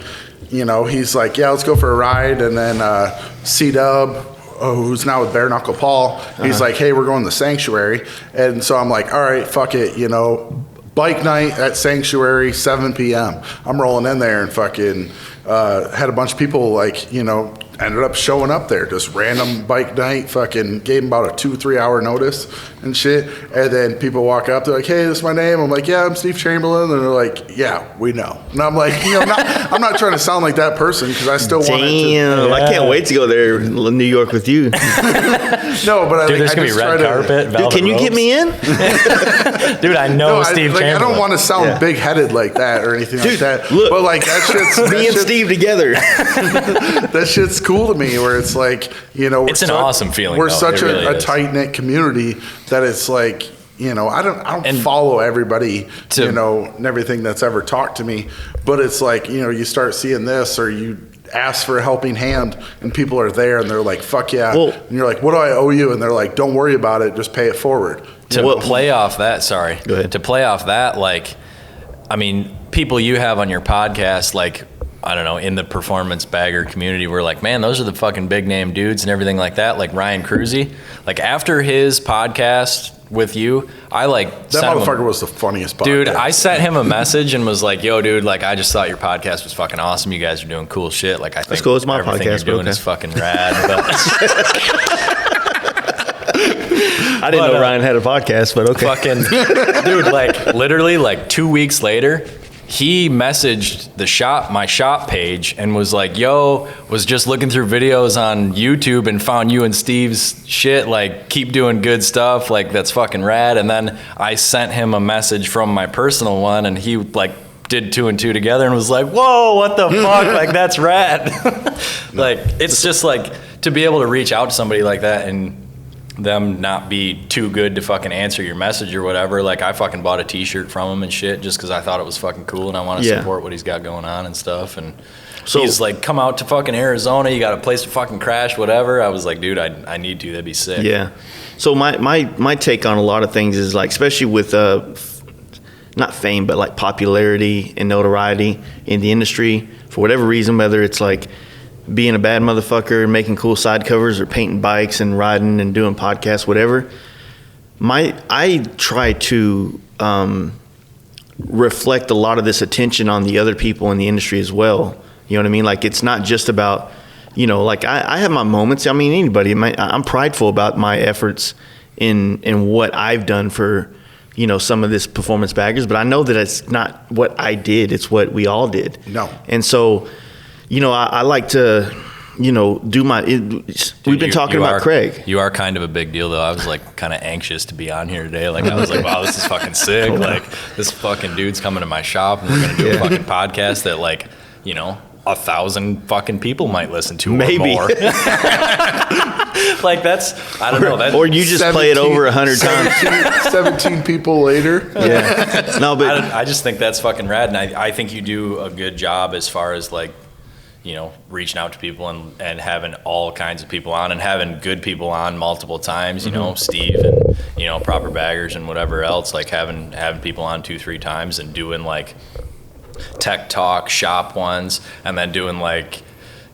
you know, he's like, yeah, let's go for a ride. And then C-Dub, who's now with Bare Knuckle Paul, he's like, hey, we're going to Sanctuary. And so I'm like, all right, fuck it, you know, bike night at Sanctuary, 7 p.m. I'm rolling in there and fucking had a bunch of people like, you know, ended up showing up there, just random bike night, fucking gave them about a 2-3 hour notice and shit. And then people walk up, they're like, hey, this is my name. I'm like, yeah, I'm Steve Chamberlain. And they're like, yeah, we know. And I'm like, you know, I'm not trying to sound like that person because I still want it to. Damn, I can't wait to go there in New York with you. No, but Dude, there's going to be red carpet, Dude, can you get me in? Dude, I know Steve Chamberlain. I don't want to sound big-headed like that or anything like that. Look, but like that shit's... Me and Steve together. That shit's cool to me where it's like, you know... It's an awesome feeling, We're though. such It really a is. tight-knit community that it's like, you know, I don't follow everybody, you know, and everything that's ever talked to me. But it's like, you know, you start seeing this or you ask for a helping hand and people are there and they're like, fuck yeah. Well, and you're like, what do I owe you? And they're like, don't worry about it. Just pay it forward. To play off that, sorry. Go ahead. To play off that, like, I mean, people you have on your podcast, like, I don't know, in the performance bagger community, we're like, man, those are the fucking big name dudes and everything like that. Like Ryan Cruzy. Like after his podcast with you, I like that motherfucker was the funniest podcast. Dude, I sent him a message and was like, yo, dude, like I just thought your podcast was fucking awesome. You guys are doing cool shit. Like I think cool. It's my everything podcast, you're doing okay. is fucking rad. But I didn't know Ryan had a podcast, but okay. fucking dude, like literally like 2 weeks later, he messaged my shop page and was like, yo, was just looking through videos on YouTube and found you and Steve's shit, like keep doing good stuff, like that's fucking rad. And then I sent him a message from my personal one and he like did 2 and 2 together and was like, whoa, what the fuck, like that's rad. Like it's just like to be able to reach out to somebody like that and them not be too good to fucking answer your message or whatever. Like I fucking bought a t-shirt from him and shit just because I thought it was fucking cool and I want to support what he's got going on and stuff. And so he's like, come out to fucking Arizona, you got a place to fucking crash, whatever. I was like, dude, I need to, that'd be sick. Yeah. So my take on a lot of things is like, especially with not fame, but like popularity and notoriety in the industry for whatever reason, whether it's like being a bad motherfucker and making cool side covers or painting bikes and riding and doing podcasts, whatever. I try to reflect a lot of this attention on the other people in the industry as well. You know what I mean? Like it's not just about, you know, like I have my moments. I mean, anybody, I'm prideful about my efforts in what I've done for, you know, some of this performance baggers, but I know that it's not what I did. It's what we all did. No. And so, you know, I like to, you know, do my. We've been talking about Craig. You are kind of a big deal, though. I was like kind of anxious to be on here today. Like I was like, wow, this is fucking sick. Like this fucking dude's coming to my shop and we're gonna do a fucking podcast that like, you know, 1,000 fucking people might listen to Maybe. or more. Like that's, I don't know. Or you just play it over 100 times. 17 people later. Yeah. No, but I just think that's fucking rad, and I think you do a good job as far as like, you know, reaching out to people and having all kinds of people on and having good people on multiple times, you know, Steve and, you know, Proper Baggers and whatever else, like having people on 2-3 times and doing like tech talk shop ones and then doing like,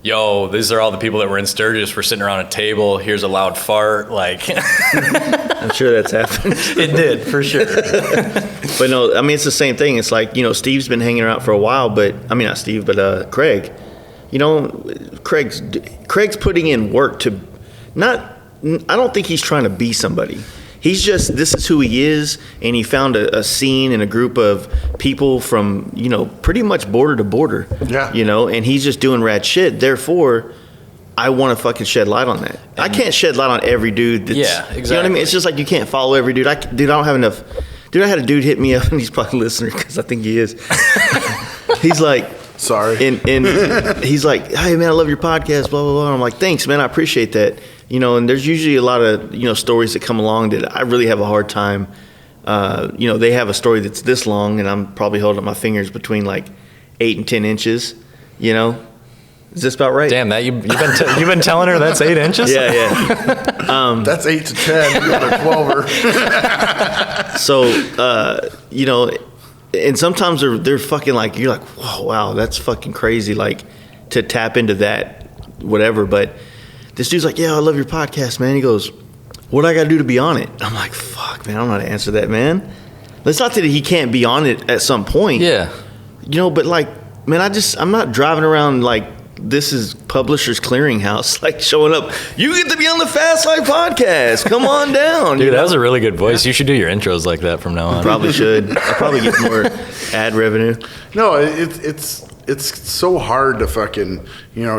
yo, these are all the people that were in Sturgis. We're sitting around a table. Here's a loud fart. Like, I'm sure that's happened. It did, for sure. But no, I mean, it's the same thing. It's like, you know, Steve's been hanging around for a while, but I mean, not Steve, but Craig. You know, Craig's putting in work to I don't think he's trying to be somebody. He's just, this is who he is, and he found a scene and a group of people from, you know, pretty much border to border. Yeah. You know, and he's just doing rad shit. Therefore, I want to fucking shed light on that. I can't shed light on every dude that's, yeah, exactly. You know what I mean? It's just like you can't follow every dude. I don't have enough. Dude, I had a dude hit me up, and he's probably listening because I think he is. He's like, sorry. And he's like, hey, man, I love your podcast, blah, blah, blah. And I'm like, thanks, man. I appreciate that. You know, and there's usually a lot of, you know, stories that come along that I really have a hard time they have a story that's this long, and I'm probably holding up my fingers between like 8 and 10 inches. Is this about right? Damn, that you've been telling her that's 8 inches? Yeah. That's 8 to 10. You got a 12er. So, and sometimes they're fucking like, you're like, whoa, wow, that's fucking crazy, like, to tap into that, whatever. But this dude's like, yeah, I love your podcast, man. He goes, what do I got to do to be on it? I'm like, fuck, man, I don't know how to answer that, man. It's not that he can't be on it at some point. Yeah. But like, man, I'm not driving around like this is Publishers Clearinghouse, like showing up. You get to be on the Fast Life podcast. Come on down. Dude, that was a really good voice. You should do your intros like that from now on. Probably should. I'll probably get more ad revenue. No, it's so hard to fucking,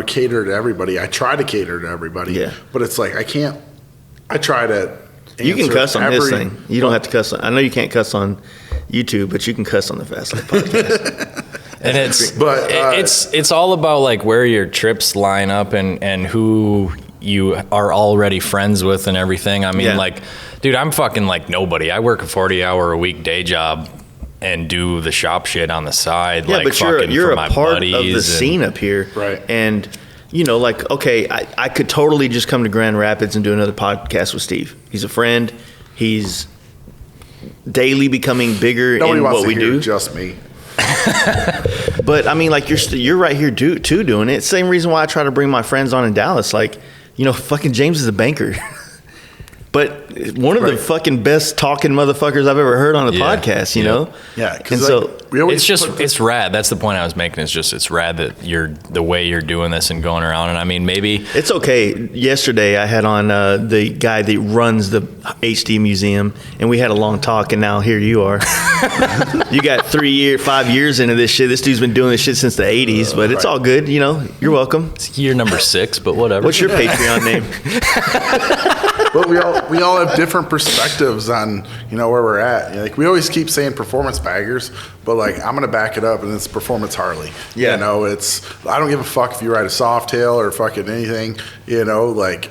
cater to everybody. I try to cater to everybody, but it's like I can't. I try to. You can cuss on this thing. You don't have to cuss. I know you can't cuss on YouTube, but you can cuss on the Fast Life podcast. And it's all about like where your trips line up and who you are already friends with and everything. I mean, like, dude, I'm fucking like nobody. I work a 40-hour-a-week day job and do the shop shit on the side. Yeah, like, but you're a part of the scene up here, right? And like, okay, I could totally just come to Grand Rapids and do another podcast with Steve. He's a friend. He's daily becoming bigger in what we do. Just me. But I mean, like, you're right here too doing it. Same reason why I try to bring my friends on in Dallas. Like, fucking James is a banker. But one of the fucking best talking motherfuckers I've ever heard on a podcast, Yeah, and so it's rad. That's the point I was making. It's rad that the way you're doing this and going around. And I mean, maybe it's okay. Yesterday I had on the guy that runs the HD museum, and we had a long talk. And now here you are. You got 5 years into this shit. This dude's been doing this shit since the '80s, but it's all good. You're welcome. It's year number 6, but whatever. What's your Patreon name? But we all have different perspectives on where we're at. Like, we always keep saying performance baggers, but like, I'm gonna back it up, and it's performance Harley. Yeah. It's, I don't give a fuck if you ride a Softail or fucking anything. Like,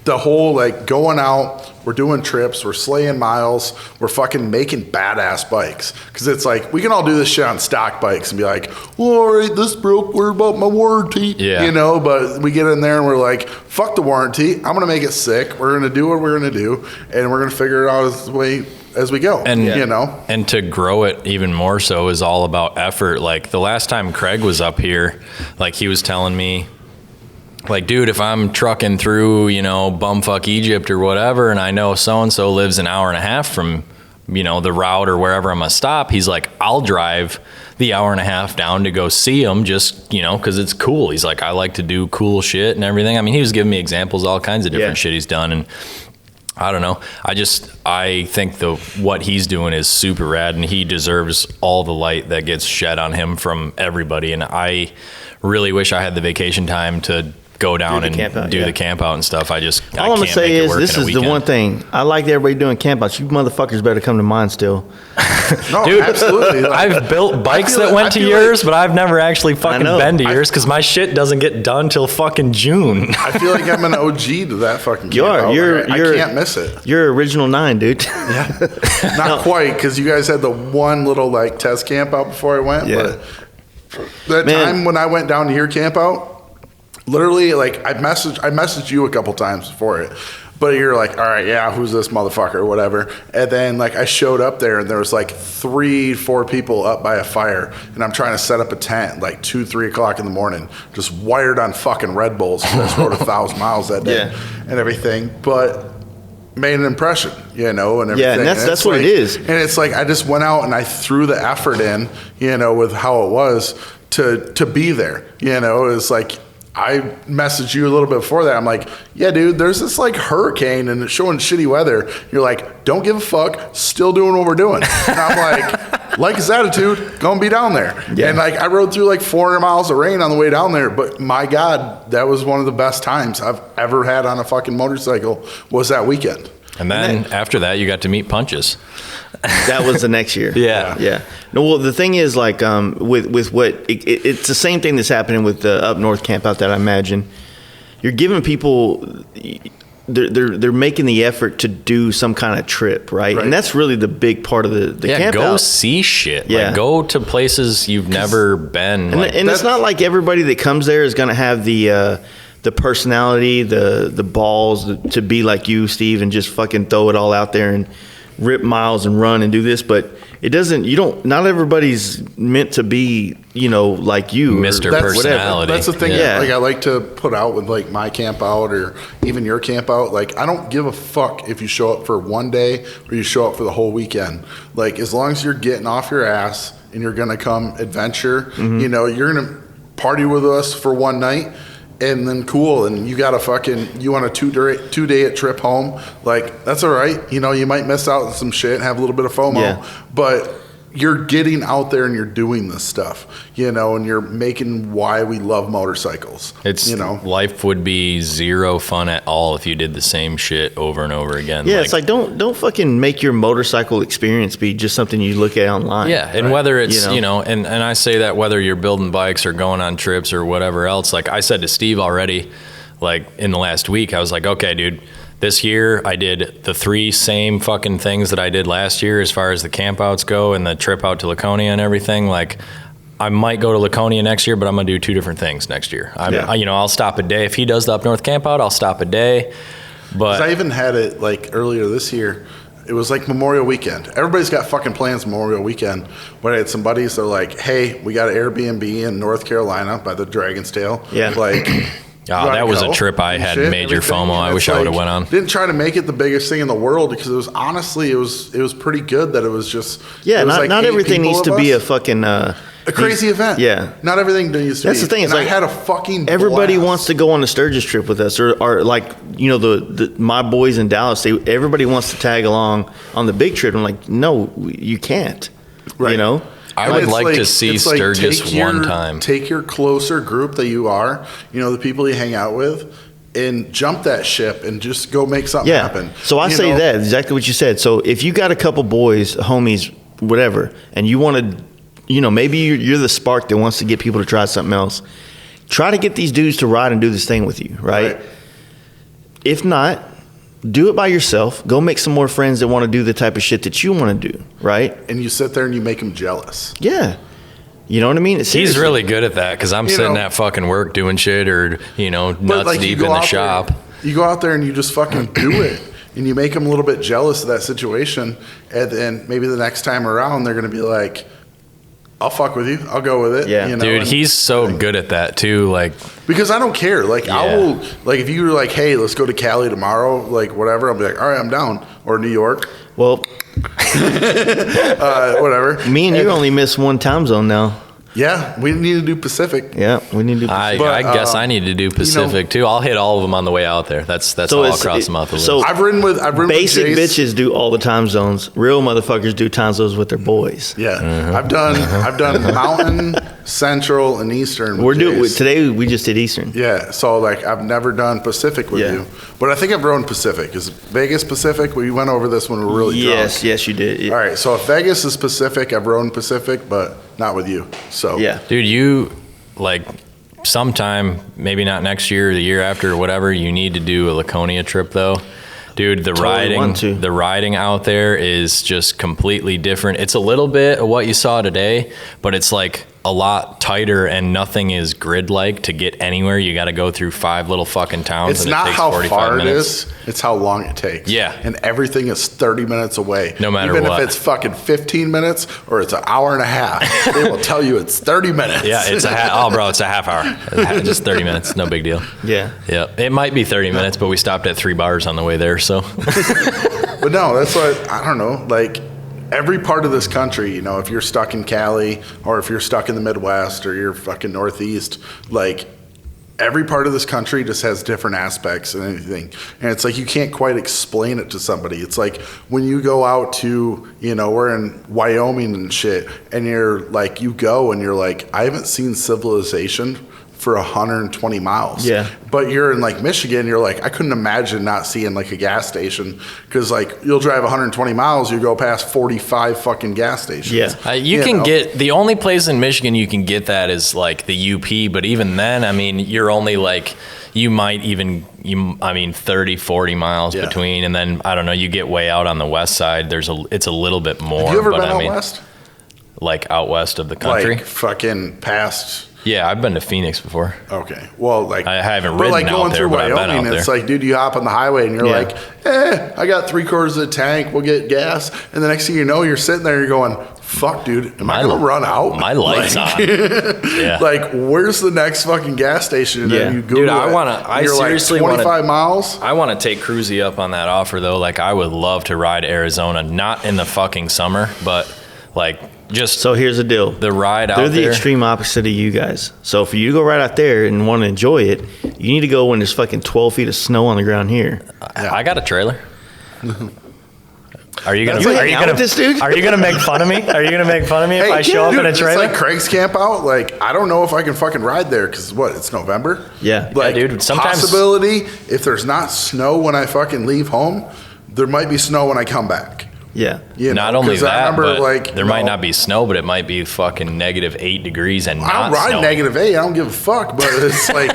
the whole, like, going out, we're doing trips, we're slaying miles, we're fucking making badass bikes. Because it's like, we can all do this shit on stock bikes and be like, well, all right, this broke, what about my warranty? Yeah. But we get in there and we're like, fuck the warranty, I'm going to make it sick, we're going to do what we're going to do, and we're going to figure it out as we go. And, And to grow it even more so is all about effort. Like, the last time Craig was up here, like, he was telling me, like, dude, if I'm trucking through, bumfuck Egypt or whatever, and I know so-and-so lives an hour and a half from, the route or wherever I'm going to stop, he's like, I'll drive the hour and a half down to go see him just, because it's cool. He's like, I like to do cool shit and everything. I mean, he was giving me examples, all kinds of different shit he's done. And I don't know. I think what he's doing is super rad, and he deserves all the light that gets shed on him from everybody. And I really wish I had the vacation time to go down and do the camp out and stuff. All I'm gonna say is, this is the one thing I like everybody doing camp outs. You motherfuckers better come to mine still. No, dude, absolutely. I've built bikes that went to yours, but I've never actually fucking been to yours because my shit doesn't get done till fucking June. I feel like I'm an OG to that fucking camp out. I can't miss it. You're original 9, dude. Yeah. Not quite, because you guys had the one little like test camp out before I went. Yeah. But time when I went down to your camp out, literally, like, I messaged you a couple times before it, but you're like, all right, yeah, who's this motherfucker or whatever. And then, like, I showed up there, and there was like 3-4 people up by a fire, and I'm trying to set up a tent like 2-3 o'clock in the morning, just wired on fucking Red Bulls. I just rode 1,000 miles that day and everything, but made an impression, and everything. Yeah, and that's what it is. And it's like, I just went out and I threw the effort in, with how it was to be there. It's like, I messaged you a little bit before that. I'm like, yeah, dude, there's this like hurricane and it's showing shitty weather. You're like, don't give a fuck, still doing what we're doing. And I'm like his attitude, gonna be down there. Yeah. And like, I rode through like 400 miles of rain on the way down there, but my God, that was one of the best times I've ever had on a fucking motorcycle, was that weekend. And then after that, you got to meet Punches. That was the next year. Yeah. No, well, the thing is, like, with what it's the same thing that's happening with the up north camp out that I imagine. You're giving people they're making the effort to do some kind of trip, right? And that's really the big part of the camp go out. see shit. Yeah. Like, go to places you've never been. And it's not like everybody that comes there is going to have the personality, the balls to be like you, Steve, and just fucking throw it all out there and rip miles and run and do this. But it doesn't. Not everybody's meant to be, like you, Mr. Personality. That's the thing. Yeah. Like I like to put out with like my camp out or even your camp out. Like I don't give a fuck if you show up for one day or you show up for the whole weekend. Like as long as you're getting off your ass and you're gonna come adventure, you're gonna party with us for one night. And then cool, and you got you want a 2 day trip home, like that's all right. You might miss out on some shit and have a little bit of FOMO, but you're getting out there and you're doing this stuff, and you're making why we love motorcycles. Life would be zero fun at all if you did the same shit over and over again. Yeah, it's like don't fucking make your motorcycle experience be just something you look at online. Yeah, and whether it's, and I say that whether you're building bikes or going on trips or whatever else, like I said to Steve already, like in the last week, I was like, okay, dude, this year I did the 3 same fucking things that I did last year as far as the campouts go and the trip out to Laconia and everything. Like I might go to Laconia next year, but I'm going to do 2 different things next year. I'll stop a day. If he does the up north campout, I'll stop a day. But I even had it like earlier this year. It was like Memorial Weekend. Everybody's got fucking plans Memorial Weekend. But I had some buddies that are like, hey, we got an Airbnb in North Carolina by the Dragon's Tail. Yeah. Like... that was a trip I had major FOMO. I wish I would have went on. Didn't try to make it the biggest thing in the world because it was honestly it was pretty good that it was just not everything needs to be a fucking a crazy event. Yeah, not everything needs to be. That's the thing. It's I like had a fucking everybody blast. wants to go on a Sturgis trip with us, or like the my boys in Dallas. Everybody wants to tag along on the big trip. I'm like, no, you can't. Right. I would like to see Sturgis one time. Take your closer group that you are, the people you hang out with, and jump that ship and just go make something happen. So I say that, exactly what you said. So if you got a couple boys, homies, whatever, and you want to, maybe you're the spark that wants to get people to try something else, try to get these dudes to ride and do this thing with you, right? If not, do it by yourself. Go make some more friends that want to do the type of shit that you want to do, right? And you sit there and you make them jealous. Yeah. You know what I mean? He's really good at that because I'm sitting at fucking work doing shit or, nuts deep in the shop. You go out there and you just fucking do it. And you make them a little bit jealous of that situation. And then maybe the next time around, they're going to be like, I'll fuck with you. I'll go with it. Yeah. Dude, he's so good at that too. Like, because I don't care. Like I will, like if you were like, hey, let's go to Cali tomorrow, like whatever, I'll be like, all right, I'm down. Or New York. Well, whatever. Me and you only miss one time zone now. Yeah, we need to do Pacific. Yeah, we need to do Pacific. I guess I need to do Pacific too. I'll hit all of them on the way out there. That's all I'll cross them off the list. So I've ridden with basic Jace. bitches do all the time zones. Real motherfuckers do time zones with their boys. Yeah, I've done Mountain, Central, and Eastern. We're doing today. We just did Eastern. Yeah, so like I've never done Pacific with you, but I think I've rode Pacific. Is Vegas Pacific? We went over this when we were really drunk. Yes, you did. All right, so if Vegas is Pacific, I've rode Pacific, but not with you. So yeah, dude, you like sometime, maybe not next year or the year after or whatever, you need to do a Laconia trip though. Dude, the riding out there is just completely different. It's a little bit of what you saw today, but it's like a lot tighter and nothing is grid-like to get anywhere. You got to go through 5 little fucking towns. It's not how far it is, it's how long it takes. Yeah. And everything is 30 minutes away. No matter Even what. if it's fucking 15 minutes or it's an hour and a half, they will tell you it's 30 minutes. Yeah, it's it's a half hour. Just 30 minutes, no big deal. Yeah. Yeah, it might be 30 minutes, but we stopped at 3 bars on the way there, so. But no, that's what, I don't know, like every part of this country, if you're stuck in Cali or if you're stuck in the Midwest or you're fucking Northeast, like every part of this country just has different aspects and anything. And it's like you can't quite explain it to somebody. It's like when you go out to, we're in Wyoming and shit, and you're like, you go and you're like, I haven't seen civilization for 120 miles. Yeah. But you're in like Michigan, you're like, I couldn't imagine not seeing like a gas station because like you'll drive 120 miles, you go past 45 fucking gas stations. Yeah. You can get, the only place in Michigan you can get that is like the UP, but even then, I mean, you're only like, you might even 30, 40 miles between, and then I don't know, you get way out on the west side, it's a little bit more. Have you ever been out west? Like out west of the country? Like fucking past. Yeah, I've been to Phoenix before. Okay. Well, like I haven't but ridden like going out there, through but I've been Wyoming, out it's there. like, dude, you hop on the highway and you're like, I got 3/4 of the tank. We'll get gas, and the next thing you know, you're sitting there, you're going, fuck, dude, am I gonna run out? My light's on. Yeah. Like, where's the next fucking gas station? And then you Google dude, it, I you're seriously like 25 miles. I want to take Cruzy up on that offer though. Like, I would love to ride Arizona, not in the fucking summer, but like just. So here's the deal. The ride out there. there. They're the extreme opposite of you guys. So for you to go right out there and want to enjoy it, you need to go when there's fucking 12 feet of snow on the ground here. I got a trailer. Are you gonna this dude? Are you gonna make fun of me? Are you gonna make fun of me if I show up in a trailer? It's like Craig's Camp Out. Like, I don't know if I can fucking ride there because it's November. Yeah. Like, dude, sometimes- possibility if there's not snow when I fucking leave home, there might be snow when I come back. Yeah. You Not know, only 'cause I that, remember, but like, there might not be snow, but it might be fucking -8 degrees and I not don't ride snowing. -8. I don't give a fuck. But it's like,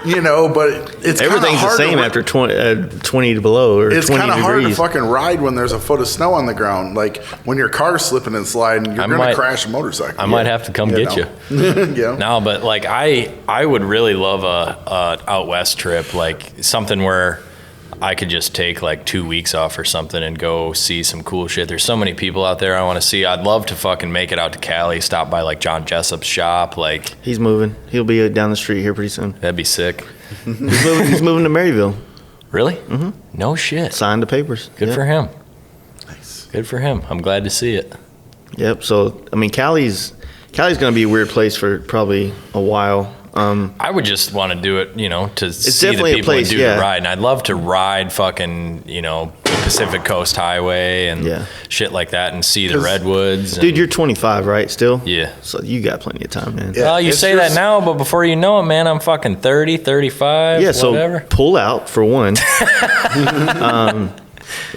but it's Everything's the hard same to, after 20 below or It's 20 kind of hard to degrees. fucking ride when there's a foot of snow on the ground. Like when your car's slipping and sliding, you're going to crash a motorcycle. I might have to come get you. Yeah. No, but like I would really love a out west trip, like something where I could just take like 2 weeks off or something and go see some cool shit. There's so many people out there I want to see. I'd love to fucking make it out to Cali, stop by like John Jessup's shop. Like, He's moving. He'll be down the street here pretty soon. that'd be sick. He's moving to Maryville. Really? Mm-hmm. No shit. Signed the papers. Good Yep. for him. Nice. Good for him. I'm glad to see it. Yep. So I mean, Cali's going to be a weird place for probably a while. I would just want to do it, to see the definitely a people place, and do yeah. the ride. And I'd love to ride fucking, the Pacific Coast Highway and shit like that and see the redwoods. Dude, you're 25, right? Still? Yeah. So you got plenty of time, man. Yeah. Well, you It's say that just- now, but before you know it, man, I'm fucking 30, 35, Yeah, so whatever. pull out for one.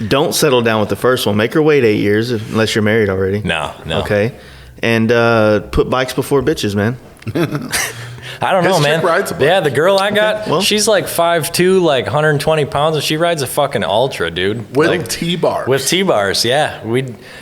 Don't settle down with the first one. Make her wait 8 years unless you're married already. No. Okay. And put bikes before bitches, man. I don't know, His man. chick rides a bike. Yeah, the girl I got, Well- she's like 5'2", like 120 pounds, and she rides a fucking Ultra, dude. With Like, T-bars. with T-bars, yeah.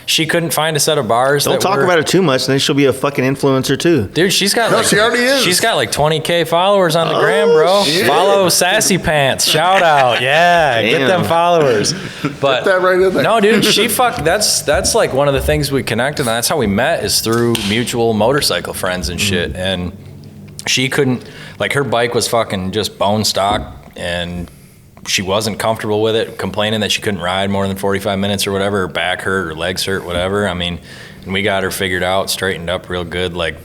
She couldn't find a set of bars. Don't talk about her too much, then she'll be a fucking influencer too. Dude, she's got No, like she already is. She's got like 20K followers on the gram, bro. shit. Follow Sassy Pants. Shout out. Yeah, get Damn. them followers. But that right in there. no, dude, that's like one of the things we connected on. That's how we met, is through mutual motorcycle friends and shit. And she couldn't, like, her bike was fucking just bone stock, and she wasn't comfortable with it, complaining that she couldn't ride more than 45 minutes or whatever. Her back hurt, her legs hurt, whatever. I mean, and we got her figured out, straightened up real good. Like,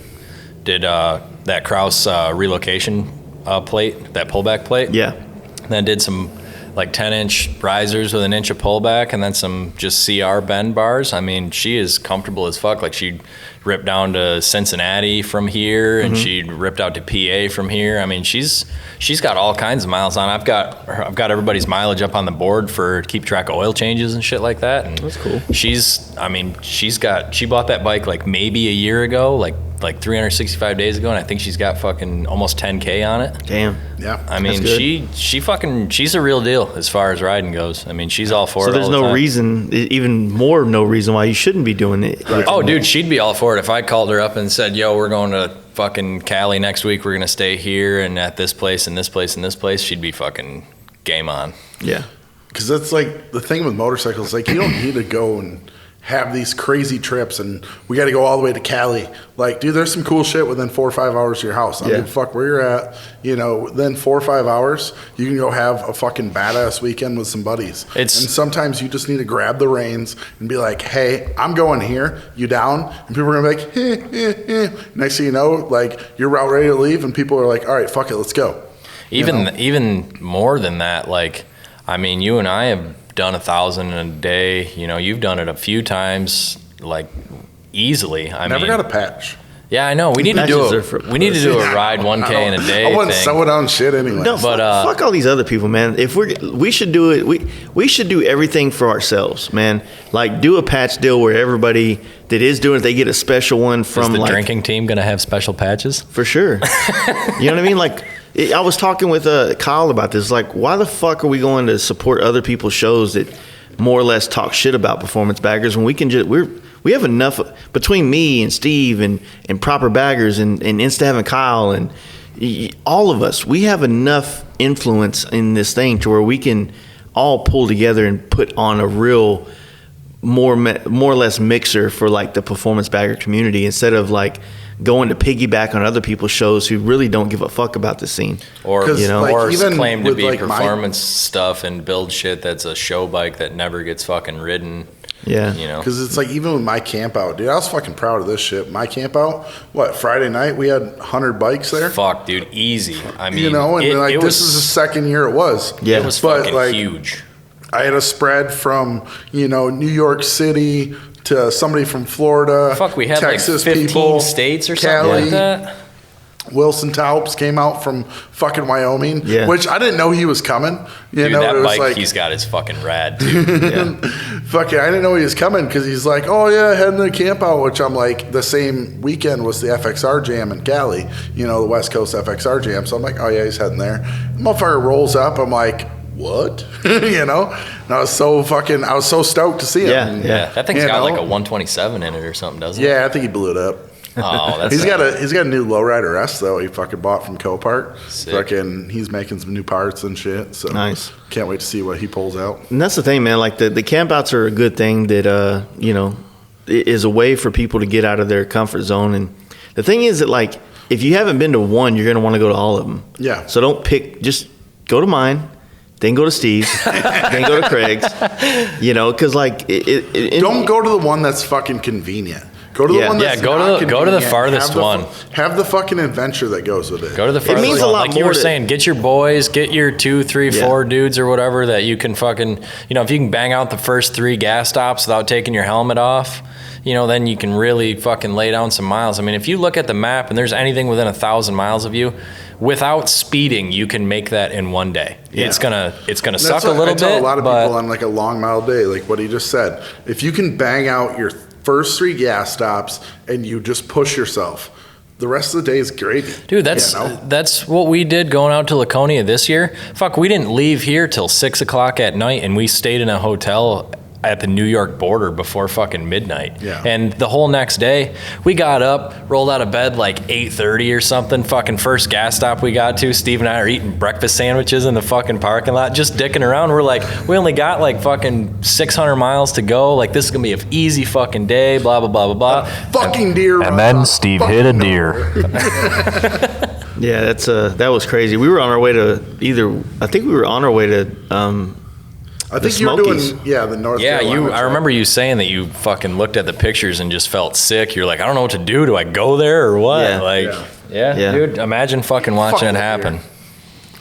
did that Kraus relocation plate, that pullback plate. Yeah. And then did some like 10-inch risers with an inch of pullback, and then some just CR bend bars. I mean, she is comfortable as fuck. Like, she ripped down to Cincinnati from here, and she ripped out to PA from here. I mean, she's got all kinds of miles on. I've got everybody's mileage up on the board for keep track of oil changes and shit like that. And That's cool. she bought that bike like maybe a year ago, like 365 days ago, and I think she's got fucking almost 10K on it. Damn. Yeah. I mean, good. she's a real deal as far as riding goes. I mean, she's all for So it. there's all the no time. reason, even more no reason why you shouldn't be doing it. Oh, dude, she'd be all for it if I called her up and said, "Yo, we're going to fucking Cali next week. We're gonna stay here and at this place and this place and this place." She'd be fucking game on. Yeah. Because that's like the thing with motorcycles. Like, you don't need to go and have these crazy trips and we got to go all the way to Cali. Like, dude, there's some cool shit within 4 or 5 hours of your house. I don't Yeah. give a fuck where you're at. Then 4 or 5 hours, you can go have a fucking badass weekend with some buddies. And sometimes you just need to grab the reins and be like, hey, I'm going here. You down? And people are going to be like, Next thing you know, like, you're about ready to leave and people are like, all right, fuck it, let's go. Even more than that, like, I mean, you and I have done 1,000 a day. You've done it a few times, like, easily. Never got a patch. Yeah, I know. We need to do a ride 1K in a day. I wouldn't thing. sew it on shit anyway. No, fuck all these other people, man. If we should do it. We should do everything for ourselves, man. Like, do a patch deal where everybody that is doing it, they get a special one from Is the like drinking team gonna have special patches? for sure. You know what I mean? Like I was talking with Kyle about this. Like, why the fuck are we going to support other people's shows that more or less talk shit about performance baggers when we can just we have enough between me and Steve and Proper Baggers and Insta having Kyle and all of us. We have enough influence in this thing to where we can all pull together and put on a real more or less mixer for like the performance bagger community instead of like going to piggyback on other people's shows who really don't give a fuck about the scene. Or, like, or even claim to with, be like, performance stuff and build shit that's a show bike that never gets fucking ridden. Yeah. You know? Because it's like, even with my camp out, dude, I was fucking proud of this shit. My camp out, Friday night, we had 100 bikes there. Fuck, dude, easy. I mean, You know, and it this was, is the second year it was. Yeah. It was But, fucking like, huge. I had a spread from, New York City to somebody from Florida. Fuck, we had Texas like 15 people, states or something Cali. like that. Wilson Taups came out from fucking Wyoming, Yeah. which I didn't know he was coming. Dude, it that was bike like, he's got is fucking rad, dude. fucking, I didn't know he was coming because he's like, oh yeah, heading to camp out, which I'm like, the same weekend was the FXR Jam in Cali, the West Coast FXR Jam. So I'm like, oh yeah, he's heading there. Motherfucker rolls up. I'm like, what? And I was so stoked to see him. Yeah, that thing's got like a 127 in it or something, doesn't it? Yeah, I think he blew it up. Oh, that's he's got a new lowrider S though. He fucking bought from Copart. Sick. Fucking, he's making some new parts and shit. So Nice. Can't wait to see what he pulls out. And that's the thing, man. Like the camp outs are a good thing that is a way for people to get out of their comfort zone. And the thing is that like if you haven't been to one, you're gonna want to go to all of them. Yeah. So don't pick. Just go to mine, then go to Steve's, then go to Craig's. Because like Don't go to the one that's fucking convenient. Go to the one that's go not to the convenient. farthest one. Have the fucking adventure that goes with it. Go to the farthest means a one. lot Like you more were to- saying, get your boys, get your 2, 3, 4 dudes or whatever that you can fucking, if you can bang out the first 3 gas stops without taking your helmet off, then you can really fucking lay down some miles. I mean, if you look at the map and there's anything within 1,000 miles of you, without speeding, you can make that in one day. Yeah. It's gonna That's suck a what little I tell bit. a lot of but people on like a long mile day, like what he just said. If you can bang out your first 3 gas stops and you just push yourself, the rest of the day is gravy. dude, that's what we did going out to Laconia this year. Fuck, we didn't leave here till 6 o'clock at night, and we stayed in a hotel at the New York border before fucking midnight. Yeah. And the whole next day, we got up, rolled out of bed like 8:30 or something. Fucking first gas stop we got to, Steve and I are eating breakfast sandwiches in the fucking parking lot, just dicking around. We're like, we only got like fucking 600 miles to go. Like, this is gonna be an easy fucking day, blah, blah, blah, blah, blah. Fucking deer. And then Steve hit a deer. Yeah, that was crazy. We were on our way to I think we were on our way to I think the you're Smokies. doing, the North Yeah, Carolina I trip. remember you saying that you fucking looked at the pictures and just felt sick. You're like, I don't know what to do. Do I go there or what? Yeah. Yeah, dude, imagine fucking watching Fuck it that happen.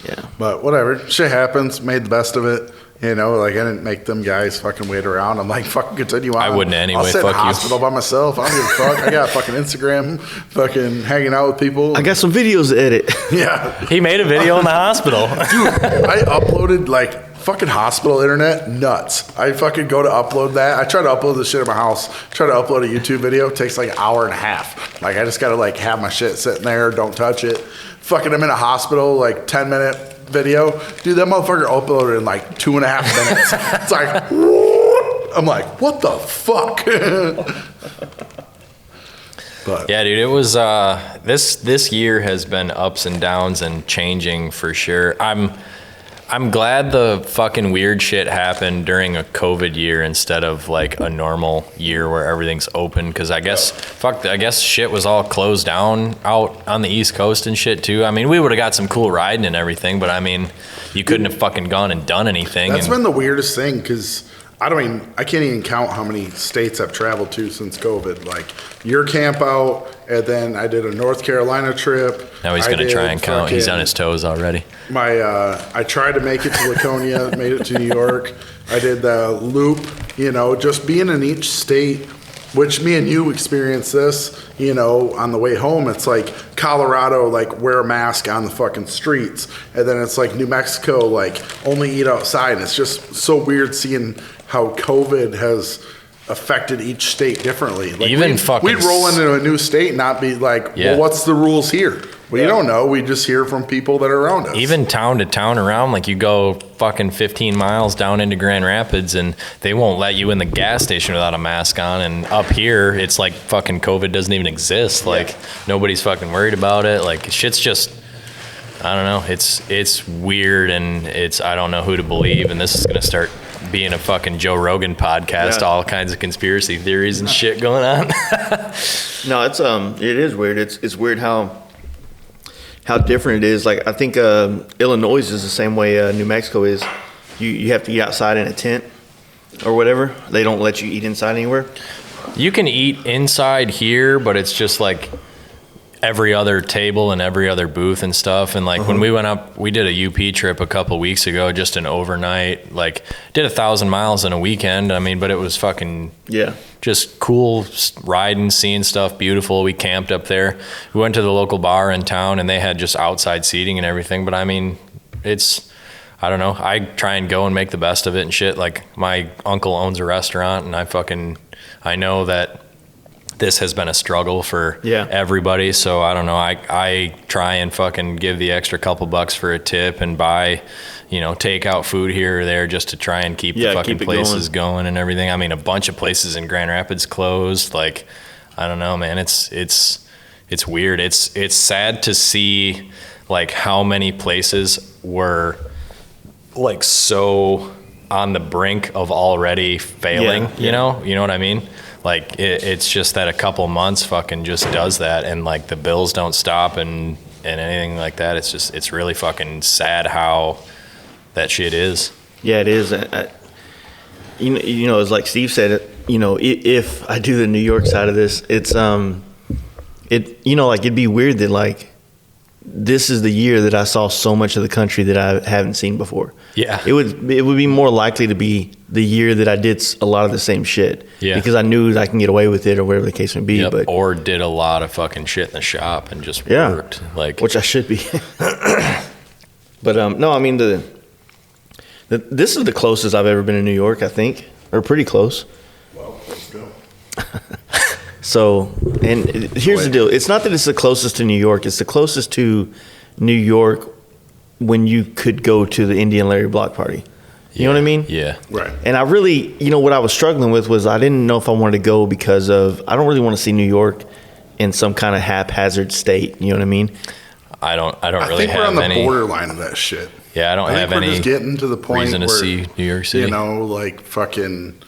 deer. But whatever, shit happens, made the best of it. Like I didn't make them guys fucking wait around. I'm like, fucking continue on. I wouldn't anyway, I'll sit fuck in the you. hospital by myself. I don't give a fuck. I got fucking Instagram, fucking hanging out with people. I got some videos to edit. Yeah. He made a video in the hospital. I uploaded like fucking hospital internet, nuts. I fucking go to upload that. I try to upload this shit at my house. Try to upload a YouTube video. It takes like an hour and a half. Like I just gotta like have my shit sitting there, don't touch it. Fucking I'm in a hospital, like 10-minute video. Dude, that motherfucker uploaded in like 2.5 minutes. It's like, I'm like, what the fuck? But Yeah, dude, it was this year has been ups and downs and changing for sure. I'm glad the fucking weird shit happened during a COVID year instead of like a normal year where everything's open, because I guess shit was all closed down out on the East Coast and shit too. I mean, we would have got some cool riding and everything, but I mean, you couldn't have fucking gone and done anything. that's been the weirdest thing, because I can't even count how many states I've traveled to since COVID. Like your camp out, and then I did a North Carolina trip. Now he's gonna try and count. He's on his toes already. I tried to make it to Laconia, made it to New York. I did the loop, just being in each state, which me and you experienced this, on the way home. It's like Colorado, like wear a mask on the fucking streets. And then it's like New Mexico, like only eat outside. And it's just so weird seeing how COVID has affected each state differently. Like Even we'd roll into a new state and not be like, Yeah. well, what's the rules here? We don't know. We just hear from people that are around us. Even town to town around, like you go fucking 15 miles down into Grand Rapids and they won't let you in the gas station without a mask on. And up here, it's like fucking COVID doesn't even exist. Like nobody's fucking worried about it. Like shit's just, I don't know. It's weird and I don't know who to believe. And this is going to start being a fucking Joe Rogan podcast, all kinds of conspiracy theories and shit going on. No, it is weird. It's weird how different it is. Like I think Illinois is the same way New Mexico is. You have to eat outside in a tent or whatever. They don't let you eat inside anywhere. You can eat inside here, but it's just like every other table and every other booth and stuff. And like when we went up, we did a UP trip a couple weeks ago, just an overnight, like did 1,000 miles in a weekend. I mean, but it was fucking just cool riding, seeing stuff, beautiful. We camped up there. We went to the local bar in town and they had just outside seating and everything. But I mean, I don't know. I try and go and make the best of it and shit. Like my uncle owns a restaurant and I know that this has been a struggle for everybody. So I don't know. I try and fucking give the extra couple bucks for a tip and buy, take out food here or there just to try and keep the fucking places going and everything. I mean, a bunch of places in Grand Rapids closed. Like, I don't know, man. It's weird. It's sad to see like how many places were like so on the brink of already failing, you know what I mean? Like it's just that a couple months fucking just does that, and like the bills don't stop and anything like that. It's really fucking sad how that shit is. Yeah, it is. It's like Steve said. If I do the New York side of this, it's it'd be weird that like this is the year that I saw so much of the country that I haven't seen before. Yeah, it would be more likely to be the year that I did a lot of the same shit. Yeah, because I knew I can get away with it or whatever the case may be. Yep. But or did a lot of fucking shit in the shop and just worked like, which I should be. But no, I mean this is the closest I've ever been in New York, I think, or pretty close. Well, let's go. So, and here's the deal. It's not that it's the closest to New York. It's the closest to New York when you could go to the Indian Larry Block Party. You know what I mean? Yeah. Right. And I really, what I was struggling with was I didn't know if I wanted to go because of, I don't really want to see New York in some kind of haphazard state. You know what I mean? I don't really have any. I think we're on the borderline of that shit. Yeah, I don't have any. We're just getting to the point reason to where, see New York City. Like fucking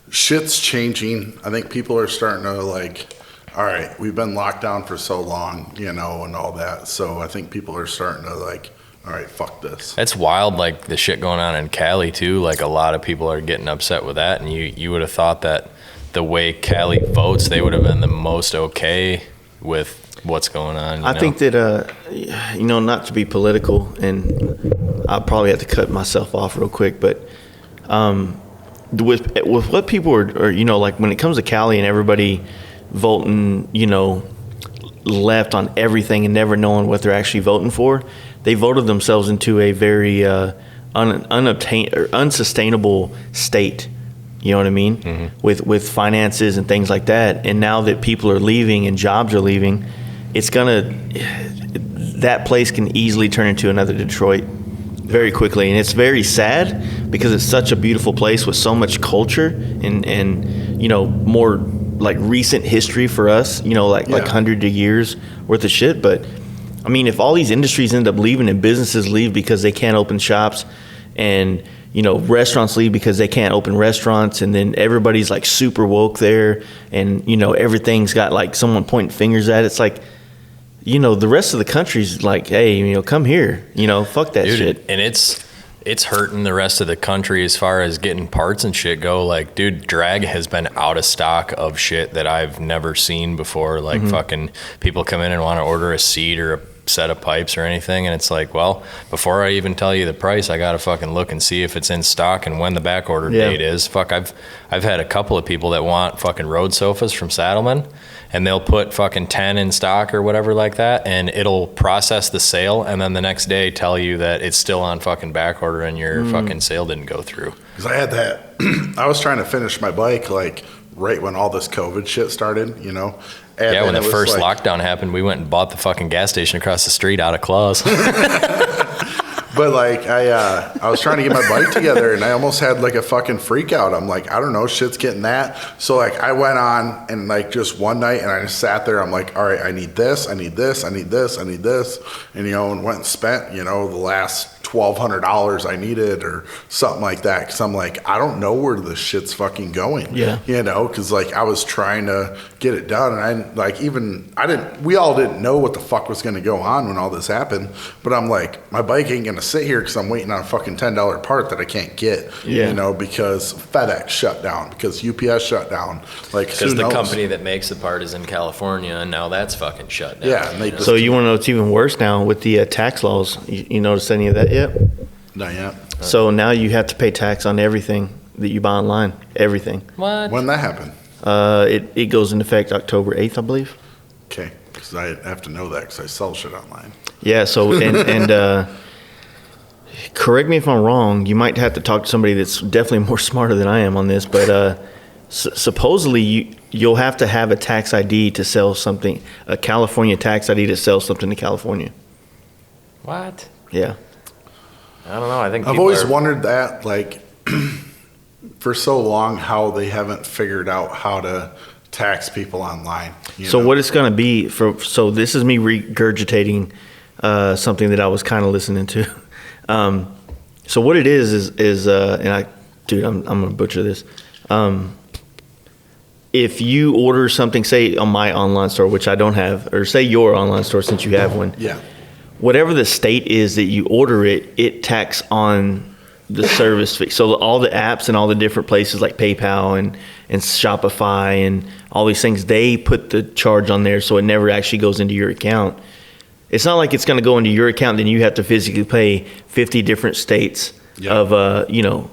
shit's changing. I think people are starting to like, all right, we've been locked down for so long, and all that. So I think people are starting to like, all right, fuck this. It's wild, like the shit going on in Cali too. Like a lot of people are getting upset with that, and you would have thought that the way Cali votes, they would have been the most okay with what's going on. I think that not to be political, and I'll probably have to cut myself off real quick, but with what people are like when it comes to Cali and everybody voting, left on everything and never knowing what they're actually voting for, they voted themselves into a very unsustainable state. You know what I mean? Mm-hmm. With finances and things like that. And now that people are leaving and jobs are leaving, that place can easily turn into another Detroit very quickly. And it's very sad because it's such a beautiful place with so much culture and more like recent history for us, like 100 years worth of shit. But I mean, if all these industries end up leaving and businesses leave because they can't open shops, and restaurants leave because they can't open restaurants, and then everybody's like super woke there, and everything's got like someone pointing fingers at it. It's like, the rest of the country's like, hey, come here, fuck that shit. And it's hurting the rest of the country as far as getting parts and shit go. Like, dude, drag has been out of stock of shit that I've never seen before. Like, fucking people come in and want to order a seat or a set of pipes or anything, and it's like, well, before I even tell you the price, I gotta fucking look and see if it's in stock and when the back order date is. Fuck, I've had a couple of people that want fucking road sofas from Saddleman, and they'll put fucking 10 in stock or whatever like that, and it'll process the sale, and then the next day tell you that it's still on fucking back order and your fucking sale didn't go through. Because I had that. I was trying to finish my bike like right when all this COVID shit started, you know. And Yeah, when then the it was first like, lockdown happened, we went and bought the fucking gas station across the street out of claws. But like I was trying to get my bike together and I almost had like a fucking freak out. I'm like, I don't know, shit's getting that. So like I went on and like just one night and I just sat there. I'm like, all right, I need this, I need this, I need this, I need this. And, you know, and went and spent, you know, the last $1,200 I needed or something like that. Cause I'm like, I don't know where this shit's fucking going. Yeah. You know, cause like I was trying to get it done and we all didn't know what the fuck was going to go on when all this happened. But I'm like, my bike ain't going to sit here cause I'm waiting on a fucking $10 part that I can't get, you know, because FedEx shut down, because UPS shut down. Like, Because the company that makes the part is in California, and now that's fucking shut down. Yeah. And they just, So you want to know what's even worse now with the tax laws? You notice any of that yet? not yet. So now you have to pay tax on everything that you buy online. Everything. What? When that happened? It goes into effect October 8th, I believe. Okay. Cause I have to know that cause I sell shit online. Yeah. So and correct me if I'm wrong. You might have to talk to somebody that's definitely more smarter than I am on this. But supposedly you'll have to have a tax ID to sell something, a California tax ID to sell something to California. What? Yeah. I don't know. I think I've people always are- wondered that, like, for so long, how they haven't figured out how to tax people online. So what it's going to be so this is me regurgitating something that I was kind of listening to. So what it is and I'm going to butcher this. If you order something, say on my online store, which I don't have, or say your online store since you have one. Yeah. Whatever the state is that you order it tax on the service fee. So all the apps and all the different places like PayPal and Shopify and all these things, they put the charge on there so it never actually goes into your account. It's not like it's going to go into your account, then you have to physically pay 50 different states of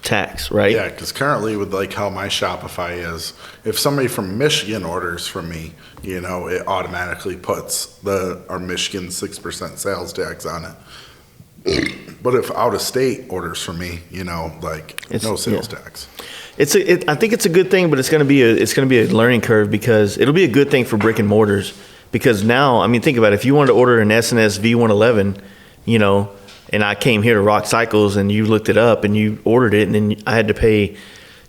tax, right? Yeah, because currently with like how my Shopify is, if somebody from Michigan orders from me, you know, it automatically puts our Michigan 6% sales tax on it. But if out of state orders from me, you know, like no sales tax. I think it's a good thing, but it's going to be a learning curve because it'll be a good thing for brick and mortars because now, I mean, think about it. If you wanted to order an SNS V111, you know, and I came here to Rock Cycles and you looked it up and you ordered it and then I had to pay,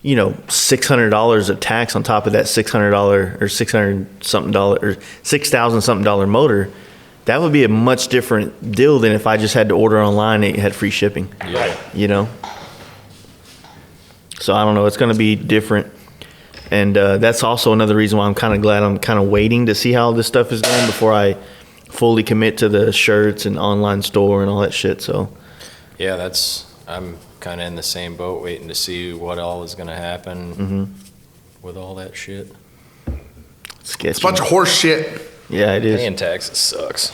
you know, $600 of tax on top of that $600 or $600 something or $6,000 something motor. That would be a much different deal than if I just had to order online and it had free shipping. Yeah. You know? So I don't know. It's going to be different. And that's also another reason why I'm kind of glad I'm kind of waiting to see how this stuff is going before I fully commit to the shirts and online store and all that shit. So Yeah, I'm kind of in the same boat, waiting to see what all is going to happen with all that shit. sketchy. It's a bunch of horse shit. Yeah, it is. Paying taxes sucks.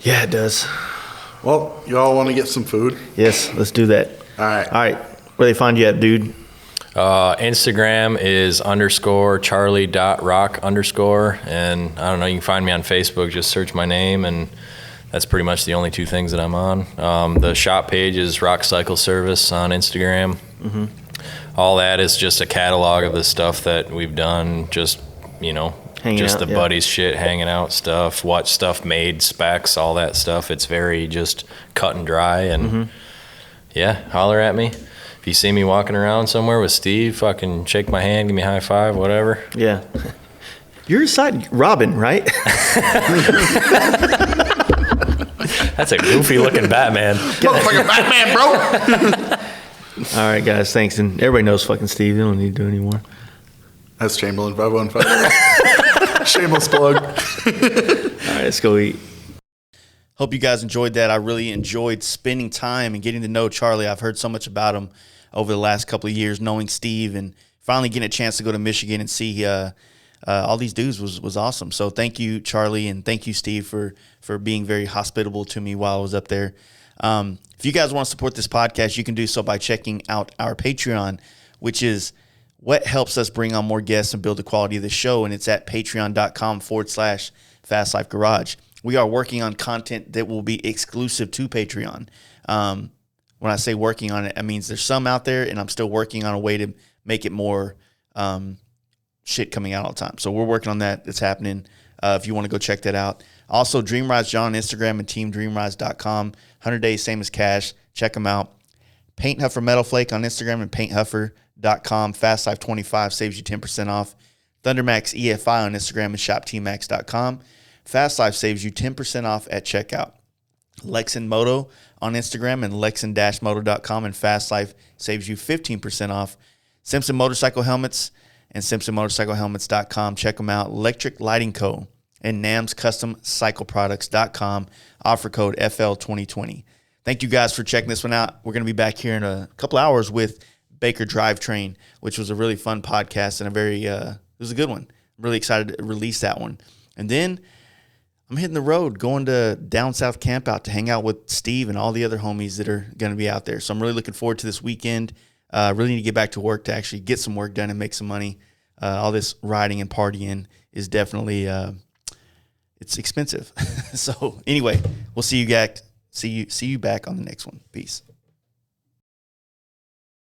Yeah, it does. Well, you all want to get some food? Yes, let's do that. All right. All right. Where they find you at, dude? Instagram is _charlie.rock_. And I don't know, you can find me on Facebook, just search my name, and that's pretty much the only two things that I'm on. The shop page is Rock Cycle Service on Instagram. All that is just a catalog of the stuff that we've done, just, you know, Hanging just out, the yeah. buddies shit, hanging out stuff, what stuff made, specs, all that stuff. It's very just cut and dry, and yeah, holler at me. If you see me walking around somewhere with Steve, fucking shake my hand, give me a high five, whatever. Yeah. You're side Robin, right? That's a goofy looking Batman. Motherfucking Batman, bro. All right, guys. Thanks. And everybody knows fucking Steve. You don't need to do it anymore. That's Chamberlain 515. Shameless plug. All right, let's go eat. Hope you guys enjoyed that. I really enjoyed spending time and getting to know Charlie. I've heard so much about him over the last couple of years, knowing Steve, and finally getting a chance to go to Michigan and see all these dudes was awesome. So thank you, Charlie, and thank you, Steve, for being very hospitable to me while I was up there. If you guys want to support this podcast, you can do so by checking out our Patreon, which is what helps us bring on more guests and build the quality of the show, and it's at patreon.com/FastLifeGarage. We are working on content that will be exclusive to Patreon. When I say working on it, I mean there's some out there, and I'm still working on a way to make it more shit coming out all the time. So we're working on that. It's happening. If you want to go check that out. Also, Dream Rise John on Instagram and teamdreamrise.com. 100 days, same as cash. Check them out. Paint Huffer Metal Flake on Instagram and painthuffer.com. Fast Life 25 saves you 10% off. Thundermax EFI on Instagram and shoptmax.com. Fast Life saves you 10% off at checkout. Lexin Moto on Instagram and lexin-moto.com, and Fast Life saves you 15% off. Simpson Motorcycle Helmets and simpsonmotorcyclehelmets.com. Check them out. Electric Lighting Co. and NAMS Custom Cycle Products.com. Offer code FL2020. Thank you guys for checking this one out. We're going to be back here in a couple hours with Baker Drivetrain, which was a really fun podcast and it was a good one. I'm really excited to release that one. And then I'm hitting the road, going to Down South Camp Out to hang out with Steve and all the other homies that are going to be out there. So I'm really looking forward to this weekend. Really need to get back to work to actually get some work done and make some money. All this riding and partying is definitely it's expensive. So anyway, we'll see you back on the next one. Peace.